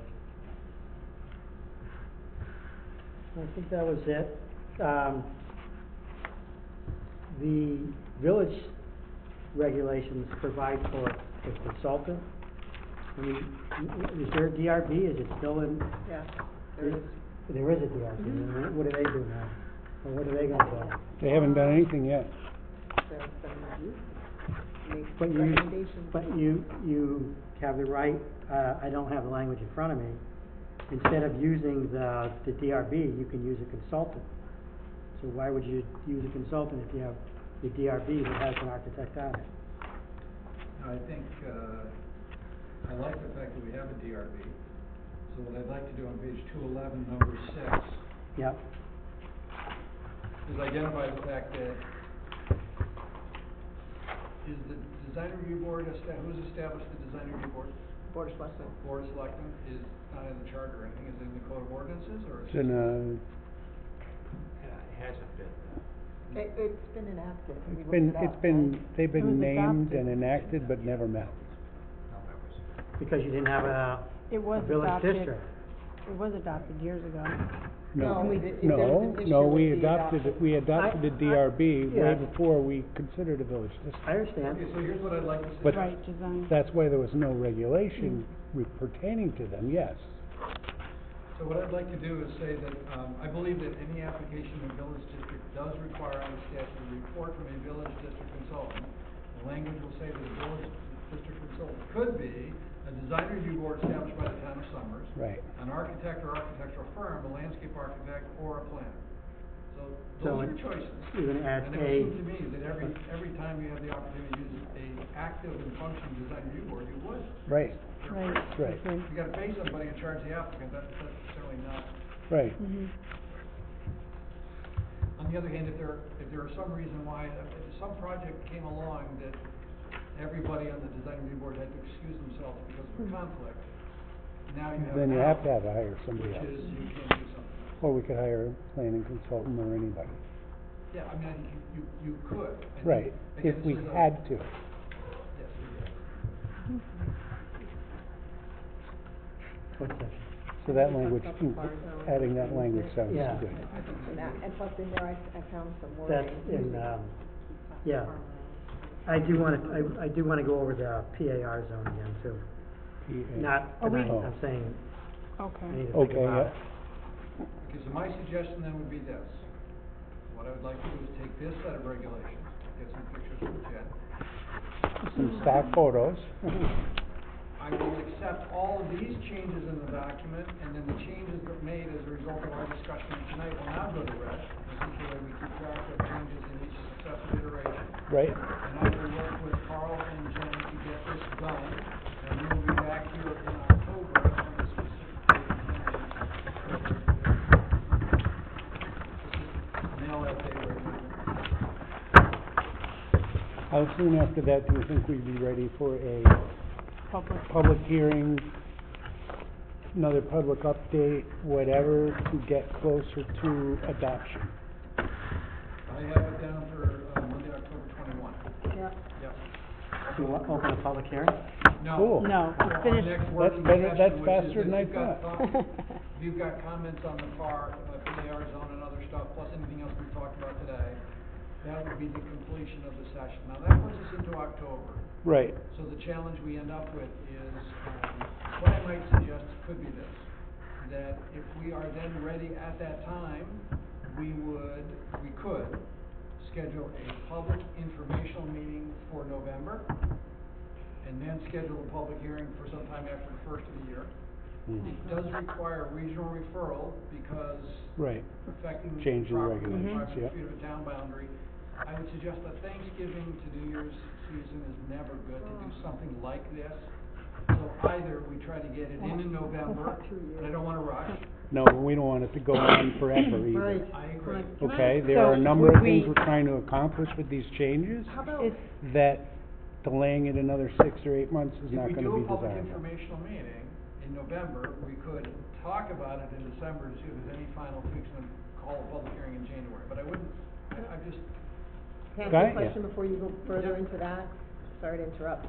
I think that was it. The village regulations provide for a consultant. I mean, is there a DRB? Is it still in? Yeah, there is. There is a DRB. And what do they do now? Or what are they gonna do? They haven't done anything yet. There's some review. Make But recommendations. you have the right, I don't have the language in front of me. Instead of using the DRB, you can use a consultant. So why would you use a consultant if you have the DRB that has an architect on it? I think, I like the fact that we have a DRB. So what I'd like to do on page 211, number 6, Yep, is identify the fact that is the design review board, who's established the design review board? Board of Selectmen. Board of Selectmen is not in the charter or anything, is it in the code of ordinances, or is It's in it? It hasn't been, It's been enacted. We it's been, they've It been was named adopted. and enacted but never met. no members. Because you didn't have a It was village adopted, district. it was adopted years ago. No, No, if there was an issue no, with we the adopted it, we adopted the DRB yeah. way before we considered a village I district. understand. Okay, so here's what I'd like to But- suggest. Right, design. That's why there was no regulation pertaining to them, yes. So what I'd like to do is say that, I believe that any application in a village district does require on the statute a report from a village district consultant. The language will say that a village district consultant could be a design review board established by the town of Summers, Right. an architect or architectural firm, a landscape architect, or a planner. So So those are your choices. you're gonna add And it a, would seem to me that every time you have the opportunity to use a active and functioning design review board, you would. Right, Right. That's right. okay. You gotta pay somebody and charge the applicant, that's certainly not. right. Mhm. On the other hand, if there are some reason why, if some project came along that everybody on the design review board had to excuse themselves because of a conflict, now you have. Then you an have to out, have hire somebody Which else. is, you can't do something else. Or we could hire a planning consultant or anybody. Yeah, I mean, I think you could. I think, Right, again, if this we is a- had to. Yes, you did. what's that? So that language, adding that language sounds Yeah. good. And plus in there, I found some That's wording. in, yeah. I do wanna go over the PAR zone again too. PA. Not Oh, we- tonight, I'm saying, I Okay. need to think Okay, about it. Okay, so my suggestion then would be this. What I would like to do is take this set of regulations, get some pictures from Jen. Some stock photos. I will accept all of these changes in the document, and then the changes that made as a result of our discussion tonight will now go to rest. This is the way we keep track of changes in each successive iteration. Right, And I will work with Carl and Jen to get this done, and we will be back here in October on the specific mail that day right now. how soon after that do you think we'd be ready for a Public. public hearing, another public update, whatever, to get closer to adoption? I have it down for, Monday, October 21. Yep. Yep. Do you want, open a public hearing? No. Cool. No, it's Our finished. next That's working better- session, that's which is faster than if I you've got thought. If you've got comments on the FAR, PAR zone and other stuff, plus anything else we talked about today, that would be the completion of the session. Now, that puts us into October. Right, So the challenge we end up with is, what I might suggest could be this, that if we are then ready at that time, we could schedule a public informational meeting for November, and then schedule a public hearing for sometime after the first of the year. Mhm. It does require regional referral because right, affecting Changing the property within regulations, 500 yep. feet of a town boundary. I would suggest that Thanksgiving to New Year's season is never good to do something like this. So either we try to get it in November, but I don't wanna rush. no, we don't want it to go on forever either. Right. I agree. Okay, there are a So, number would of things we- we're trying to accomplish with these changes, How about, It's, that delaying it another 6 or 8 months is not If we gonna do be a public desirable. informational meeting in November, we could talk about it in December to see if there's any final tweaks and call a public hearing in January. But I wouldn't, I just, can I Okay, ask a yeah. question before you go further Yeah. into that? Sorry to interrupt.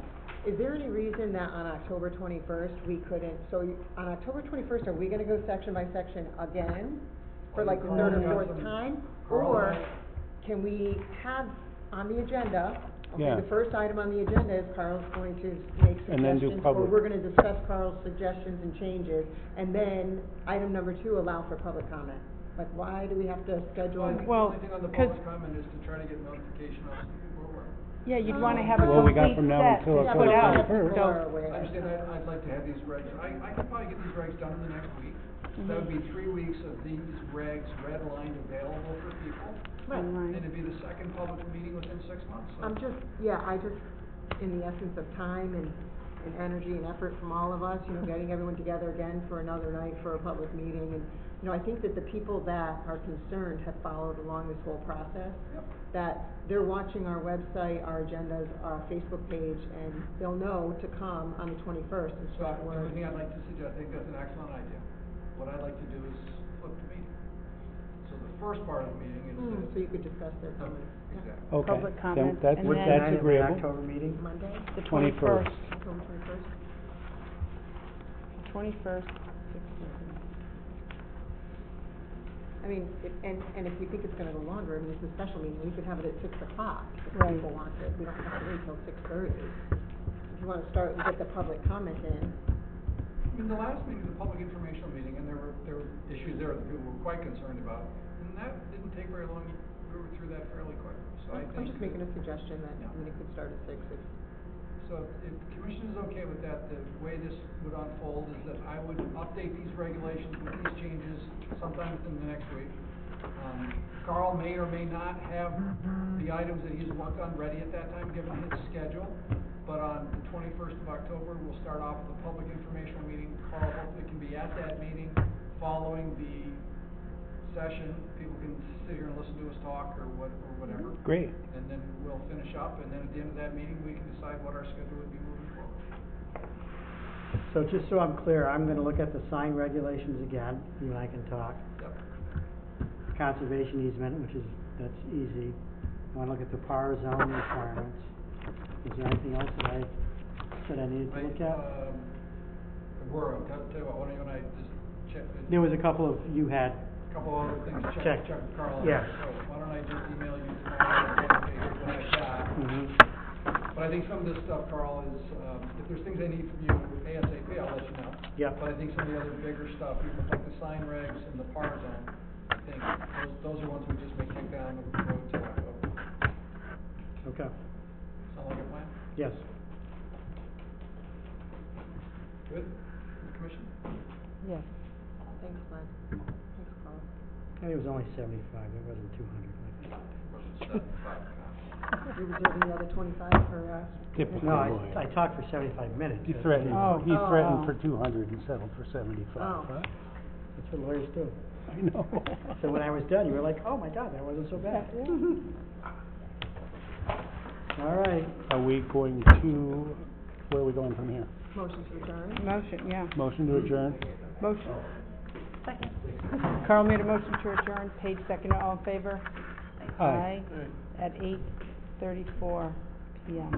Is there any reason that on October 21st, we couldn't, on October 21st, are we gonna go section by section again? For like the third or Carl, fourth time? Carl, Or can we have on the agenda, Yeah. okay, the first item on the agenda is Carl's going to make And then do suggestions, or public. we're gonna discuss Carl's suggestions and changes, and then item number 2, allow for public comment? Like, why do we have to schedule? well, I think the Well, only thing on the 'cause- public comment is to try to get notification out to people who are. yeah, you'd wanna have a Well, we got complete from now set until to Yeah, put but out, people are so. aware. I understand that, I'd like to have these regs, I could probably get these regs done in the next week. That would be 3 weeks of these regs redlined available for people. Right. And it'd be the second public meeting within 6 months, so. I'm just, in the essence of time and and energy and effort from all of us, you know, getting everyone together again for another night for a public meeting. And, you know, I think that the people that are concerned have followed along this whole process. Yep. That they're watching our website, our agendas, our Facebook page, and they'll know to come on the 21st and So, spread the the word. only thing I'd like to suggest, I think that's an excellent idea. What I'd like to do is flip the meeting. So the first part of the meeting is So you could discuss their comments. Yeah. Exactly. Okay. Public then comments, that's, and What's then- the that's night of the agreeable. October meeting? Monday, The 21st. 21st. October 21st. 21st, 6:30. I mean, and if we think it's gonna go longer, I mean, it's a special meeting, we could have it at 6 o'clock if Right. people want it. We don't have to wait till 6:30. If you wanna start and get the public comment in. I mean, the last meeting, the public informational meeting, and there were issues there that people were quite concerned about, and that didn't take very long, we were through that fairly quickly, so I think. I'm just making a that- suggestion that, Yeah. I mean, it could start at 6 if, So if the commission is okay with that, the way this would unfold is that I would update these regulations with these changes sometime within the next week. Carl may or may not have the items that he's worked on ready at that time, given his schedule. But on the 21st of October, we'll start off with a public informational meeting. Carl hopefully can be at that meeting following the session. People can sit here and listen to us talk or whatever. Great. And then we'll finish up, and then at the end of that meeting, we can decide what our schedule would be moving forward. So just so I'm clear, I'm gonna look at the sign regulations again, you and I can talk. Yep. Conservation easement, that's easy. I wanna look at the power zone requirements. Is there anything else that I needed to look at? Tell you what, why don't you and I just check, There was a couple of, you had, a couple other things to Check. check with Carl. on. Yeah. So why don't I just email you tomorrow and say, okay, here's what I got. But I think some of this stuff, Carl, is, if there's things I need from you ASAP, I'll let you know. Yep. But I think some of the other bigger stuff, even like the sign regs and the power zone, I think those are ones we just may kick down the road till October. okay, Sound like a plan? yes. Good? The commission? Yes. thanks, Glenn. Thanks, Carl. And it was only 75, it wasn't 200. You're reserving the other 25 for us? Typically, No, Lloyd. I talked for 75 minutes. He That's- threatened, Oh. he Oh. threatened for 200 and settled for 75, Oh. huh? That's what lawyers do. I know. So when I was done, you were like, oh my God, that wasn't so bad. All right, Are we going to, where are we going from here? Motion to adjourn? Motion, yeah. Motion to adjourn? Motion. Second. Carl made a motion to adjourn, Paige seconded, all in favor? Aye. At 8:34 PM.